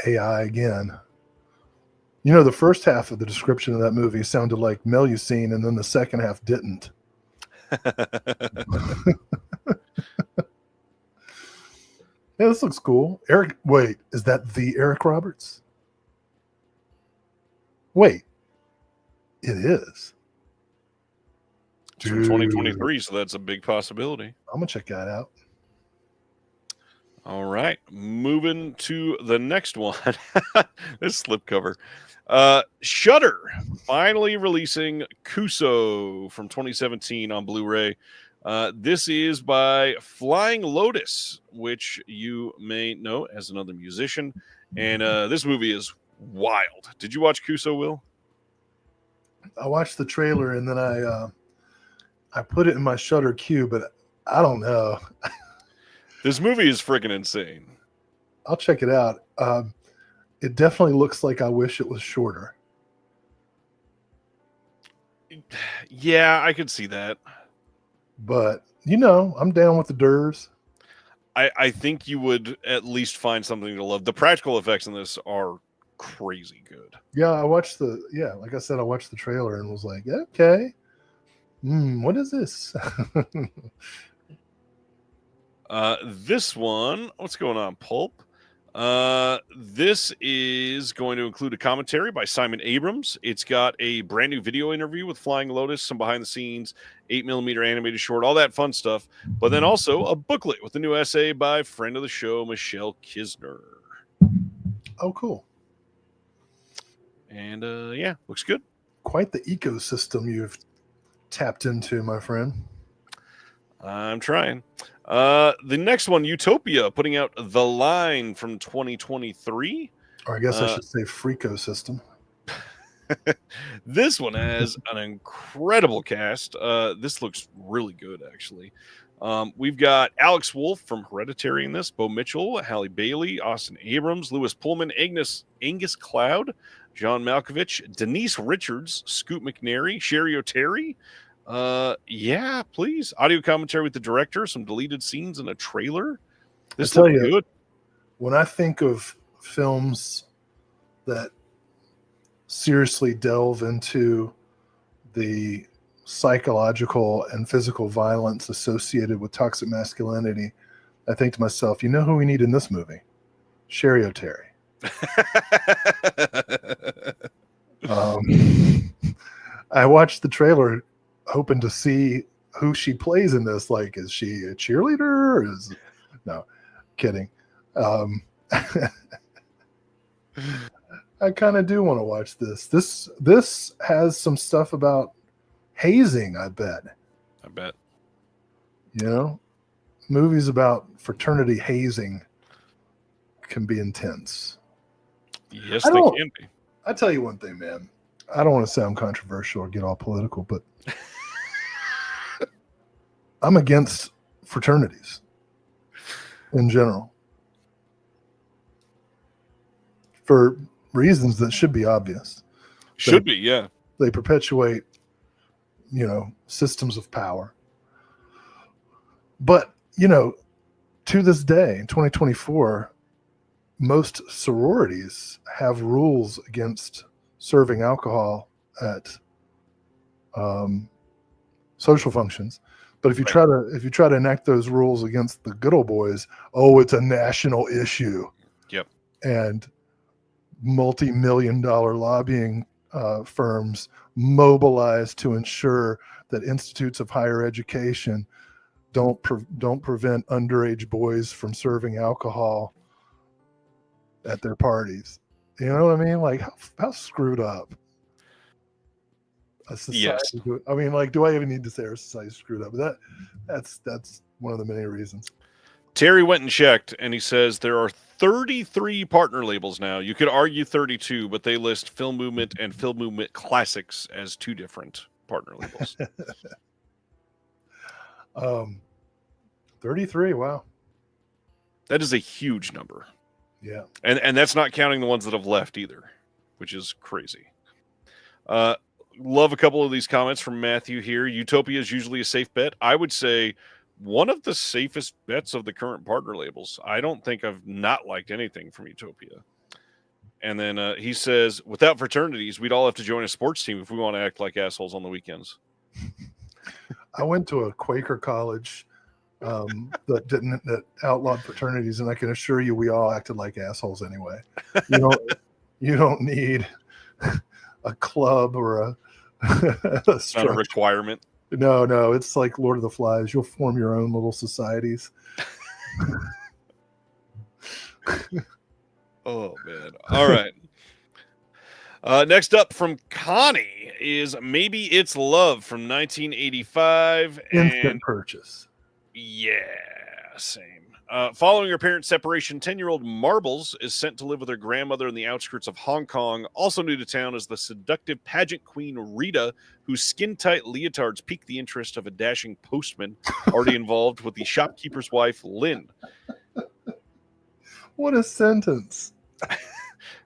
AI again. You know, the first half of the description of that movie sounded like Melusine, and then the second half didn't. Yeah, this looks cool. Eric, wait, is that the Eric Roberts? Wait, it is. It's from 2023, so that's a big possibility. I'm gonna check that out. All right, moving to the next one. This slipcover. Shudder finally releasing Kuso from 2017 on Blu-ray. This is by Flying Lotus, which you may know as another musician. And this movie is wild. Did you watch Kuso, Will? I watched the trailer and then I put it in my Shudder queue, but I don't know. This movie is freaking insane. I'll check it out. It definitely looks like I wish it was shorter. Yeah, I could see that. But, you know, I'm down with the Durs. I think you would at least find something to love. The practical effects in this are crazy good. Yeah, like I said, I watched the trailer and was like, okay. What is this? This one, what's going on, Pulp? This is going to include a commentary by Simon Abrams. It's got a brand new video interview with Flying Lotus, some behind the scenes, 8mm animated short, all that fun stuff. But then also a booklet with a new essay by friend of the show, Michelle Kisner. Oh, cool. And yeah, looks good. Quite the ecosystem you've tapped into, my friend. I'm trying. The next one, Utopia, putting out The Line from 2023. Or I guess I should say Freakosystem. This one has an incredible cast. This looks really good, actually. We've got Alex Wolff from Hereditary in this, Bo Mitchell, Halle Bailey, Austin Abrams, Lewis Pullman, Angus Cloud, John Malkovich, Denise Richards, Scoot McNairy, Sherry O'Terry. Yeah, please. Audio commentary with the director, some deleted scenes and a trailer. This looks good. When I think of films that seriously delve into the psychological and physical violence associated with toxic masculinity, I think to myself, you know who we need in this movie? Sherry O'Terry. I watched the trailer hoping to see who she plays in this. Like, is she a cheerleader? No, kidding. I kind of do want to watch this. This has some stuff about hazing, I bet. You know, movies about fraternity hazing can be intense. Yes, they can be. I tell you one thing, man. I don't want to sound controversial or get all political, but I'm against fraternities. in general, for reasons that should be obvious. Should be, yeah. They perpetuate, systems of power. But, to this day, in 2024, most sororities have rules against serving alcohol at social functions. But if you try to enact those rules against the good old boys, it's a national issue. Yep. And multi-million-dollar lobbying firms mobilize to ensure that institutes of higher education don't prevent underage boys from serving alcohol at their parties. You know what I mean? Like, how screwed up a society. Yes. I mean, like, do I even need to say our society screwed up? But that's one of the many reasons. Terry went and checked, and he says there are 33 partner labels now. You could argue 32, but they list Film Movement and Film Movement Classics as two different partner labels. 33, wow. That is a huge number. Yeah. And that's not counting the ones that have left either, which is crazy. Love a couple of these comments from Matthew here. Utopia is usually a safe bet. I would say one of the safest bets of the current partner labels. I don't think I've not liked anything from Utopia. And then he says, without fraternities, we'd all have to join a sports team if we want to act like assholes on the weekends. I went to a Quaker college that outlawed fraternities, and I can assure you we all acted like assholes anyway. You don't need a club or a it's not a requirement. No, it's like Lord of the Flies. You'll form your own little societies. Oh, man. All right. Next up from Connie is Maybe It's Love from 1985. Instant purchase. Yeah, same. Following her parents' separation, 10-year-old Marbles is sent to live with her grandmother in the outskirts of Hong Kong. Also new to town is the seductive pageant queen Rita, whose skin-tight leotards pique the interest of a dashing postman already involved with the shopkeeper's wife, Lynn. What a sentence.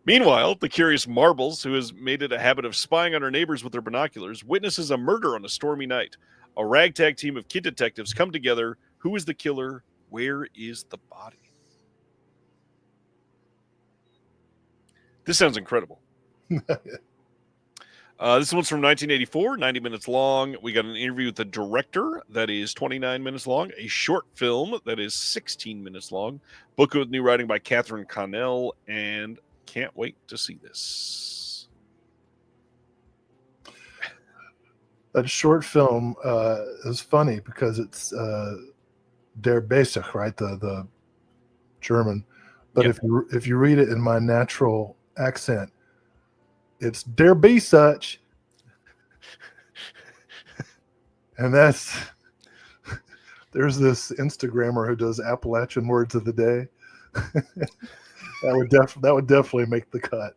Meanwhile, the curious Marbles, who has made it a habit of spying on her neighbors with their binoculars, witnesses a murder on a stormy night. A ragtag team of kid detectives come together. Who is the killer? Where is the body? This sounds incredible. This one's from 1984, 90 minutes long. We got an interview with the director that is 29 minutes long, a short film that is 16 minutes long, book with new writing by Catherine Connell, and can't wait to see this. That short film is funny because it's Der Basic, right? The German. But Yep. if you read it in my natural accent, it's Der Basic. And there's this Instagrammer who does Appalachian words of the day. that would definitely make the cut.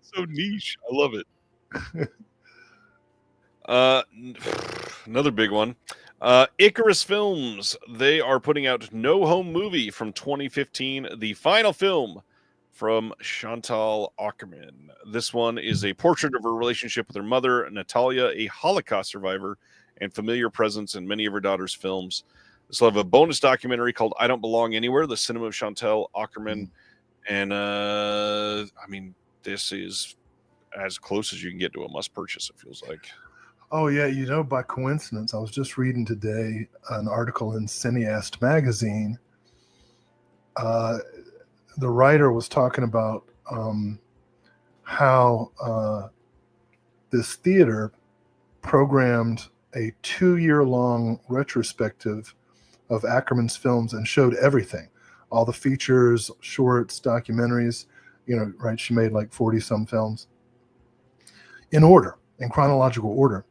So niche. I love it. Another big one. Icarus Films. They are putting out No Home Movie from 2015, the final film from Chantal Ackerman. This one is a portrait of her relationship with her mother, Natalia, a Holocaust survivor and familiar presence in many of her daughter's films. This will have a bonus documentary called I Don't Belong Anywhere, the cinema of Chantal Ackerman. And, this is as close as you can get to a must purchase, it feels like. Oh, yeah. By coincidence, I was just reading today an article in Cineast magazine. The writer was talking about how this theater programmed a 2-year-long retrospective of Ackerman's films and showed everything, all the features, shorts, documentaries, right? She made like 40-some films in chronological order.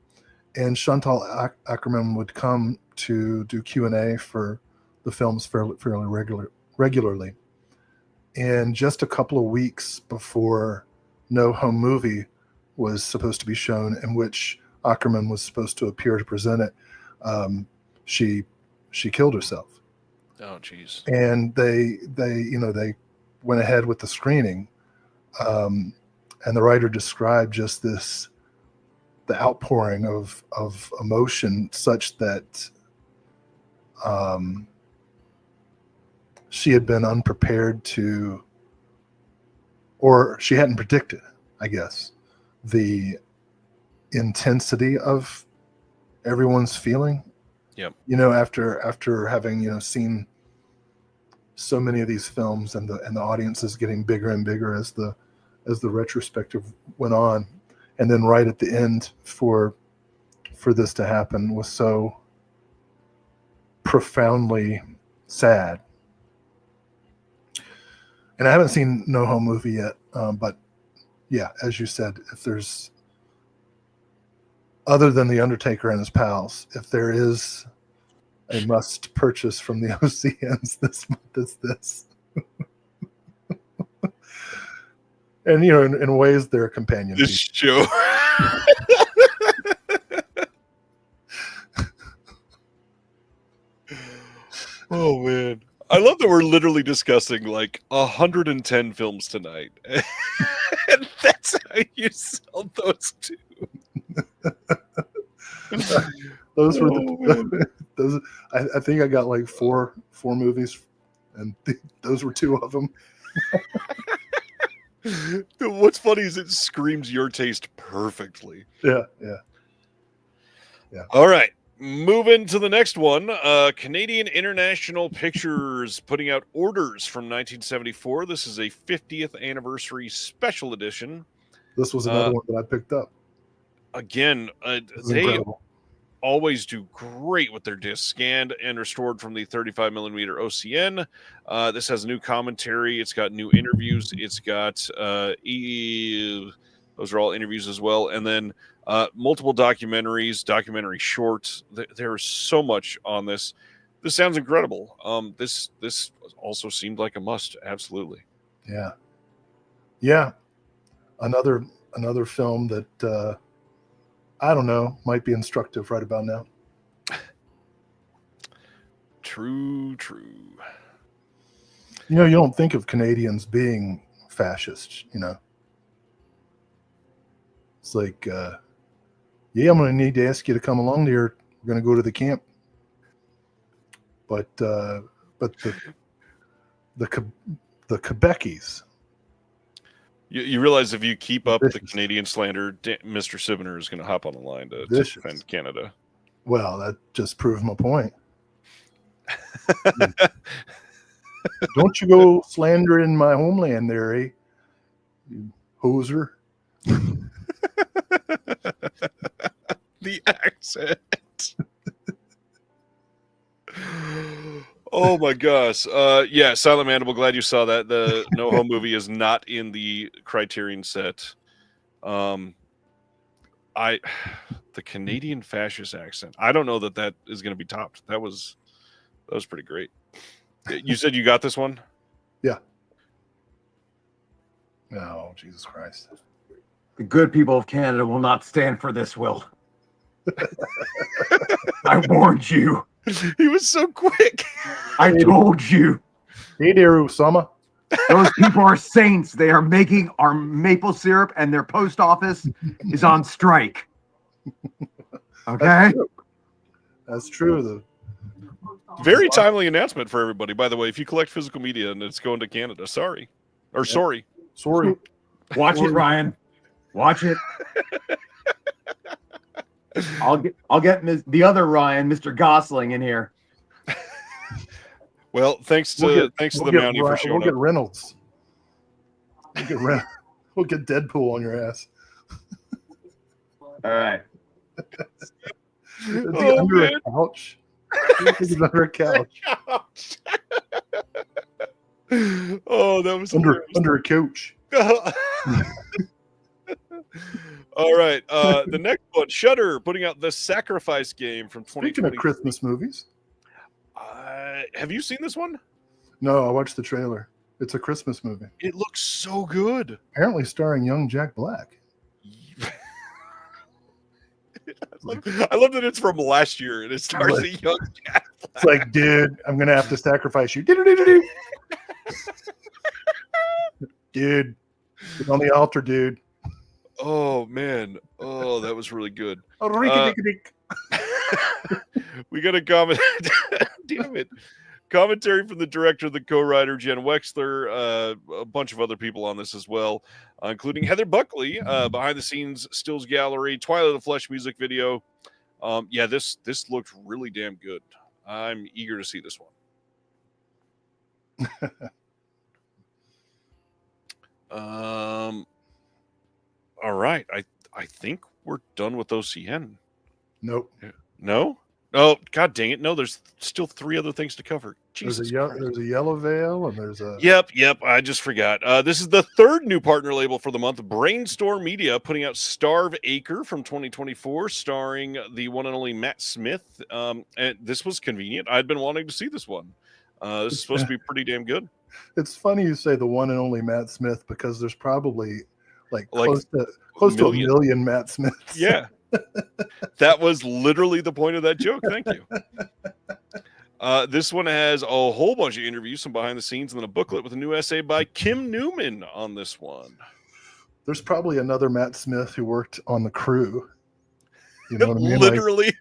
And Chantal Ackerman would come to do Q&A for the films fairly regularly. And just a couple of weeks before No Home Movie was supposed to be shown, in which Ackerman was supposed to appear to present it, she killed herself. Oh, jeez. And they went ahead with the screening, and the writer described just the outpouring of emotion, such that she had been unprepared to, or she hadn't predicted, I guess, the intensity of everyone's feeling. Yep. After having seen so many of these films, and the audience is getting bigger and bigger as the retrospective went on, and then right at the end for this to happen was so profoundly sad. And I haven't seen No Home Movie yet, but yeah, as you said, if there's, other than The Undertaker and his pals, if there is a must purchase from the OCNs this month, it's this. And in ways they're a companion This piece. show. Oh man, I love that we're literally discussing like 110 films tonight, and that's how you sell those two. Those were those. I think I got like four movies, and those were two of them. What's funny is it screams your taste perfectly. Yeah. All right, moving to the next one. Canadian International Pictures putting out Orders from 1974. This is a 50th anniversary special edition. This was another one that I picked up. Again, they incredible. Always do great with their discs, scanned and restored from the 35 millimeter OCN. This has new commentary. It's got new interviews. It's got those are all interviews as well, and then multiple documentaries, documentary shorts. There's so much on this. This sounds incredible. This also seemed like a must. Absolutely. Yeah. Another film that I don't know, might be instructive right about now. True. You don't think of Canadians being fascist, It's like, yeah, I'm going to need to ask you to come along there. We're going to go to the camp. But the Quebecies. You realize if you keep up the Canadian slander, Mr. Sibner is going to hop on the line to defend Canada. Well, that just proves my point. Don't you go slandering my homeland there, eh? You hoser. The accent. Oh my gosh. Yeah, Silent Mandible, glad you saw that. The No Home Movie is not in the Criterion set. The Canadian fascist accent. I don't know that is going to be topped. That was pretty great. You said you got this one? Yeah. Oh, Jesus Christ. The good people of Canada will not stand for this, Will. I warned you. He was so quick. I told you. Hey there, Usama. Those people are saints. They are making our maple syrup, and their post office is on strike. Okay? That's true. Very timely announcement for everybody, by the way. If you collect physical media and it's going to Canada, sorry. Sorry. Watch it, Ryan. Watch it. I'll get the other Ryan, Mr. Gosling, in here. Well, thanks to the Mountie for showing up. We'll get Reynolds. We'll get Deadpool on your ass. All right. Under a couch. He's under a couch. Oh, that was under a couch. All right. The next one, Shudder, putting out The Sacrifice Game from 2020. Speaking of Christmas movies. Have you seen this one? No, I watched the trailer. It's a Christmas movie. It looks so good. Apparently starring young Jack Black. I love that it's from last year and it stars a young Jack It's like, dude, I'm gonna have to sacrifice you. Dude, get on the altar, dude. Oh man. Oh, that was really good. We got a comment. Damn it. Commentary from the director, the co-writer, Jen Wexler, a bunch of other people on this as well, including Heather Buckley, behind the scenes stills gallery, Twilight of the Flesh music video. Yeah, this looked really damn good. I'm eager to see this one. All right. I think we're done with OCN. Nope. No? Oh, god dang it. No, there's still 3 other things to cover. Jesus Christ. There's a Yellow Veil and there's a... Yep. I just forgot. This is the 3rd new partner label for the month. Brainstorm Media putting out Starve Acre from 2024, starring the one and only Matt Smith. And this was convenient. I'd been wanting to see this one. This is supposed to be pretty damn good. It's funny you say the one and only Matt Smith, because there's probably close to a million Matt Smiths. Yeah. That was literally the point of that joke. Thank you. This one has a whole bunch of interviews, some behind the scenes, and then a booklet with a new essay by Kim Newman on this one. There's probably another Matt Smith who worked on the crew. You know what I mean? Literally.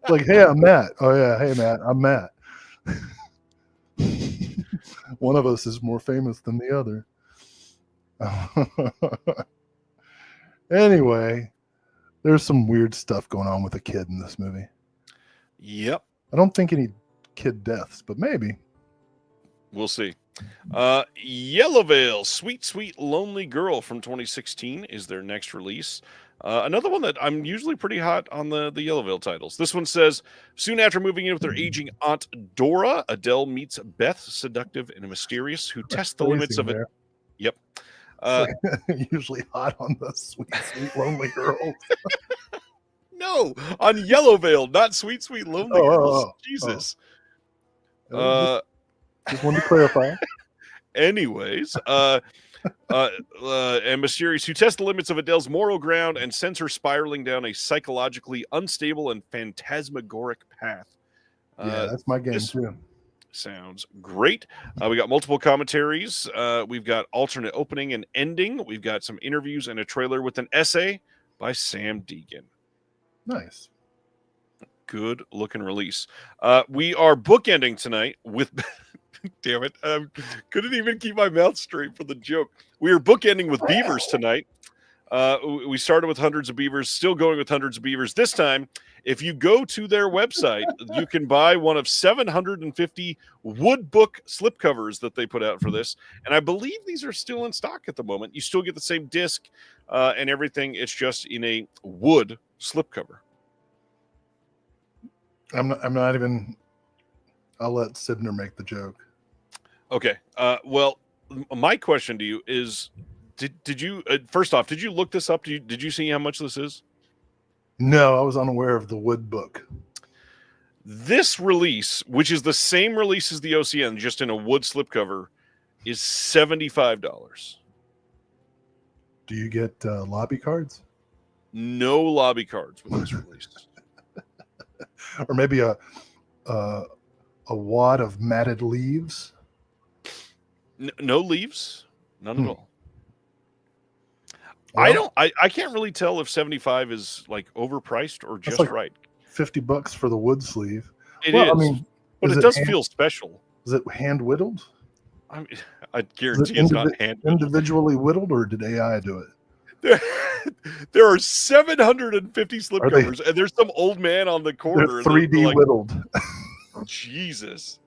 Like, hey, I'm Matt. Oh yeah, hey Matt, I'm Matt. One of us is more famous than the other. Anyway, there's some weird stuff going on with a kid in this movie. Yep. I don't think any kid deaths, but maybe. We'll see. Yellow Veil, Sweet, Sweet Lonely Girl from 2016 is their next release. Another one that I'm usually pretty hot on the Yellow Veil titles. This one says, soon after moving in with her aging aunt Dora, Adele meets Beth, seductive and mysterious, who tests the limits of it. Yep. Usually hot on the Sweet, Sweet Lonely Girl. No, on Yellow Veil, not Sweet, Sweet Lonely Girls. Jesus. Just wanted to clarify. Anyways, and mysterious, who test the limits of Adele's moral ground and sends her spiraling down a psychologically unstable and phantasmagoric path. Yeah, that's my game too. Sounds great. We got multiple commentaries. We've got alternate opening and ending. We've got some interviews and a trailer with an essay by Sam Deegan. Nice. Good looking release. We are bookending tonight with... Damn it. Couldn't even keep my mouth straight for the joke. We are bookending with beavers tonight. We started with hundreds of beavers, still going with hundreds of beavers. This time, if you go to their website, you can buy one of 750 wood book slipcovers that they put out for this. And I believe these are still in stock at the moment. You still get the same disc and everything. It's just in a wood slipcover. I'm not even... I'll let Sidner make the joke. Okay. Well, my question to you is, did you first off, did you look this up? Did you see how much this is? No, I was unaware of the wood book. This release, which is the same release as the OCN, just in a wood slipcover, is $75. Do you get lobby cards? No lobby cards with this release. Or maybe a wad of matted leaves? No leaves, none at all. Well, I can't really tell if 75 is like overpriced or just right. $50 for the wood sleeve. It is. I mean, but it does feel special. Is it hand whittled? I guarantee it's not hand individually whittled, or did AI do it? There are 750 slipcovers, and there's some old man on the corner. They're 3D whittled. Jesus.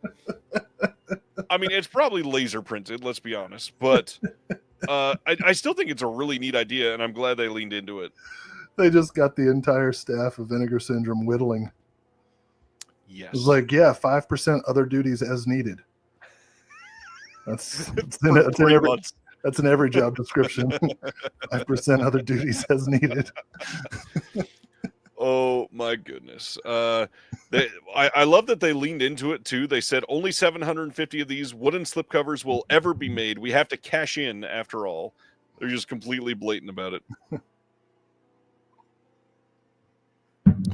I mean, it's probably laser printed, let's be honest, but I still think it's a really neat idea, and I'm glad they leaned into it. They just got the entire staff of Vinegar Syndrome whittling. Yes. It's like, 5% other duties as needed. That's in every job description. 5% other duties as needed. Oh my goodness. I love that they leaned into it too. They said only 750 of these wooden slipcovers will ever be made. We have to cash in after all. They're just completely blatant about it.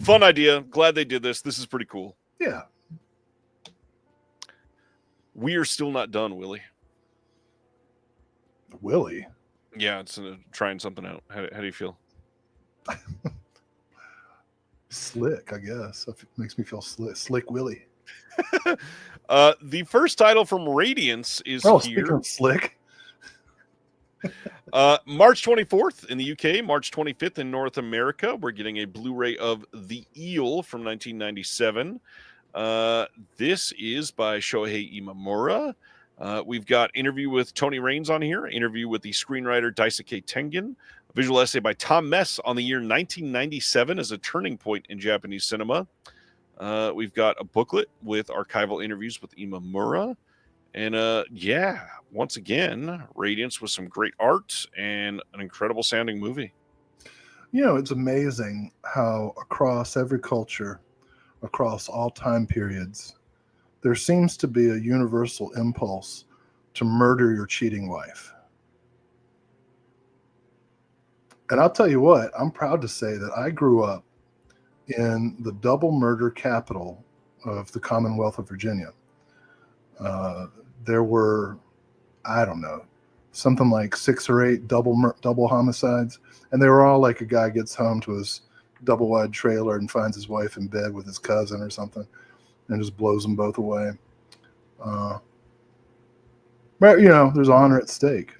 Fun idea. Glad they did this. This is pretty cool. Yeah. We Are Still Not Done, Willie. Willie? Yeah, it's trying something out. How do you feel? Slick, I guess. It makes me feel Slick Willie. The first title from Radiance is here. Speaking of slick. March 24th in the UK, March 25th in North America. We're getting a Blu-ray of The Eel from 1997. This is by Shohei Imamura. We've got interview with Tony Raines on here, interview with the screenwriter Daisuke Tengen, a visual essay by Tom Mess on the year 1997 as a turning point in Japanese cinema. We've got a booklet with archival interviews with Imamura. And once again, Radiance with some great art and an incredible sounding movie. It's amazing how across every culture, across all time periods, there seems to be a universal impulse to murder your cheating wife. And I'll tell you what, I'm proud to say that I grew up in the double murder capital of the Commonwealth of Virginia. There were, I don't know, something like 6 or 8 double homicides. And they were all like a guy gets home to his double wide trailer and finds his wife in bed with his cousin or something and just blows them both away. But, there's honor at stake.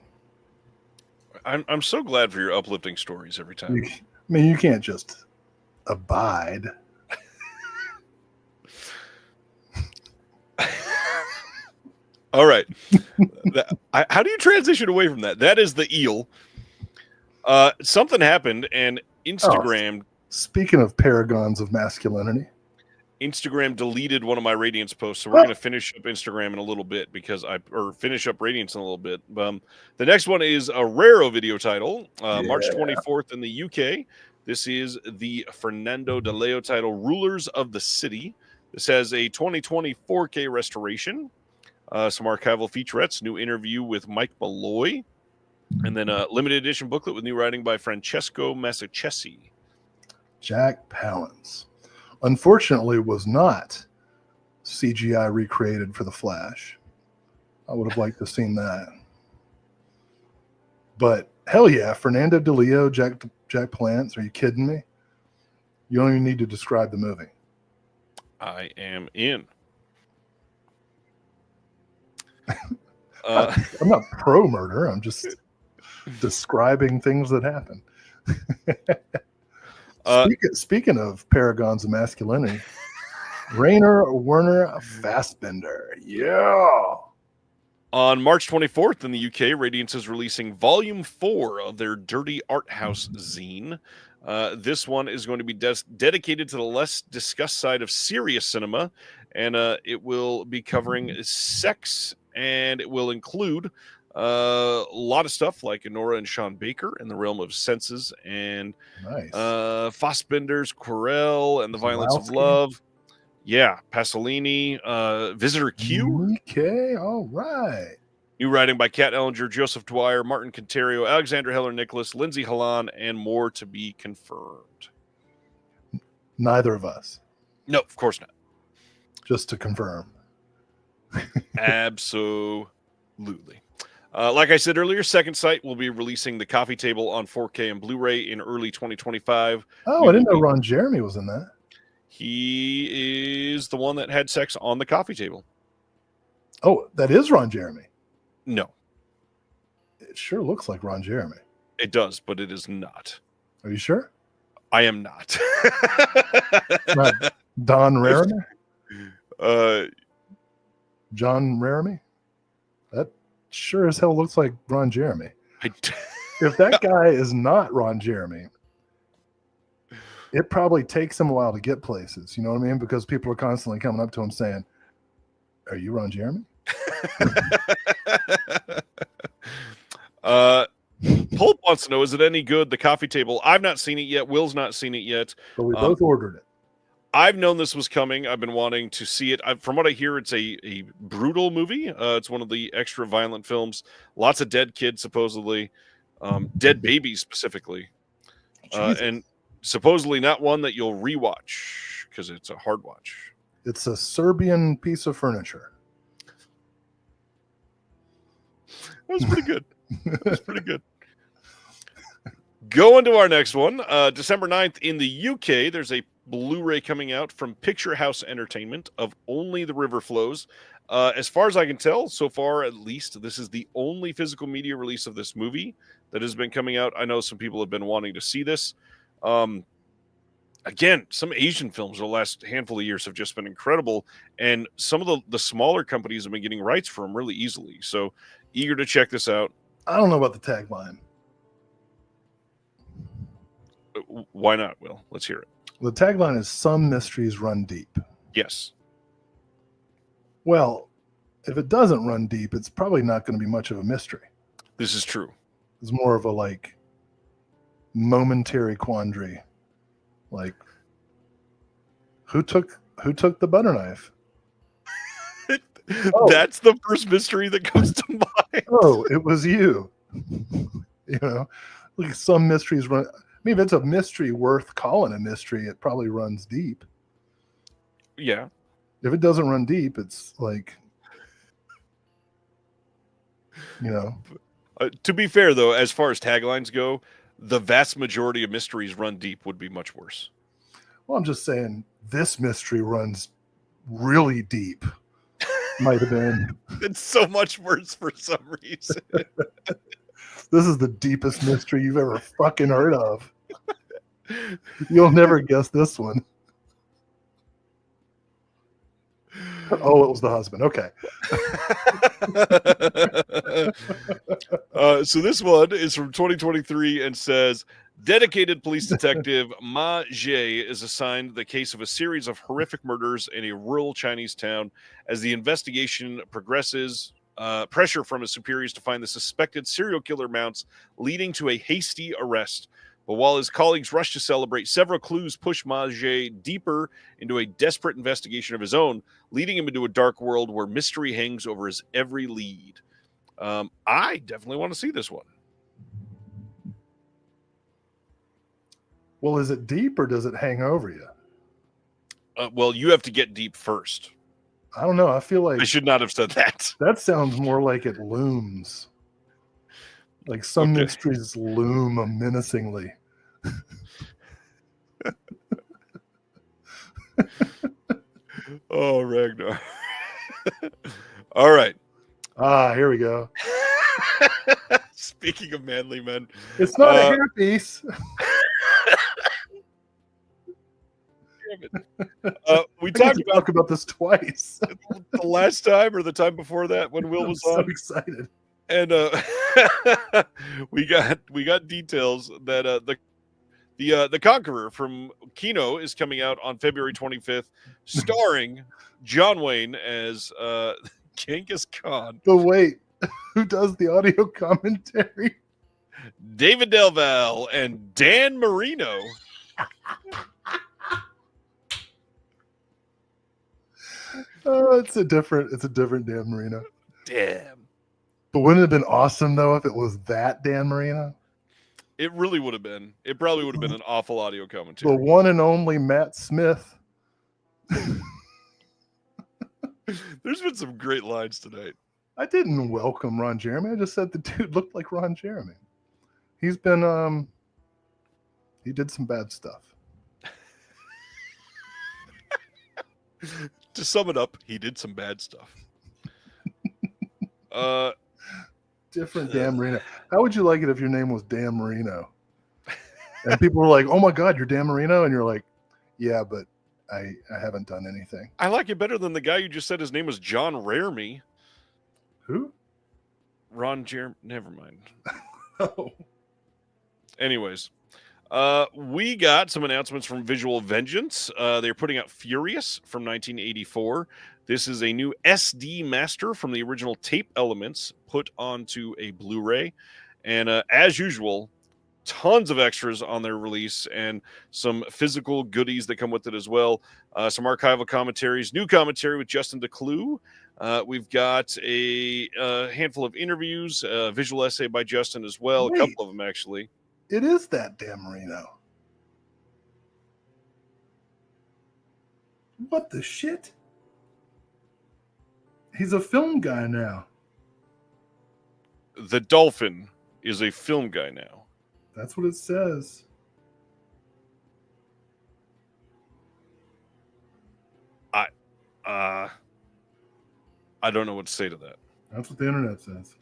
I'm so glad for your uplifting stories every time. You can't just abide. All right. How do you transition away from that? That is The Eel. Something happened and Instagram. Speaking of paragons of masculinity, Instagram deleted one of my Radiance posts, so we're going to finish up Instagram in a little bit finish up Radiance in a little bit. The next one is a Raro video title, March 24th in the UK. This is the Fernando De Leo title, Rulers of the City. This has a 2020 4K restoration, some archival featurettes, new interview with Mike Malloy, and then a limited edition booklet with new writing by Francesco Massachesi. Jack Palance, unfortunately, was not CGI recreated for The Flash. I would have liked to have seen that. But hell yeah, Fernando De Leo, Jack Palance, are you kidding me? You don't even need to describe the movie. I am in. I'm not pro murder. I'm just describing things that happen. Speaking of paragons of masculinity, Rainer Werner Fassbender. Yeah. On March 24th in the UK, Radiance is releasing Volume 4 of their Dirty Art House zine. This one is going to be dedicated to the less discussed side of serious cinema, and it will be covering sex, and it will include a lot of stuff like Nora and Sean Baker in the realm of senses, and Fassbender's Querelle and the Violence of Love. Yeah, Pasolini, Visitor Q. Okay, all right. New writing by Kat Ellinger, Joseph Dwyer, Martin Conterio, Alexander Heller-Nicholas, Lindsay Halan, and more to be confirmed. Neither of us. No, of course not. Just to confirm. Absolutely. Like I said earlier, Second Sight will be releasing The Coffee Table on 4K and Blu-ray in early 2025. Oh, I didn't know Ron Jeremy was in that. He is the one that had sex on the coffee table. Oh, that is Ron Jeremy. No. It sure looks like Ron Jeremy. It does, but it is not. Are you sure? I am not. Not Don Raramy? John Raramy? That sure as hell looks like Ron Jeremy. If that guy is not Ron Jeremy, it probably takes him a while to get places. You know what I mean? Because people are constantly coming up to him saying, "Are you Ron Jeremy?" Pulp wants to know, is it any good, The Coffee Table? I've not seen it yet. Will's not seen it yet. But we both ordered it. I've known this was coming. I've been wanting to see it. From what I hear, it's a brutal movie. It's one of the extra violent films. Lots of dead kids, supposedly. Dead babies, specifically. And supposedly not one that you'll rewatch because it's a hard watch. It's a Serbian piece of furniture. was pretty good. That was pretty good. Going to our next one, December 9th in the UK, there's a Blu-ray coming out from Picture House Entertainment of Only the River Flows. As far as I can tell, so far at least, this is the only physical media release of this movie that has been coming out. I know some people have been wanting to see this. Again, some Asian films the last handful of years have just been incredible, and some of the smaller companies have been getting rights for them really easily. So eager to check this out. I don't know about the tagline. Why not, Will? Let's hear it. The tagline is "Some mysteries run deep." Yes. Well, if it doesn't run deep, it's probably not going to be much of a mystery. This is true. It's more of a like momentary quandary. Like, who took the butter knife? That's the first mystery that comes to mind. Oh, it was you. You know, like some mysteries run. I mean, if it's a mystery worth calling a mystery, it probably runs deep. Yeah. If it doesn't run deep, it's like, you know. To be fair, though, as far as taglines go, the vast majority of mysteries run deep would be much worse. Well, I'm just saying this mystery runs really deep. Might have been. It's so much worse for some reason. This is the deepest mystery you've ever fucking heard of. You'll never guess this one. Oh, it was the husband. Okay. So this one is from 2023 and says, dedicated police detective Ma Jie is assigned the case of a series of horrific murders in a rural Chinese town. As the investigation progresses, pressure from his superiors to find the suspected serial killer mounts, leading to a hasty arrest. But while his colleagues rush to celebrate, several clues push Ma Jie deeper into a desperate investigation of his own, leading him into a dark world where mystery hangs over his every lead. I definitely want to see this one. Well, is it deep or does it hang over you? Well, you have to get deep first. I don't know. I feel like I should not have said that. that sounds more like it looms. Like some mysteries loom menacingly. Oh, Ragnar. All right. Here we go. Speaking of manly men. It's not a hairpiece. We talked about this twice. The last time or the time before that when Will was so on. excited. And we got details that the Conqueror from Kino is coming out on February 25th, starring John Wayne as Genghis Khan. But wait, who does the audio commentary? David Delval and Dan Marino. Oh, it's a different Dan Marino. Damn. But wouldn't it have been awesome though if it was that Dan Marino? It really would have been. It probably would have been an awful audio commentary. The one and only Matt Smith. There's been some great lines tonight. I didn't welcome Ron Jeremy. I just said the dude looked like Ron Jeremy. He's been he did some bad stuff. To sum it up, he did some bad stuff. Different Dan Marino. How would you like it if your name was Dan Marino? And people were like, "Oh my God, you're Dan Marino," and you're like, "Yeah, but I haven't done anything." I like it better than the guy you just said his name was John Raremy. Who? Ron Jeremy. Never mind. Oh. Anyways, we got some announcements from Visual Vengeance. They're putting out Furious from 1984. This is a new SD master from the original tape elements put onto a Blu-ray. And as usual, tons of extras on their release and some physical goodies that come with it as well. Some archival commentaries, new commentary with Justin DeClue. We've got a handful of interviews, a visual essay by Justin as well, Wait. a couple of them actually. It is that Dan Marino. What the shit? He's a film guy now. The Dolphin is a film guy now. That's what it says. I don't know what to say to that. That's what the internet says.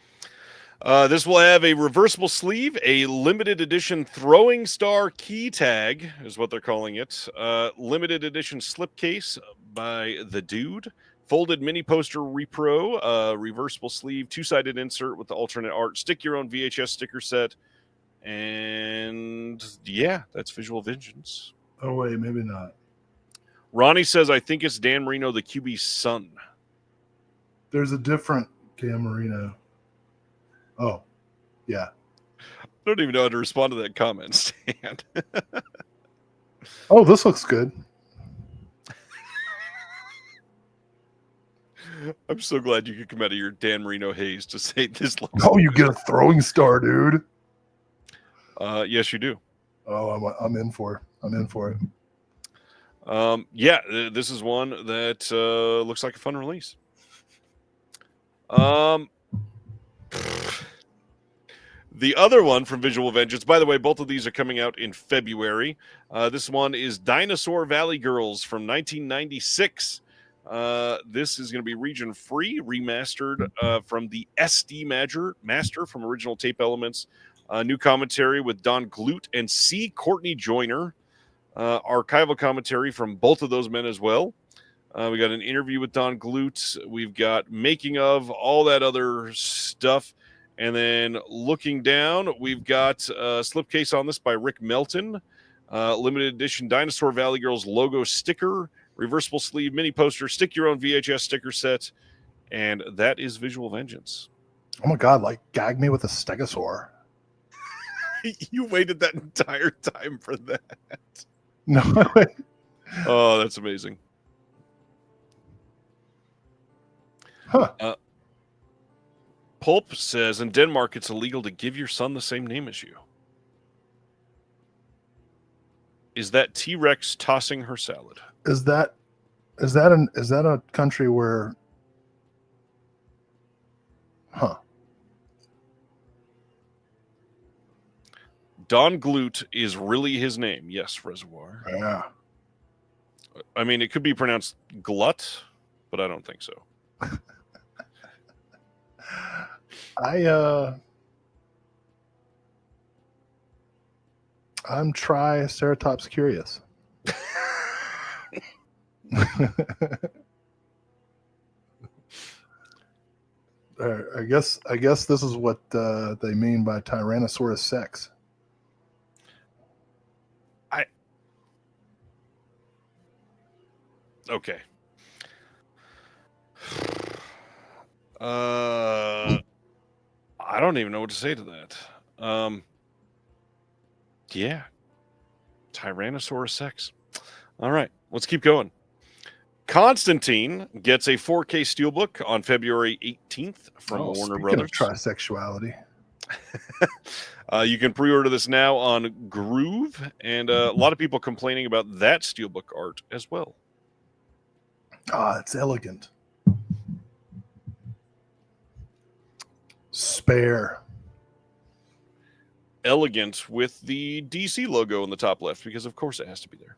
This will have a reversible sleeve, a limited edition throwing star key tag, is what they're calling it. Limited edition slipcase by The Dude. Folded mini poster repro, reversible sleeve, two-sided insert with the alternate art. Stick your own VHS sticker set. And yeah, that's Visual Vengeance. Oh, wait, maybe not. Ronnie says, I think it's Dan Marino, the QB's son. There's a different Dan Marino. Oh, yeah. I don't even know how to respond to that comment, Stan. Oh, this looks good. I'm so glad you could come out of your Dan Marino haze to say this looks Oh, you get a throwing star, dude. Yes, you do. Oh, I'm in for it. I'm in for it. Yeah, this is one that looks like a fun release. The other one from Visual Vengeance, by the way, both of these are coming out in February. This one is Dinosaur Valley Girls from 1996. This is going to be region free, remastered from the SD Master from original tape elements. New commentary with Don Glute and C. Courtney Joyner. Archival commentary from both of those men as well. We got an interview with Don Glute. We've got making of, all that other stuff. And then looking down, we've got a slipcase on this by Rick Melton. Limited edition Dinosaur Valley Girls logo sticker, reversible sleeve, mini poster, stick your own VHS sticker set. And that is Visual Vengeance. Oh my God, like gag me with a stegosaur. You waited that entire time for that. No. Oh, that's amazing. Huh. Pulp says, in Denmark, it's illegal to give your son the same name as you. Is that T-Rex tossing her salad? Is that a country where? Huh. Don Glute is really his name. Yes, Reservoir. Yeah. I mean, it could be pronounced glut, but I don't think so. I'm Triceratops curious. I guess this is what they mean by Tyrannosaurus sex. Okay. I don't even know what to say to that. Yeah. Tyrannosaurus sex. All right, let's keep going. Constantine gets a 4K steelbook on February 18th from Warner Brothers. Of trisexuality. You can pre-order this now on Groove, and a lot of people complaining about that steelbook art as well. Ah, it's elegant. Spare. Elegant with the DC logo in the top left, because of course it has to be there.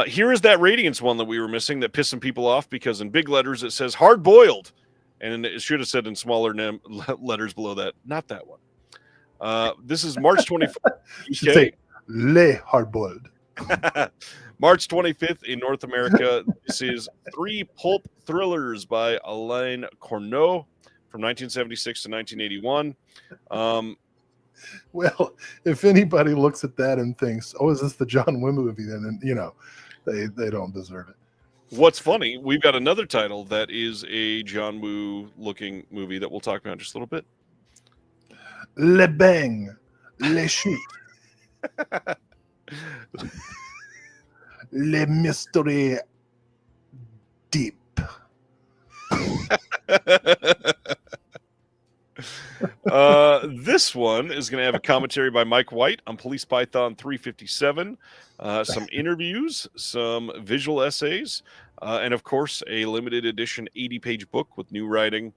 Here is that Radiance one that we were missing that pissed some people off, because in big letters it says hard boiled, and it should have said in smaller letters below that, not that one. This is March 24th. Should say le hard boiled. March 25th in North America. This is 3 pulp thrillers by Alain Corneau from 1976 to 1981. Well, if anybody looks at that and thinks, "Oh, is this the John Woo movie?" Then they don't deserve it. What's funny, we've got another title that is a John Woo looking movie that we'll talk about in just a little bit. Le bang, le shoot, le mystery deep. This one is going to have a commentary by Mike White on Police Python 357, some interviews, some visual essays, and of course a limited edition 80-page book with new writing.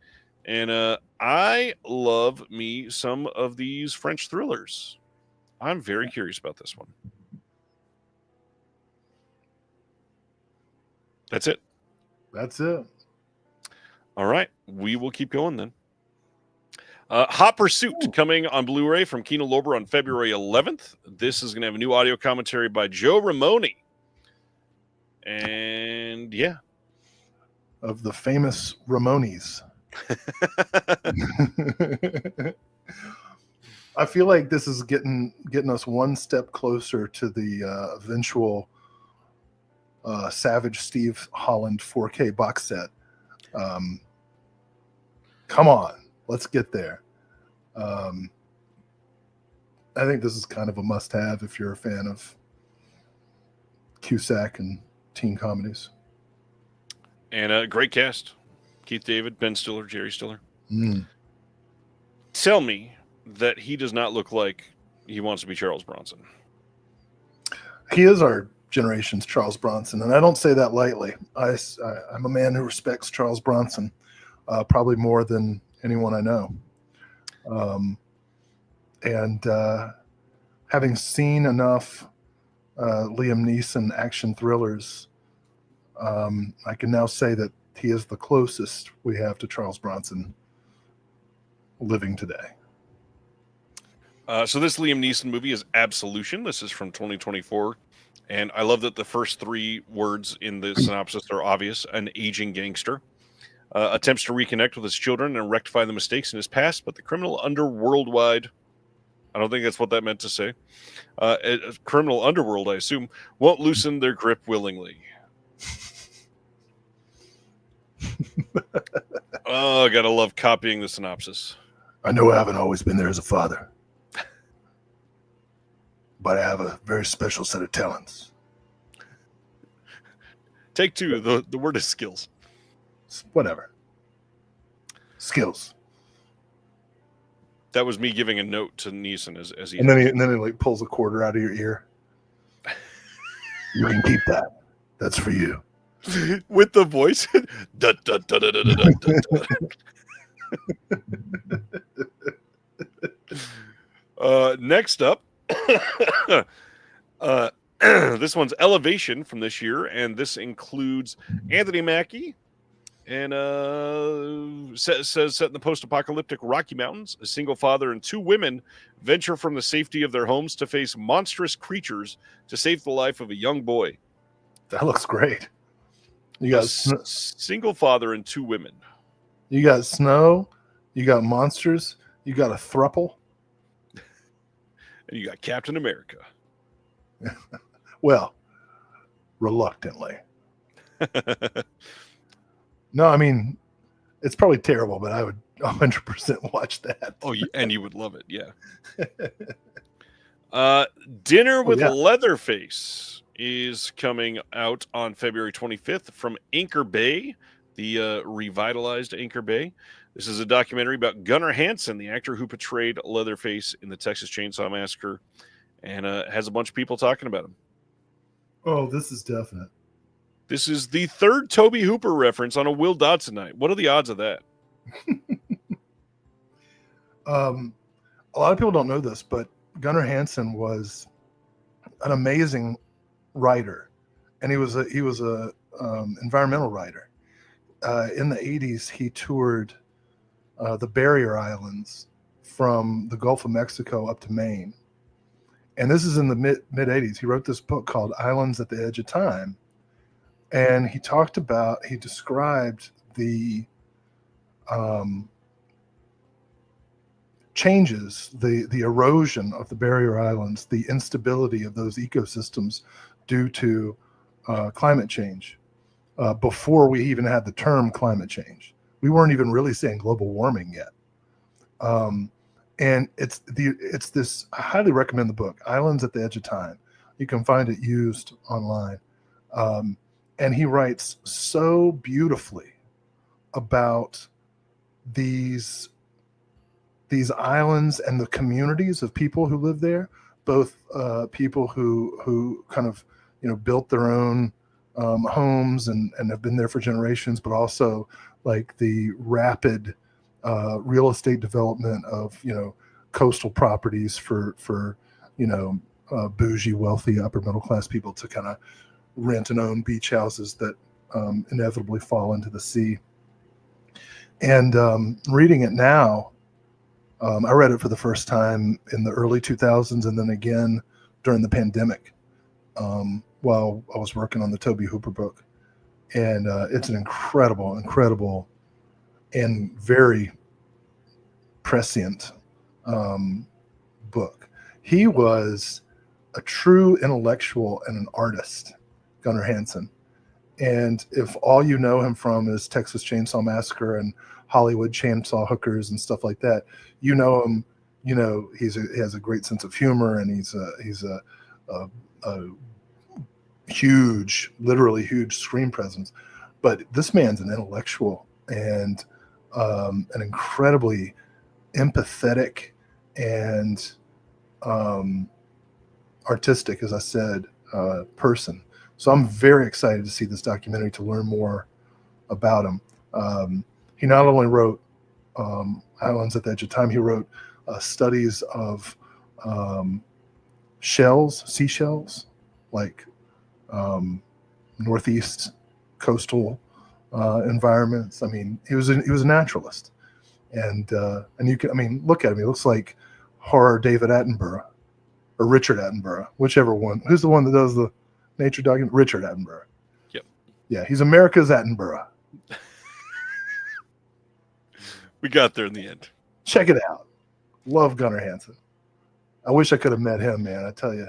And I love me some of these French thrillers. I'm very curious about this one. That's it. That's it. All right. We will keep going then. Hot Pursuit coming on Blu-ray from Kino Lorber on February 11th. This is going to have a new audio commentary by Joe Ramone. And yeah. Of the famous Ramones. I feel like this is getting us one step closer to the eventual Savage Steve Holland 4K box set. Come on, let's get there. I think this is kind of a must-have if you're a fan of Cusack and teen comedies. And a great cast. Keith David, Ben Stiller, Jerry Stiller. Mm. Tell me that he does not look like he wants to be Charles Bronson. He is our generation's Charles Bronson, and I don't say that lightly. I'm a man who respects Charles Bronson probably more than anyone I know. And having seen enough Liam Neeson action thrillers, I can now say that he is the closest we have to Charles Bronson living today. So this Liam Neeson movie is Absolution. This is from 2024. And I love that the first three words in the synopsis are obvious. An aging gangster attempts to reconnect with his children and rectify the mistakes in his past, but the criminal underworld-wide, I don't think that's what that meant to say, criminal underworld, I assume, won't loosen their grip willingly. Oh, I gotta love copying the synopsis. I know I haven't always been there as a father, but I have a very special set of talents. Take two. The word is skills. Whatever. Skills. That was me giving a note to Neeson as he. And then he like pulls a quarter out of your ear. You can keep that. That's for you. With the voice. Da, da, da, da, da, da, da. Next up, this one's Elevation from this year, and this includes Anthony Mackie, and says set in the post-apocalyptic Rocky Mountains, a single father and two women venture from the safety of their homes to face monstrous creatures to save the life of a young boy. That looks great. You got single father and two women. You got snow. You got monsters. You got a throuple. And you got Captain America. Well, reluctantly. No, I mean, it's probably terrible, but I would 100% watch that. Oh, and you would love it, yeah. Dinner with Leatherface is coming out on February 25th from Anchor Bay, the revitalized Anchor Bay. This is a documentary about Gunnar Hansen, the actor who portrayed Leatherface in the Texas Chainsaw Massacre, and has a bunch of people talking about him. Oh, this is definite. This is the third Toby Hooper reference on a Will Dodson night. What are the odds of that? A lot of people don't know this, but Gunnar Hansen was an amazing writer, and he was a environmental writer. In the 80s, he toured the barrier islands from the Gulf of Mexico up to Maine. And this is in the mid 80s. He wrote this book called Islands at the Edge of Time. And he described the changes, the erosion of the barrier islands, the instability of those ecosystems due to climate change. Before we even had the term climate change, we weren't even really saying global warming yet. And it's this. I highly recommend the book, Islands at the Edge of Time. You can find it used online. And he writes so beautifully about these islands and the communities of people who live there, both people who kind of built their own homes and have been there for generations, but also like the rapid real estate development of, coastal properties for bougie, wealthy, upper middle class people to kind of rent and own beach houses that inevitably fall into the sea. And reading it now, I read it for the first time in the early 2000s and then again during the pandemic while I was working on the Toby Hooper book. And it's an incredible and very prescient book. He was a true intellectual and an artist, Gunnar Hansen. And if all you know him from is Texas Chainsaw Massacre and Hollywood Chainsaw Hookers and stuff like that, you know him. He has a great sense of humor, and he's a huge, literally huge screen presence. But this man's an intellectual and an incredibly empathetic and artistic, as I said, person. So I'm very excited to see this documentary to learn more about him. He not only wrote Islands at the Edge of Time, he wrote studies of seashells, like northeast coastal environments. I mean, he was a naturalist, and you can, look at him. He looks like horror David Attenborough or Richard Attenborough, whichever one. Who's the one that does the nature document? Richard Attenborough. Yep. Yeah, he's America's Attenborough. We got there in the end. Check it out. Love Gunnar Hansen. I wish I could have met him, man. I tell you.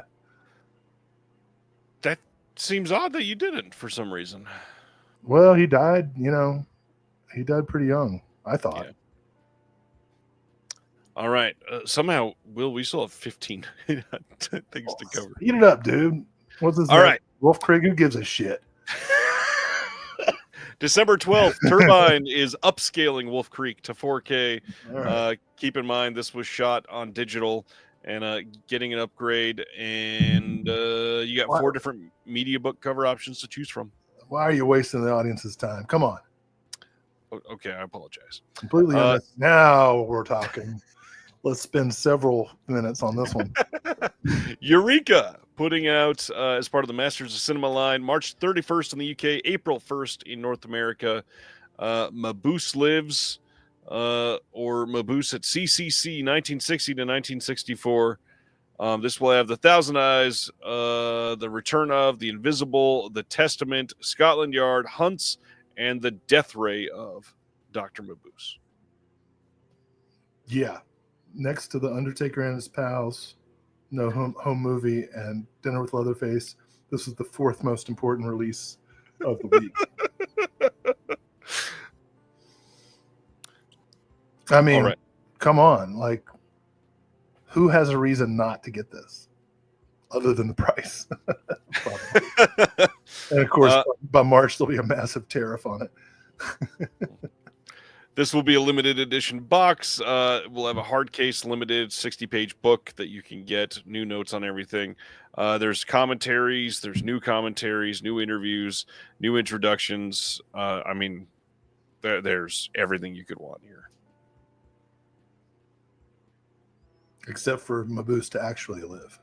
That seems odd that you didn't for some reason. Well, he died, he died pretty young, I thought. Yeah. All right. Somehow, Will, we still have 15 things to cover. Eat it up, dude. What's this? All right. Wolf Creek, who gives a shit? December 12th, Turbine is upscaling Wolf Creek to 4K. Right. Keep in mind, this was shot on digital and getting an upgrade. And you got 4 different media book cover options to choose from. Why are you wasting the audience's time? Come on. Okay, I apologize. Completely now we're talking. Let's spend several minutes on this one. Eureka putting out as part of the Masters of Cinema line, March 31st in the UK, April 1st in North America. Maboose Lives, or Maboose at CCC 1960 to 1964. This will have The Thousand Eyes, The Return of, The Invisible, The Testament, Scotland Yard, Hunts, and The Death Ray of Dr. Maboose. Yeah. Next to The Undertaker and His Pals, No Home Movie, and Dinner with Leatherface, this is the 4th most important release of the week. I mean, Come on. Like, who has a reason not to get this other than the price? And of course, by March, there'll be a massive tariff on it. This will be a limited edition box. We'll have a hard case, limited 60-page book that you can get, new notes on everything. There's commentaries, there's new commentaries, new interviews, new introductions. There's everything you could want here. Except for Maboose to actually live.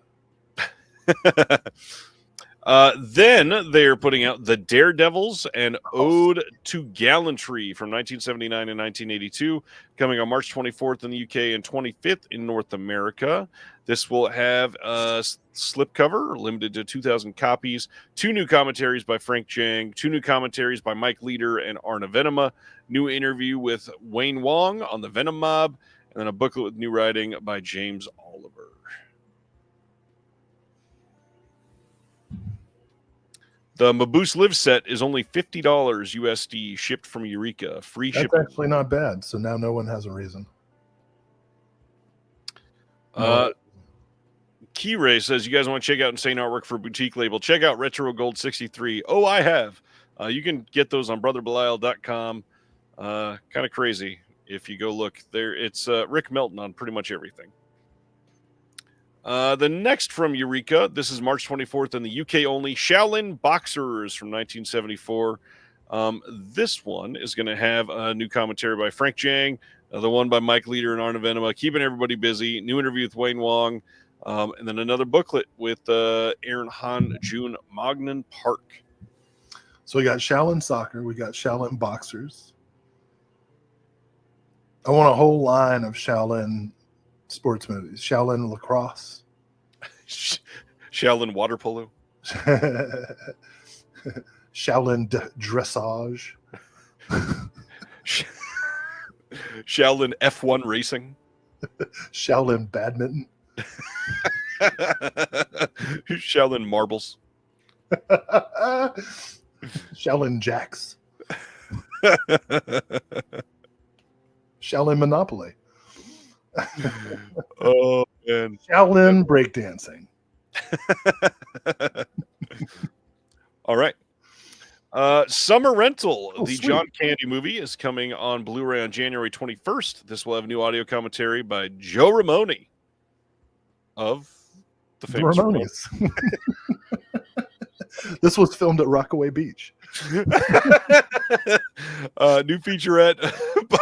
Then they're putting out The Daredevils, an Ode to Gallantry from 1979 and 1982, coming on March 24th in the UK and 25th in North America. This will have a slipcover, limited to 2,000 copies, 2 new commentaries by Frank Jang, 2 new commentaries by Mike Leader and Arna Venema, new interview with Wayne Wong on the Venom Mob, and then a booklet with new writing by James Oliver. The Maboose Live set is only $50 USD, shipped from Eureka. Free shipping. That's actually not bad. So now no one has a reason. Key Ray says, you guys want to check out insane artwork for a boutique label, check out Retro Gold 63. Oh, I have. You can get those on brotherbelial.com. Kind of crazy if you go look there. It's Rick Melton on pretty much everything. The next from Eureka, this is March 24th in the UK only, Shaolin Boxers from 1974. This one is going to have a new commentary by Frank Jang, the one by Mike Leader and Arna Venema, keeping everybody busy. New interview with Wayne Wong, and then another booklet with Aaron Han June Mognan Park. So we got Shaolin Soccer, we got Shaolin Boxers. I want a whole line of Shaolin sports movies. Shaolin Lacrosse. Shaolin Water Polo. Shaolin Dressage. Shaolin F1 Racing. Shaolin Badminton. Shaolin Marbles. Shaolin Jacks. Shaolin Monopoly. Oh, man. Shaolin Breakdancing. All right. Summer Rental, the sweet. John Candy movie, is coming on Blu-ray on January 21st. This will have new audio commentary by Joe Ramone of the famous Ramones. This was filmed at Rockaway Beach. New featurette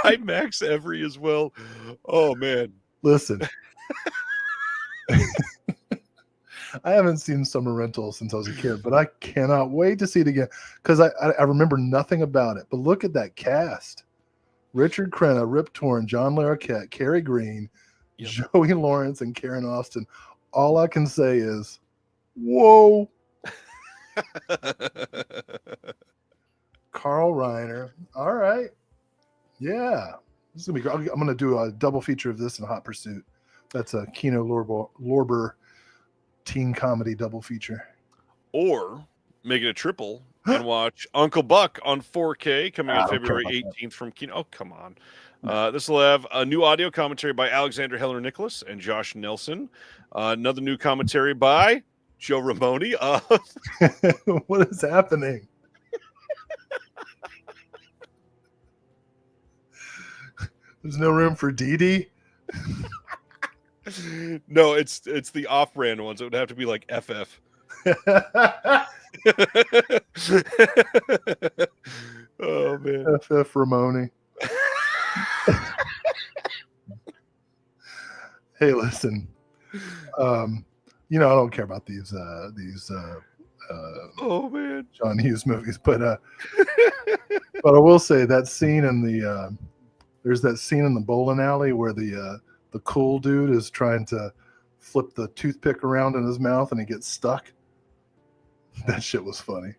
by Max Every as well. Oh, man. Listen. I haven't seen Summer Rental since I was a kid, but I cannot wait to see it again because I remember nothing about it. But look at that cast. Richard Crenna, Rip Torn, John Larroquette, Cary Green, Joey Lawrence, and Karen Austin. All I can say is, whoa. Carl Reiner. All right. Yeah. This is going to be great. I'm going to do a double feature of this and Hot Pursuit. That's a Kino Lorber teen comedy double feature. Or make it a triple and watch Uncle Buck on 4K coming on February 18th from Kino. Oh, come on. This will have a new audio commentary by Alexander Heller Nicholas and Josh Nelson. Another new commentary by Joe Ramone. What is happening? There's no room for Dee Dee? No, it's the off-brand ones. It would have to be like FF. Oh, man. FF Ramone. Hey, listen. I don't care about these oh, man. John Hughes movies, but I will say that scene in the there's that scene in the bowling alley where the cool dude is trying to flip the toothpick around in his mouth and he gets stuck. That shit was funny.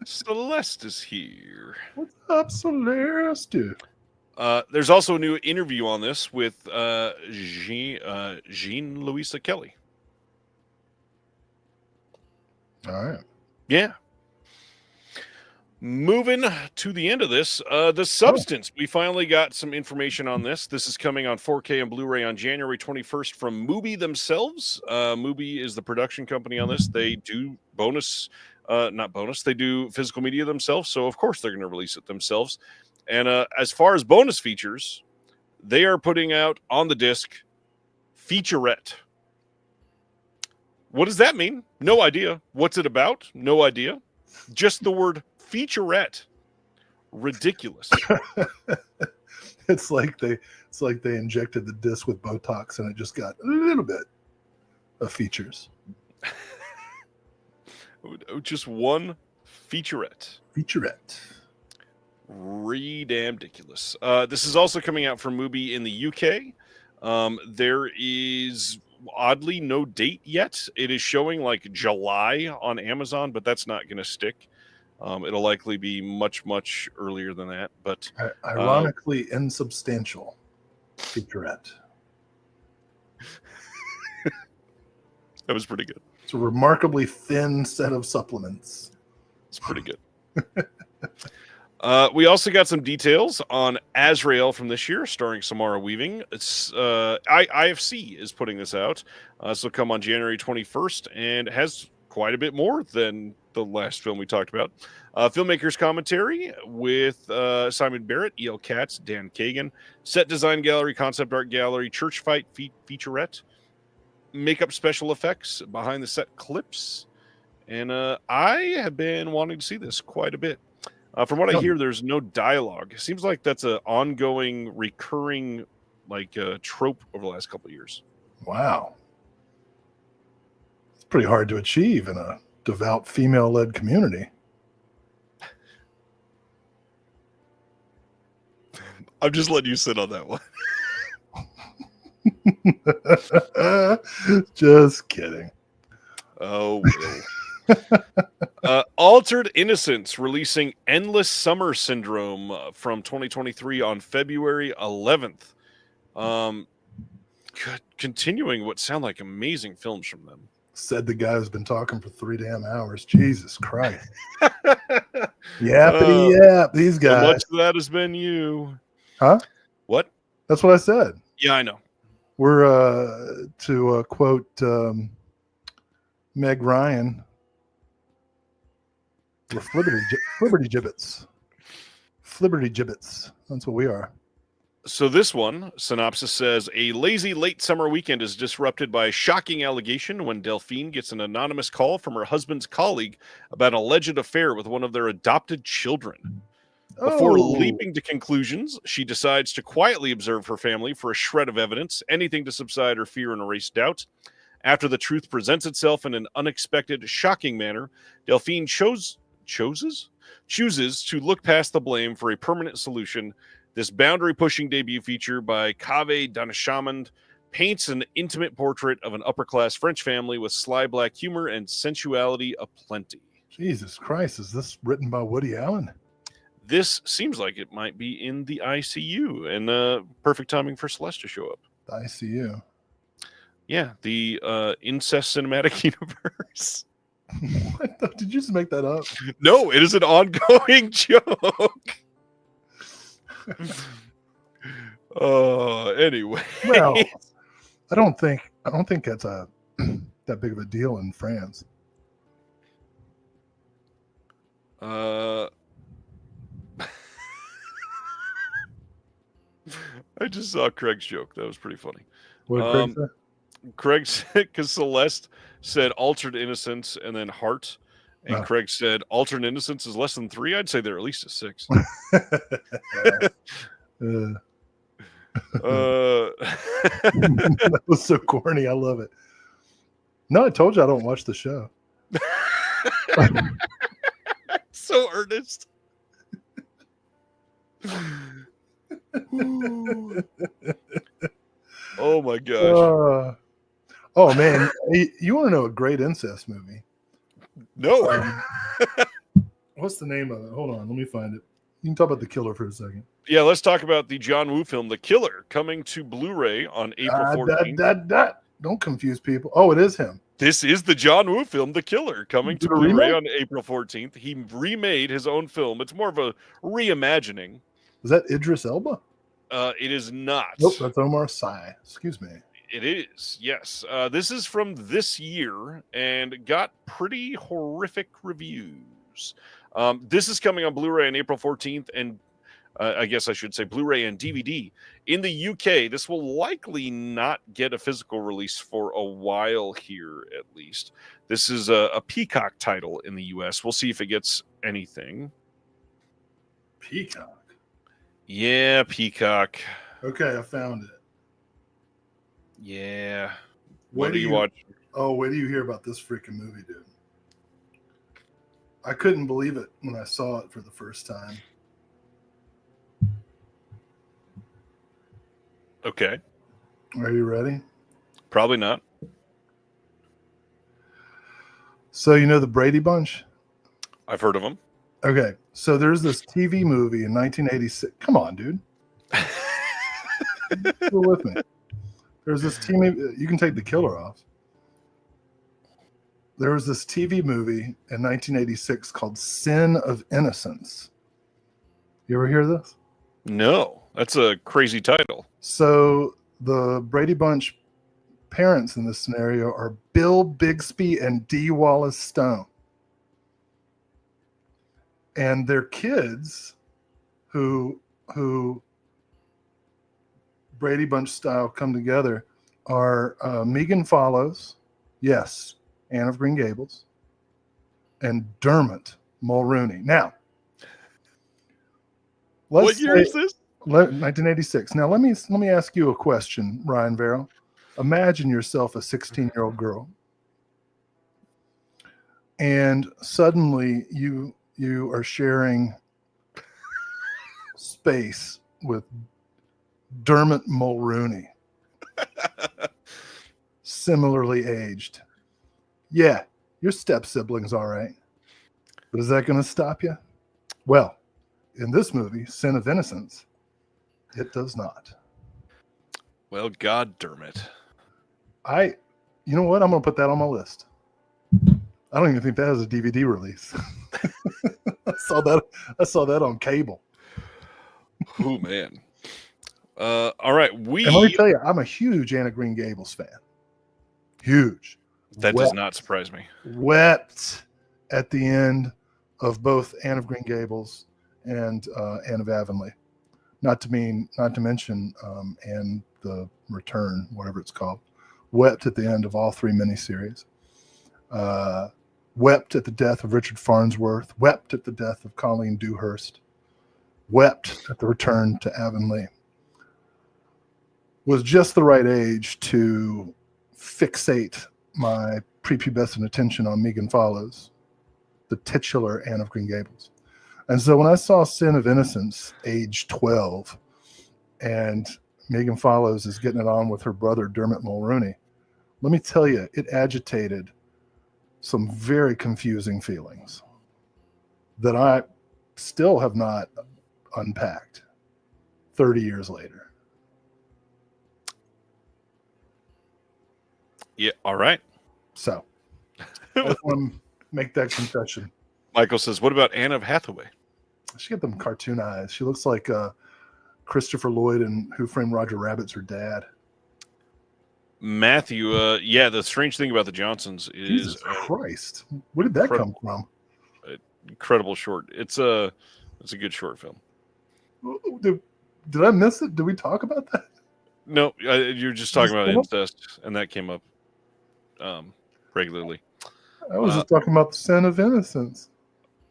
Celeste is here. What's up, Celeste? There's also a new interview on this with Jean Louisa Kelly. All right. Yeah. Moving to the end of this, The Substance. We finally got some information on this. This is coming on 4K and Blu-ray on January 21st from Mubi themselves. Mubi is the production company on this. They do they do physical media themselves, so of course they're going to release it themselves. And as far as bonus features, they are putting out on the disc featurette. What does that mean? No idea. What's it about? No idea. Just the word featurette. Ridiculous. It's like they injected the disc with Botox and it just got a little bit of features. Just one featurette. Featurette. Damn ridiculous. This is also coming out from Mubi in the UK. There is oddly no date yet. It is showing like July on Amazon, but that's not going to stick. It'll likely be much, much earlier than that. But ironically, insubstantial featurette. That was pretty good. It's a remarkably thin set of supplements. It's pretty good. We also got some details on Azrael from this year, starring Samara Weaving. It's IFC is putting this out. This will come on January 21st and has quite a bit more than the last film we talked about. Filmmakers commentary with Simon Barrett, E.L. Katz, Dan Kagan, set design gallery, concept art gallery, church fight featurette, makeup special effects, behind the set clips, And I have been wanting to see this quite a bit. From what I Oh. hear, there's no dialogue. It seems like that's an ongoing, recurring, trope over the last couple of years. Wow. It's pretty hard to achieve in a devout female-led community. I'm just letting you sit on that one. Just kidding. Oh, Will. Altered Innocence releasing Endless Summer Syndrome from 2023 on February 11th. Continuing what sound like amazing films from them. Said the guy who's been talking for 3 damn hours. Jesus Christ. Yappity yap. These guys. So much of that has been you. Huh? What? That's what I said. Yeah, I know. We're to quote Meg Ryan. We're flibberty gibbets. Flibberty gibbets. That's what we are. So this one, synopsis says, a lazy late summer weekend is disrupted by a shocking allegation when Delphine gets an anonymous call from her husband's colleague about an alleged affair with one of their adopted children. Before leaping to conclusions, she decides to quietly observe her family for a shred of evidence, anything to subside her fear and erase doubt. After the truth presents itself in an unexpected, shocking manner, Delphine chooses to look past the blame for a permanent solution. This boundary-pushing debut feature by Kaveh Daneshmand paints an intimate portrait of an upper-class French family with sly black humor and sensuality aplenty. Jesus Christ, is this written by Woody Allen? This seems like it might be in the ICU, and perfect timing for Celeste to show up. The ICU. Yeah, the incest cinematic universe. What? Did you just make that up? No, it is an ongoing joke. Anyway. Well, I don't think that's that big of a deal in France. I just saw Craig's joke. That was pretty funny. What did Craig say? Craig said, because Celeste said altered innocence and then heart. And Craig said, alternate innocence is less than 3. I'd say they're at least a 6. That was so corny. I love it. No, I told you I don't watch the show. So earnest. Oh my gosh. Oh man, you want to know a great incest movie? No. What's the name of it? Hold on, let me find it. You can talk about The Killer for a second. Yeah, let's talk about the John Woo film, The Killer, coming to Blu-ray on April 14th. Don't confuse people. Oh, it is him. This is the John Woo film, The Killer, coming to Blu-ray on April 14th. He remade his own film. It's more of a reimagining. Is that Idris Elba? It is not. Nope, that's Omar Sy. Excuse me. It is, yes. This is from this year and got pretty horrific reviews. This is coming on Blu-ray on April 14th, and I guess I should say Blu-ray and DVD. In the UK, this will likely not get a physical release for a while here, at least. This is a Peacock title in the US. We'll see if it gets anything. Peacock? Yeah, Peacock. Okay, I found it. Yeah. What do you watch? Oh, wait till you hear about this freaking movie, dude. I couldn't believe it when I saw it for the first time. Okay. Are you ready? Probably not. So you know the Brady Bunch? I've heard of them. Okay, so there's this TV movie in 1986. Come on, dude. Go with me. There's this TV. You can take The Killer off. There was this TV movie in 1986 called Sin of Innocence. You ever hear this? No, that's a crazy title. So the Brady Bunch parents in this scenario are Bill Bixby and Dee Wallace Stone. And their kids, who Brady Bunch style come together, are Megan Follows, yes, Anne of Green Gables, and Dermot Mulrooney. Now, What year is this? 1986. Now, let me ask you a question, Ryan Verrill. Imagine yourself a 16-year-old girl, and suddenly you are sharing space with Dermot Mulrooney, similarly aged. Yeah, your step sibling's all right, but is that going to stop you? Well, in this movie, Sin of Innocence, it does not. Well, God damn it. You know what? I'm going to put that on my list. I don't even think that has a DVD release. I saw that on cable. Oh, man. All right. And let me tell you, I'm a huge Anne of Green Gables fan. Huge. That does not surprise me. Wept at the end of both Anne of Green Gables and Anne of Avonlea. Not to mention Anne the Return, whatever it's called. Wept at the end of all three miniseries. Wept at the death of Richard Farnsworth. Wept at the death of Colleen Dewhurst. Wept at the return to Avonlea. Was just the right age to fixate my prepubescent attention on Megan Follows, the titular Anne of Green Gables. And so when I saw Sin of Innocence, age 12, and Megan Follows is getting it on with her brother, Dermot Mulrooney, let me tell you, it agitated some very confusing feelings that I still have not unpacked 30 years later. Yeah, all right. So I just want to make that confession. Michael says, what about Anne of Hathaway? She got them cartoon eyes. She looks like Christopher Lloyd in Who Framed Roger Rabbit's her dad. Matthew, yeah, the strange thing about the Johnsons is Jesus Christ. Where did that come from? Incredible short. It's a good short film. Did I miss it? Did we talk about that? No, you're just talking about incest, and that came up regularly. I was just talking about the Sin of Innocence.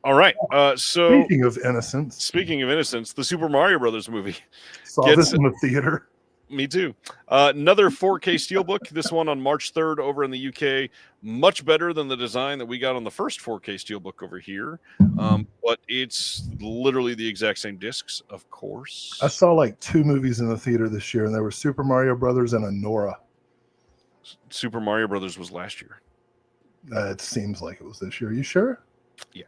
All right. So speaking of innocence, the Super Mario Brothers movie. Saw this in the theater. Me too. Another 4K Steelbook. This one on March 3rd over in the UK. Much better than the design that we got on the first 4K Steelbook over here. But it's literally the exact same discs, of course. I saw like 2 movies in the theater this year, and there were Super Mario Brothers and Nora. Super Mario Brothers was last year. It seems like it was this year. Are you sure? Yeah.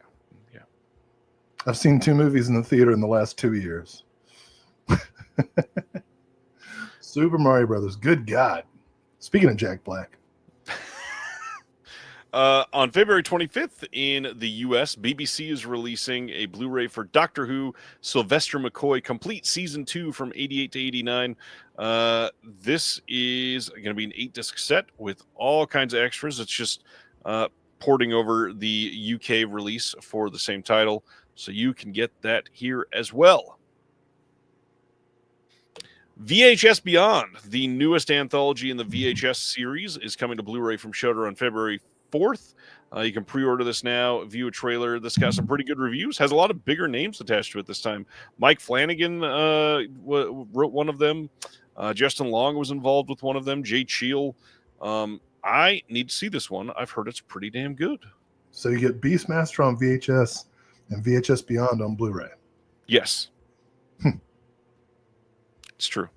I've seen 2 movies in the theater in the last 2 years. Super Mario Brothers. Good God. Speaking of Jack Black. On February 25th in the U.S., BBC is releasing a Blu-ray for Doctor Who Sylvester McCoy Complete Season 2 from 88 to 89. This is going to be an 8-disc set with all kinds of extras. It's just porting over the UK release for the same title, so you can get that here as well. VHS Beyond, the newest anthology in the VHS series, is coming to Blu-ray from Shudder on February 4th. You can pre-order this now, view a trailer. This got some pretty good reviews. Has a lot of bigger names attached to it this time. Mike Flanagan wrote one of them. Justin Long was involved with one of them. Jay Cheel. I need to see this one. I've heard it's pretty damn good. So you get Beastmaster on VHS and VHS Beyond on Blu-ray. Yes. It's true.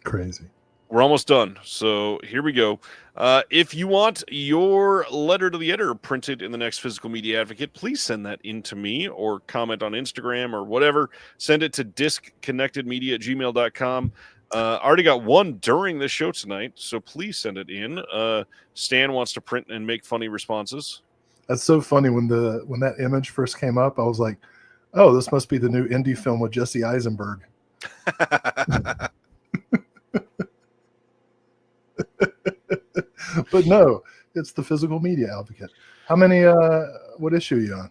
Crazy. We're almost done, so here we go. If you want your letter to the editor printed in the next Physical Media Advocate, please send that in to me or comment on Instagram or whatever. Send it to discconnectedmedia@gmail.com. I already got one during this show tonight, so please send it in. Stan wants to print and make funny responses. That's so funny. When that image first came up, I was like, oh, this must be the new indie film with Jesse Eisenberg. But no, it's the Physical Media Advocate. How many what issue are you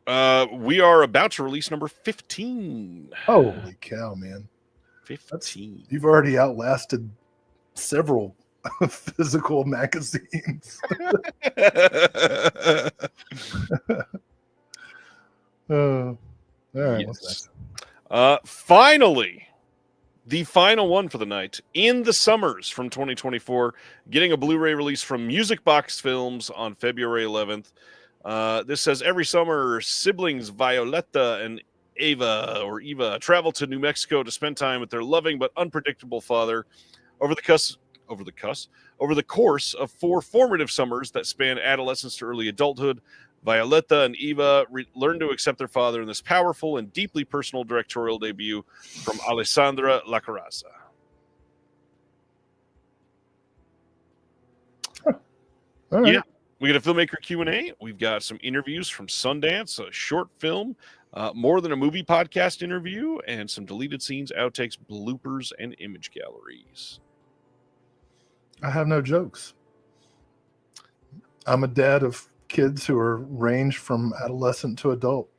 on? We are about to release number 15. Holy cow, man. 15. You've already outlasted several physical magazines. All right, what's Yes. next? Finally, the final one for the night, In the Summers from 2024, getting a Blu-ray release from Music Box Films on February 11th. This says every summer, siblings Violetta and Eva travel to New Mexico to spend time with their loving but unpredictable father. Over the course of 4 formative summers that span adolescence to early adulthood, Violetta and Eva learn to accept their father in this powerful and deeply personal directorial debut from Alessandra Lacaraza. All right. Yeah, we got a filmmaker Q&A. We've got some interviews from Sundance, a short film, more than a movie podcast interview, and some deleted scenes, outtakes, bloopers, and image galleries. I have no jokes. I'm a dad of kids who are ranged from adolescent to adult.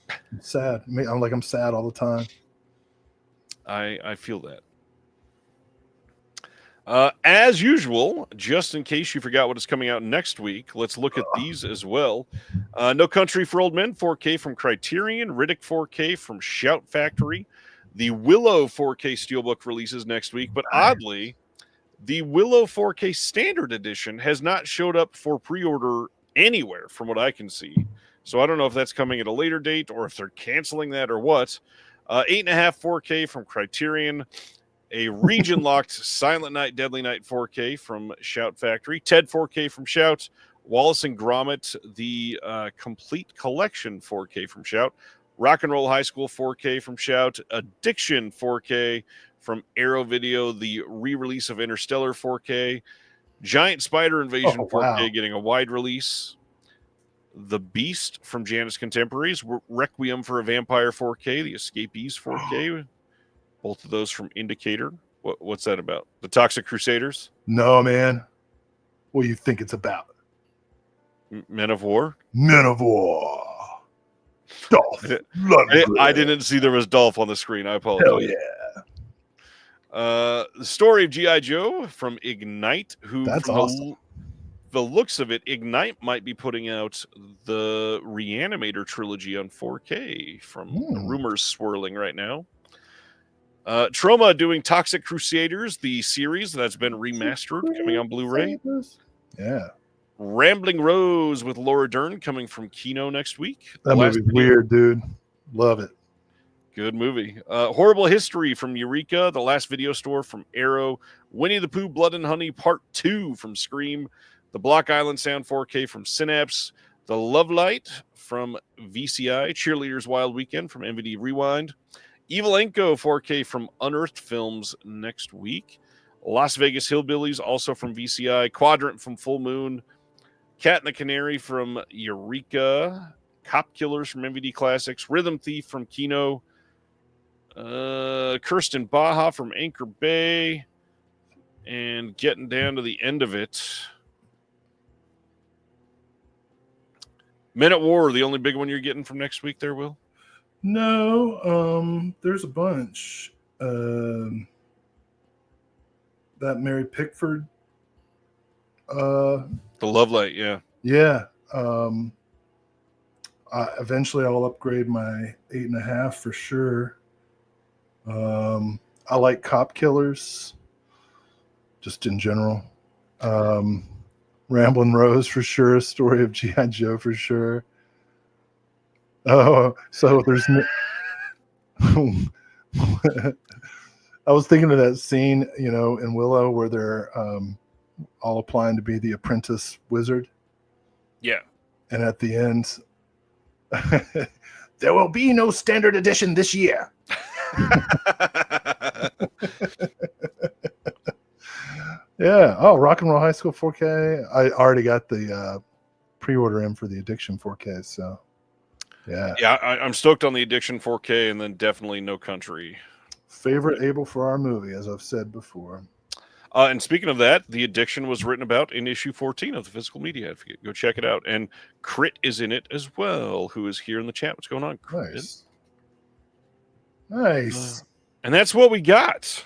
I'm sad. I'm sad all the time. I feel that. As usual, just in case you forgot what is coming out next week, let's look at these as well. No Country for Old Men 4K from Criterion, Riddick 4K from Shout Factory. The Willow 4K Steelbook releases next week, but oddly, the Willow 4K Standard Edition has not showed up for pre-order anywhere from what I can see. So I don't know if that's coming at a later date or if they're canceling that or what. 8.5 4K from Criterion. A region-locked Silent Night, Deadly Night 4K from Shout Factory. Ted 4K from Shout. Wallace and Gromit, the Complete Collection 4K from Shout. Rock and Roll High School 4K from Shout. Addiction 4K from Arrow Video, the re-release of Interstellar 4K. Giant Spider Invasion 4K getting a wide release. The Beast from Janus Contemporaries. Requiem for a Vampire 4K. The Escapees 4K. Both of those from Indicator. What's that about? The Toxic Crusaders? No, man. What do you think it's about? Men of War? Men of War. Dolph. I didn't see there was Dolph on the screen. I apologize. Hell yeah. The story of G.I. Joe from Ignite, who That's awesome. The looks of it, Ignite might be putting out the Reanimator trilogy on 4K from the rumors swirling right now. Troma doing Toxic Crusaders, the series that's been remastered, coming on Blu-ray. Yeah. Rambling Rose with Laura Dern coming from Kino next week. That movie's weird, dude. Love it. Good movie. Horrible History from Eureka, The Last Video Store from Arrow, Winnie the Pooh Blood and Honey Part 2 from Scream, The Block Island Sound 4K from Synapse, The Love Light from VCI, Cheerleaders Wild Weekend from MVD Rewind, Evil Enko 4K from Unearthed Films next week, Las Vegas Hillbillies also from VCI, Quadrant from Full Moon, Cat and the Canary from Eureka, Cop Killers from MVD Classics, Rhythm Thief from Kino, Kirsten Baja from Anchor Bay, and getting down to the end of it, Men at War, the only big one you're getting from next week there, Will? No, there's a bunch. That Mary Pickford. The Love Light, yeah. Yeah. Eventually I'll upgrade my 8.5 for sure. I like Cop Killers, just in general. Ramblin' Rose for sure. Story of G.I. Joe for sure. Oh, so there's I was thinking of that scene, in Willow where they're all applying to be the apprentice wizard. Yeah. And at the end, there will be no standard edition this year. Yeah. Oh, Rock and Roll High School 4K. I already got the pre-order in for the Addiction 4K. So, yeah. Yeah, I'm stoked on the Addiction 4K, and then definitely No Country. Favorite Abel Ferrara movie, as I've said before. And speaking of that, The Addiction was written about in issue 14 of the Physical Media. Go check it out. And Crit is in it as well, who is here in the chat. What's going on, Crit? Nice. And that's what we got.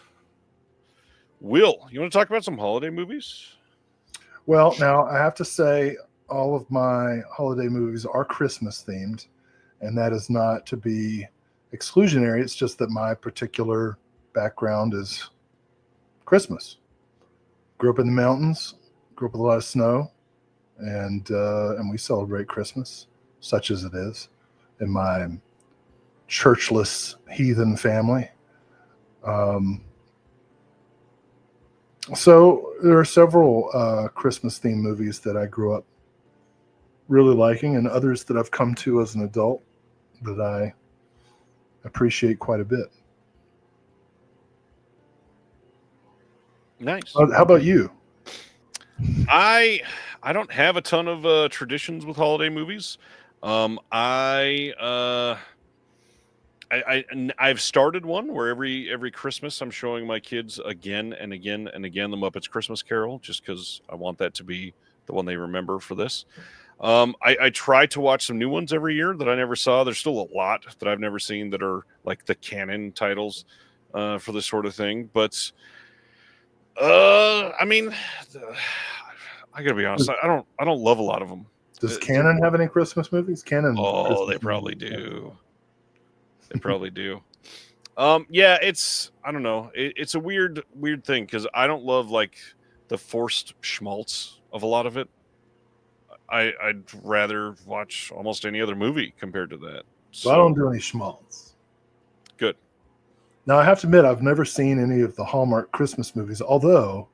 Will, you want to talk about some holiday movies? Well, now I have to say, all of my holiday movies are Christmas themed, and that is not to be exclusionary. It's just that my particular background is Christmas. Grew up in the mountains, grew up with a lot of snow, and we celebrate Christmas, such as it is, in my churchless heathen family. Um, so there are several Christmas themed movies that I grew up really liking, and others that I've come to as an adult that I appreciate quite a bit. Nice. How about you? I don't have a ton of traditions with holiday movies. I've started one where every Christmas I'm showing my kids again and again and again the Muppets Christmas Carol, just because I want that to be the one they remember for this. I try to watch some new ones every year that I never saw. There's still a lot that I've never seen that are like the canon titles for this sort of thing. But I mean, I gotta be honest. I don't love a lot of them. Does Canon have any Christmas movies? Canon. Oh, Christmas they probably movies. do. They probably do. Yeah, I don't know. It's a weird thing because I don't love like the forced schmaltz of a lot of it. I'd rather watch almost any other movie compared to that. So I don't do any schmaltz. Good. Now I have to admit I've never seen any of the Hallmark Christmas movies, although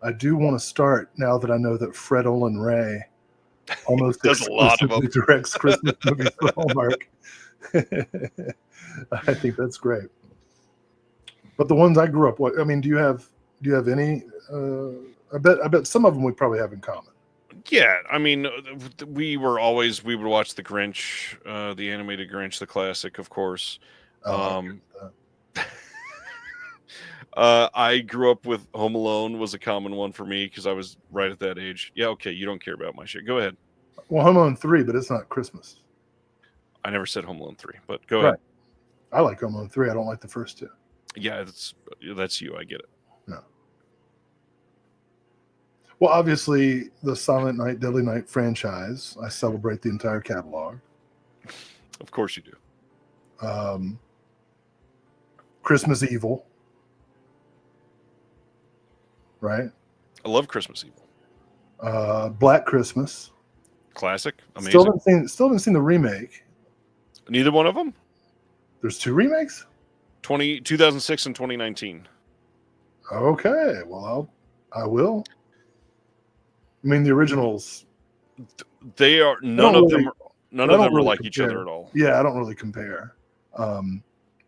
I do want to start now that I know that Fred Olin Ray almost does a lot of them. directs Christmas movies for Hallmark. I think that's great. But the ones I grew up with, I mean, do you have any? I bet some of them we probably have in common. Yeah, I mean, we would watch the Grinch, the animated Grinch, the classic, of course. I grew up with Home Alone was a common one for me because I was right at that age. Yeah, okay, you don't care about my shit. Go ahead. Well, Home Alone 3, but it's not Christmas. I never said Home Alone 3, but go ahead. I like Home Alone 3. I don't like the first two. Yeah, that's you. I get it. No. Well, obviously, the Silent Night, Deadly Night franchise, I celebrate the entire catalog. Of course you do. Christmas Evil. Right? I love Christmas Evil. Black Christmas. Classic. Amazing. Still haven't seen the remake. Neither one of them? There's two remakes? 2006 and 2019. Okay. Well, I will. I mean, the originals. They are none of them are like each other at all. Yeah, I don't really compare. I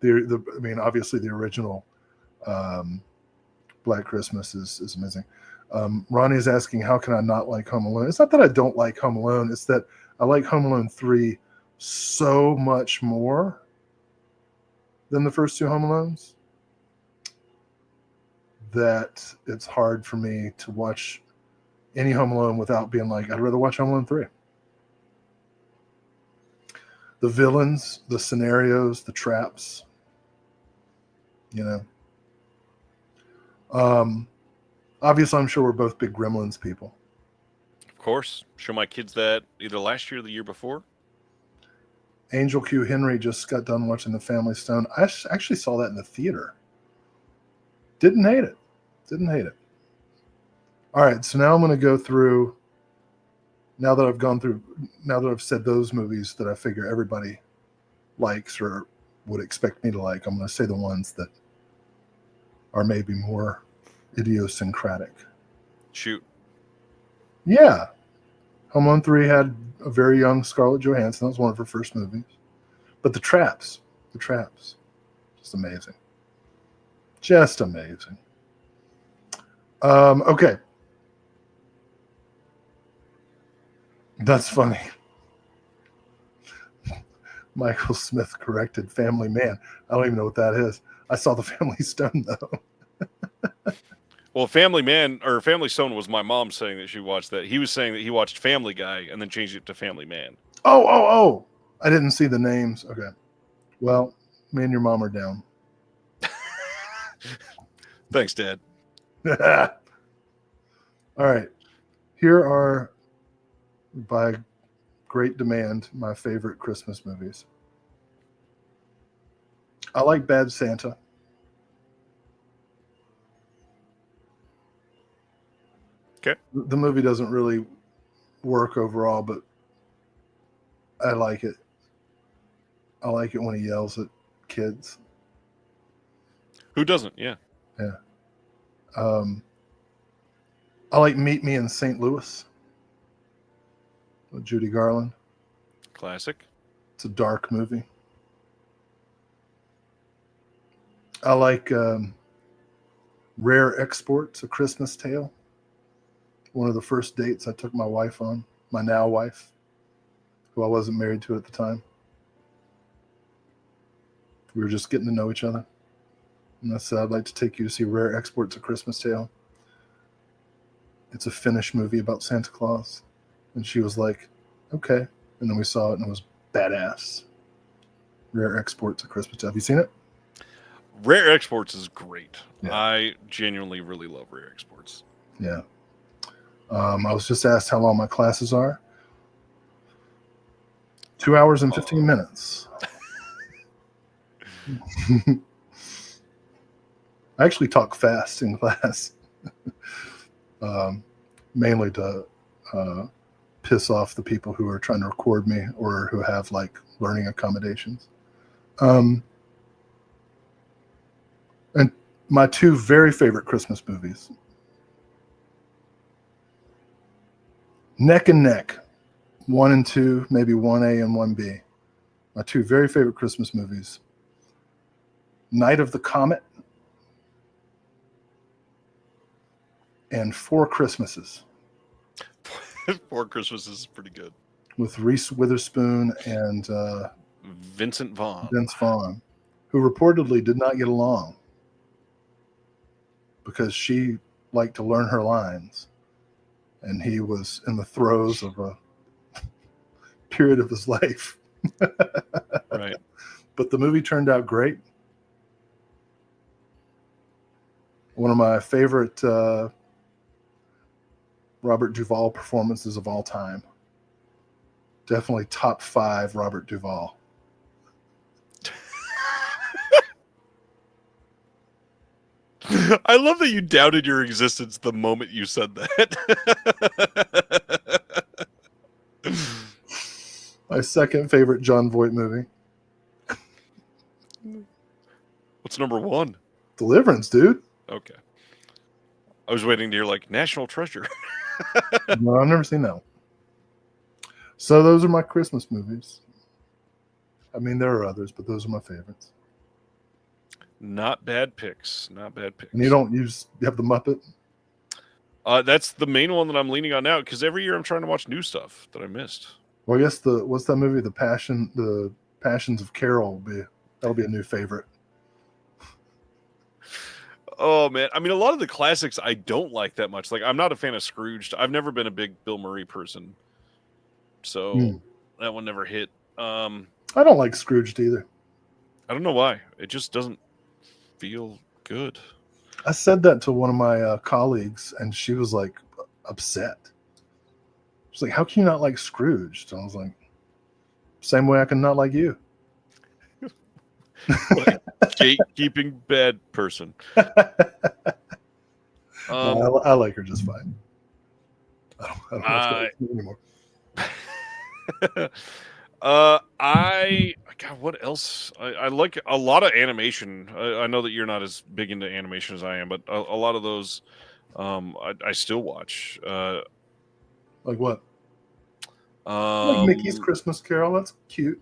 mean, obviously the original Black Christmas is amazing. Ronnie is asking, how can I not like Home Alone? It's not that I don't like Home Alone. It's that I like Home Alone 3 so much more than the first two Home Alones that it's hard for me to watch any Home Alone without being like, I'd rather watch Home Alone 3. The villains, the scenarios, the traps, obviously I'm sure we're both big Gremlins people. Of course. Show my kids that either last year or the year before. Angel Q. Henry just got done watching The Family Stone. I actually saw that in the theater. Didn't hate it. All right, so now I'm going to go through, now that I've said those movies that I figure everybody likes or would expect me to like, I'm going to say the ones that are maybe more idiosyncratic. Shoot. Yeah. Home Alone 3 had a very young Scarlett Johansson. That was one of her first movies. But the traps. Just amazing. Okay. That's funny. Michael Smith corrected Family Man. I don't even know what that is. I saw The Family Stone, though. Well, Family Man or Family Stone was my mom saying that she watched that. He was saying that he watched Family Guy and then changed it to Family Man. Oh. I didn't see the names. Okay. Well, me and your mom are down. Thanks, Dad. All right. Here are, by great demand, my favorite Christmas movies. I like Bad Santa. Okay. The movie doesn't really work overall, but I like it. I like it when he yells at kids. Who doesn't? Yeah. Yeah. I like Meet Me in St. Louis with Judy Garland. Classic. It's a dark movie. I like Rare Exports, A Christmas Tale. One of the first dates I took my wife on, my now wife, who I wasn't married to at the time. We were just getting to know each other. And I said, I'd like to take you to see Rare Exports, A Christmas Tale. It's a Finnish movie about Santa Claus. And she was like, okay. And then we saw it and it was badass. Rare Exports, A Christmas Tale. Have you seen it? Rare Exports is great. Yeah. I genuinely really love Rare Exports. Yeah. I was just asked how long my classes are. 2 hours and 15 minutes. I actually talk fast in class, mainly to piss off the people who are trying to record me or who have like learning accommodations. And my two very favorite Christmas movies, neck and neck, 1 and 2, maybe 1A and 1B. My two very favorite Christmas movies, Night of the Comet and Four Christmases. Four Christmases is pretty good. With Reese Witherspoon and Vincent Vaughn. Vince Vaughn, who reportedly did not get along because she liked to learn her lines and he was in the throes of a period of his life. Right. But the movie turned out great. One of my favorite Robert Duvall performances of all time. Definitely top 5 Robert Duvall. I love that you doubted your existence the moment you said that. My second favorite John Voight movie. What's number 1? Deliverance, dude. Okay. I was waiting to hear like National Treasure. No, I've never seen that one. So those are my Christmas movies. I mean, there are others, but those are my favorites. Not bad picks. Not bad picks. And you have the Muppet? That's the main one that I'm leaning on now because every year I'm trying to watch new stuff that I missed. Well, I guess what's that movie? The Passions of Carol that'll be a new favorite. Oh man, I mean, a lot of the classics I don't like that much. Like, I'm not a fan of Scrooged. I've never been a big Bill Murray person, so that one never hit. I don't like Scrooged either. I don't know why. It just doesn't feel good. I said that to one of my colleagues, and she was like upset. She's like, "How can you not like Scrooged?" And I was like, "Same way I can not like you." Like, gatekeeping bad person. No, I like her just fine. I don't know anymore. God, what else? I like a lot of animation. I know that you're not as big into animation as I am, but a lot of those I still watch. Like what? Like Mickey's Christmas Carol. That's cute.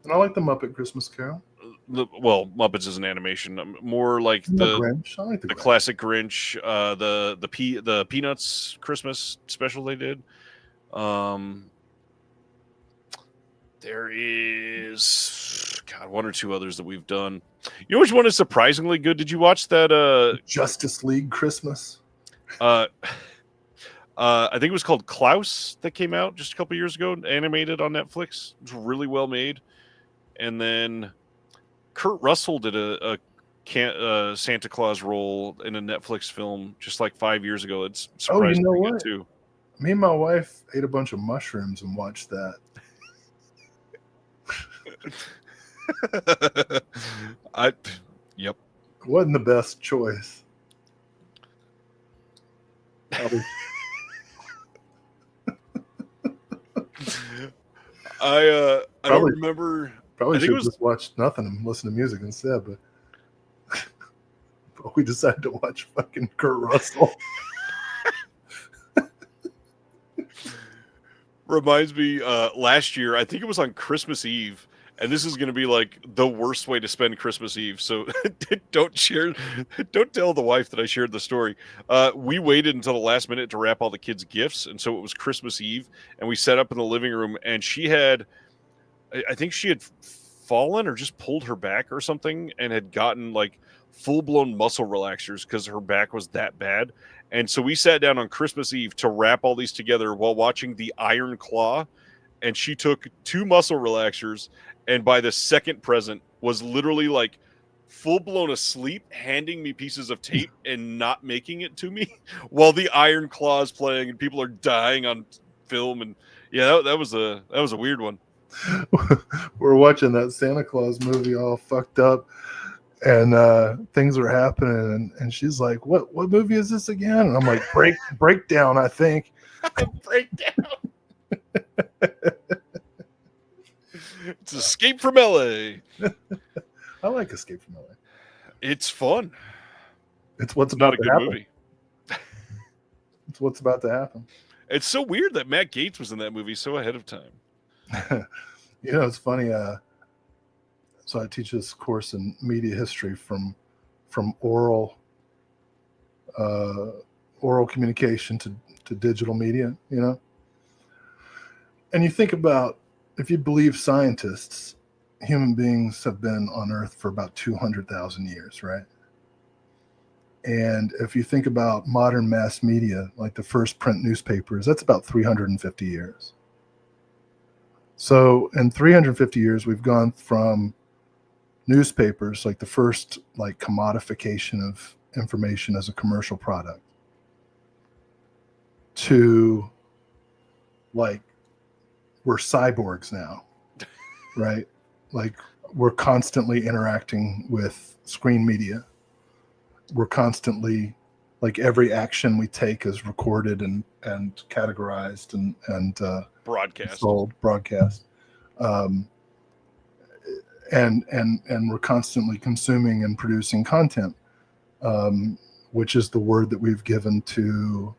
And I like the Muppet Christmas Carol. Muppets is an animation. More like the Grinch. I like the Grinch. Classic Grinch. The Peanuts Christmas special they did. There is one or two others that we've done. You know which one is surprisingly good? Did you watch that? Justice League Christmas. I think it was called Klaus that came out just a couple years ago, animated on Netflix. It was really well made. And then Kurt Russell did a Santa Claus role in a Netflix film just like 5 years ago. It's Oh, you surprising know pretty what? good too. Me and my wife ate a bunch of mushrooms and watched that. Yep. Wasn't the best choice. Probably. I don't remember. Probably I think should it have was just watched nothing and listened to music instead, but we decided to watch fucking Kurt Russell. reminds me last year, I think it was on Christmas Eve, and this is going to be like the worst way to spend Christmas Eve, so don't tell the wife that I shared the story. We waited until the last minute to wrap all the kids gifts, and so it was Christmas Eve, and we set up in the living room, and I think she had fallen or just pulled her back or something and had gotten like full-blown muscle relaxers because her back was that bad. And so we sat down on Christmas Eve to wrap all these together while watching The Iron Claw, and she took 2 muscle relaxers, and by the second present was literally like full-blown asleep, handing me pieces of tape and not making it to me while The Iron Claw is playing and people are dying on film. And yeah, that was a weird one. We're watching that Santa Claus movie all fucked up, and things are happening, and she's like, what movie is this again? And I'm like, breakdown, I think. Breakdown. It's Escape from LA. I like Escape from LA. It's fun. It's what's Not about a to good happen. movie. It's what's about to happen. It's so weird that Matt Gaetz was in that movie so ahead of time. You know, it's funny. So I teach this course in media history from oral communication to digital media, you know. And you think about, if you believe scientists, human beings have been on Earth for about 200,000 years, right? And if you think about modern mass media, like the first print newspapers, that's about 350 years. So in 350 years, we've gone from newspapers, like the first like commodification of information as a commercial product, to like we're cyborgs now, right? Like we're constantly interacting with screen media. We're constantly, like, every action we take is recorded and categorized and broadcast. And we're constantly consuming and producing content, which is the word that we've given to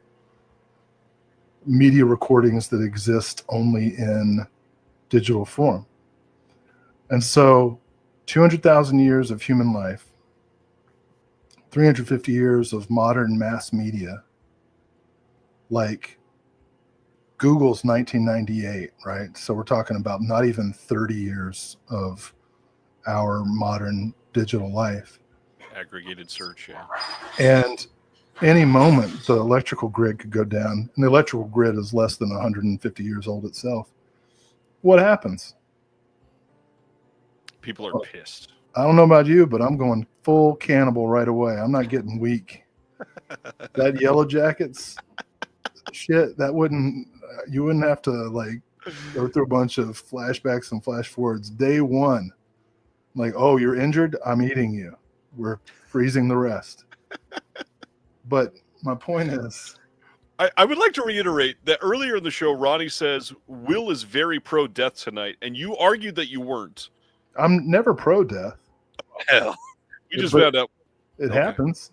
media recordings that exist only in digital form. And so 200,000 years of human life, 350 years of modern mass media, like Google's 1998, right? So we're talking about not even 30 years of our modern digital life. Aggregated search, yeah. And any moment, the electrical grid could go down, and the electrical grid is less than 150 years old itself. What happens? People are pissed. I don't know about you, but I'm going full cannibal right away. I'm not getting weak. That Yellow Jackets shit, you wouldn't have to like go through a bunch of flashbacks and flash forwards. Day one, like, oh, you're injured? I'm eating you. We're freezing the rest. But my point is, I would like to reiterate that earlier in the show, Ronnie says Will is very pro-death tonight, and you argued that you weren't. I'm never pro-death. Hell, we just found out. It happens.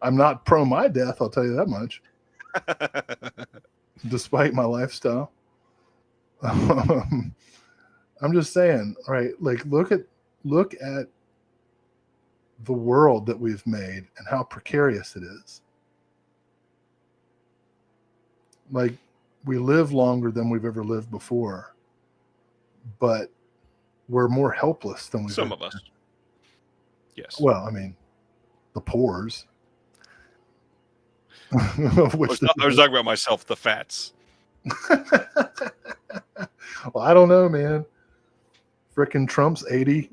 I'm not pro my death, I'll tell you that much. Despite my lifestyle. I'm just saying, right? Like, look at the world that we've made and how precarious it is. Like, we live longer than we've ever lived before, but we're more helpless than we've Some ever of us. been. Yes. Well, I mean, the pores. I was talking about myself, the fats. Well, I don't know, man. Frickin' Trump's 80.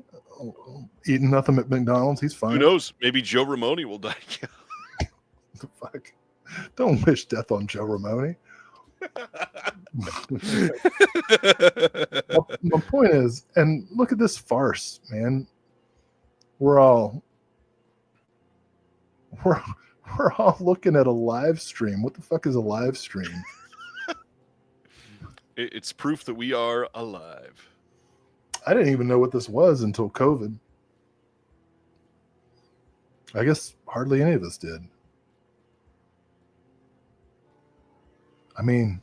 eating nothing at McDonald's. He's fine. Who knows? Maybe Joe Ramone will die. What the fuck? Don't wish death on Joe Ramone. My point is, and look at this farce, man. We're all looking at a live stream. What the fuck is a live stream? It's proof that we are alive. I didn't even know what this was until COVID. I guess hardly any of us did. I mean,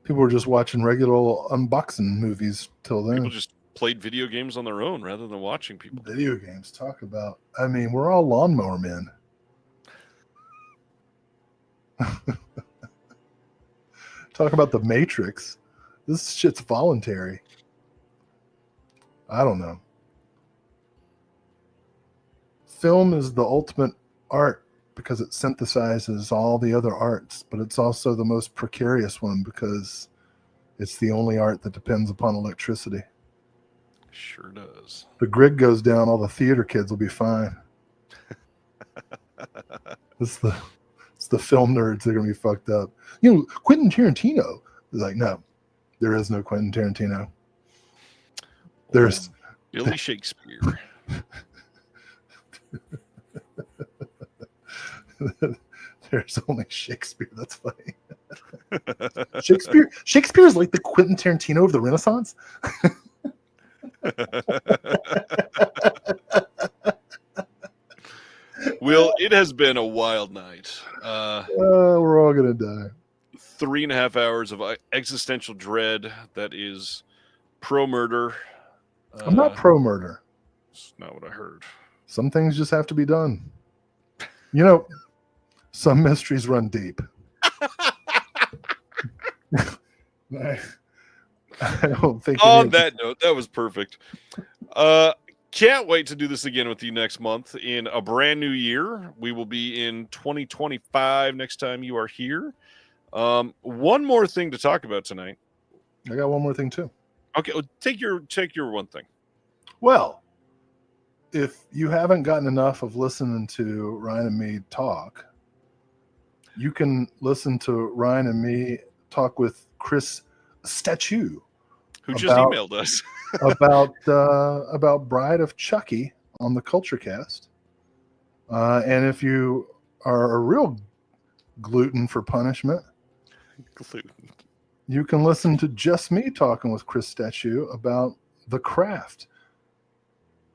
people were just watching regular unboxing movies till then. People just played video games on their own rather than watching people. Video games, talk about. I mean, we're all lawnmower men. Talk about the Matrix. This shit's voluntary. I don't know. Film is the ultimate art because it synthesizes all the other arts, but it's also the most precarious one because it's the only art that depends upon electricity. Sure does. The grid goes down, all the theater kids will be fine. It's the film nerds that are gonna be fucked up. You know, Quentin Tarantino is like, no, there is no Quentin Tarantino. There's Billy Shakespeare. There's only Shakespeare. That's funny. Shakespeare is like the Quentin Tarantino of the Renaissance. Will, it has been a wild night. We're all gonna die. 3.5 hours of existential dread that is pro-murder. I'm not pro-murder. That's not what I heard. Some things just have to be done. You know, some mysteries run deep. I don't think. On that note, that was perfect. Can't wait to do this again with you next month in a brand new year. We will be in 2025 next time you are here. One more thing to talk about tonight. I got one more thing too. Okay, well, take your one thing. Well, if you haven't gotten enough of listening to Ryan and me talk, you can listen to Ryan and me talk with Chris Statue, who just emailed us about Bride of Chucky on the Culture Cast. And if you are a real gluten for punishment, you can listen to just me talking with Chris Statue about The Craft.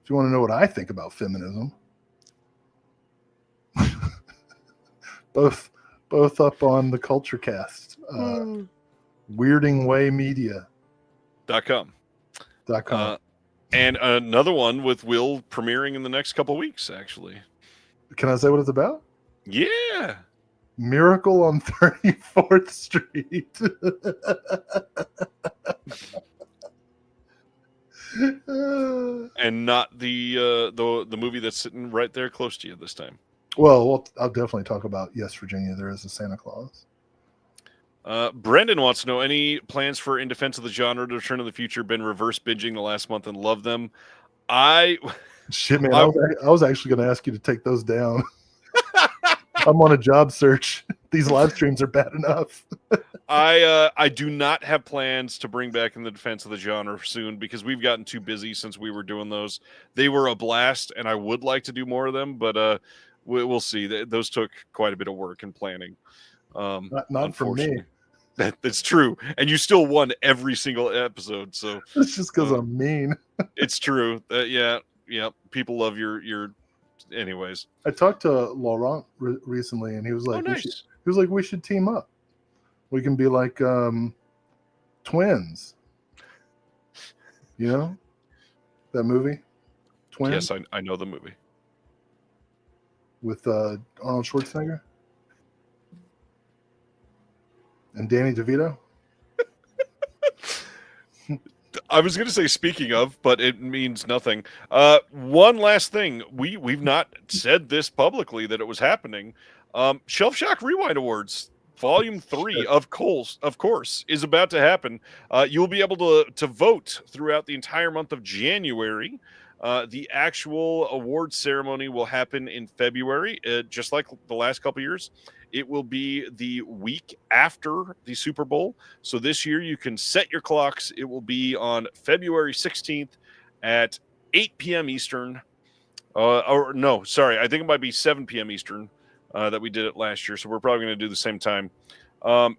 If you want to know what I think about feminism, both up on the Culture Cast, weirdingwaymedia.com. And another one with Will premiering in the next couple weeks, actually. Can I say what it's about? Yeah. Miracle on 34th Street. And not the movie that's sitting right there close to you this time. Well, I'll definitely talk about Yes, Virginia, There Is a Santa Claus. Brendan wants to know, any plans for In Defense of the Genre to return in the future? Been reverse binging the last month and love them. Shit, man, I was actually going to ask you to take those down. I'm on a job search. These live streams are bad enough. I do not have plans to bring back In the Defense of the Genre soon because we've gotten too busy since we were doing those. They were a blast, and I would like to do more of them, but we'll see. Those took quite a bit of work and planning. Not for me. That's true, and you still won every single episode. So it's just because I'm mean. It's true. Yeah. People love your. Anyways, I talked to Laurent recently, and he was like, "Oh, nice." We should team up. We can be like twins." You know that movie, Twins? Yes, I know the movie with Arnold Schwarzenegger and Danny DeVito. I was going to say speaking of, but it means nothing. One last thing. We've not said this publicly that it was happening. Shelf Shock Rewind Awards Volume 3, of course, is about to happen. You'll be able to vote throughout the entire month of January. The actual award ceremony will happen in February, just like the last couple years. It will be the week after the Super Bowl. So this year you can set your clocks. It will be on February 16th at 8 p.m. Eastern. Or no, sorry, I think it might be 7 p.m. Eastern that we did it last year. So we're probably going to do the same time.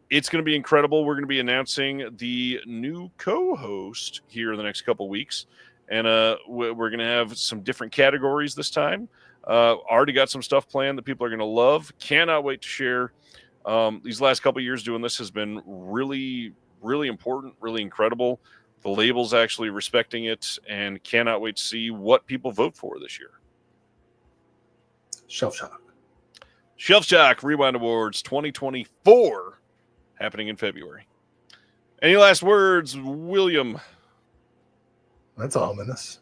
It's going to be incredible. We're going to be announcing the new co-host here in the next couple weeks. And we're going to have some different categories this time. Already got some stuff planned that people are going to love. Cannot wait to share. These last couple years doing this has been really, really important, really incredible. The label's actually respecting it, and cannot wait to see what people vote for this year. Shelf Shock. Shelf Shock Rewind Awards 2024 happening in February. Any last words, William? That's ominous.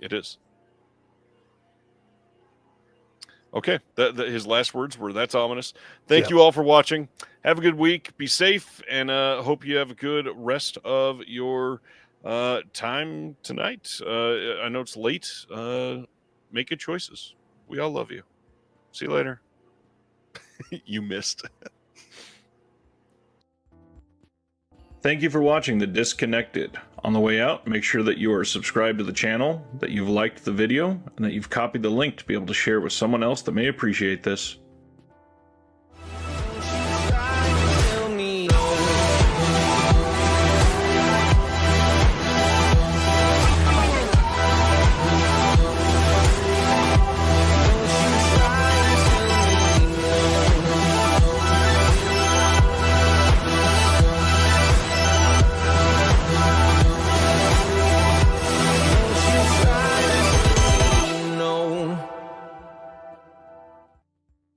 It is. Okay, his last words were, that's ominous. Thank you all for watching. Have a good week. Be safe, and hope you have a good rest of your time tonight. I know it's late. Make good choices. We all love you. See you later. You missed. Thank you for watching The Disconnected. On the way out, make sure that you are subscribed to the channel, that you've liked the video, and that you've copied the link to be able to share with someone else that may appreciate this.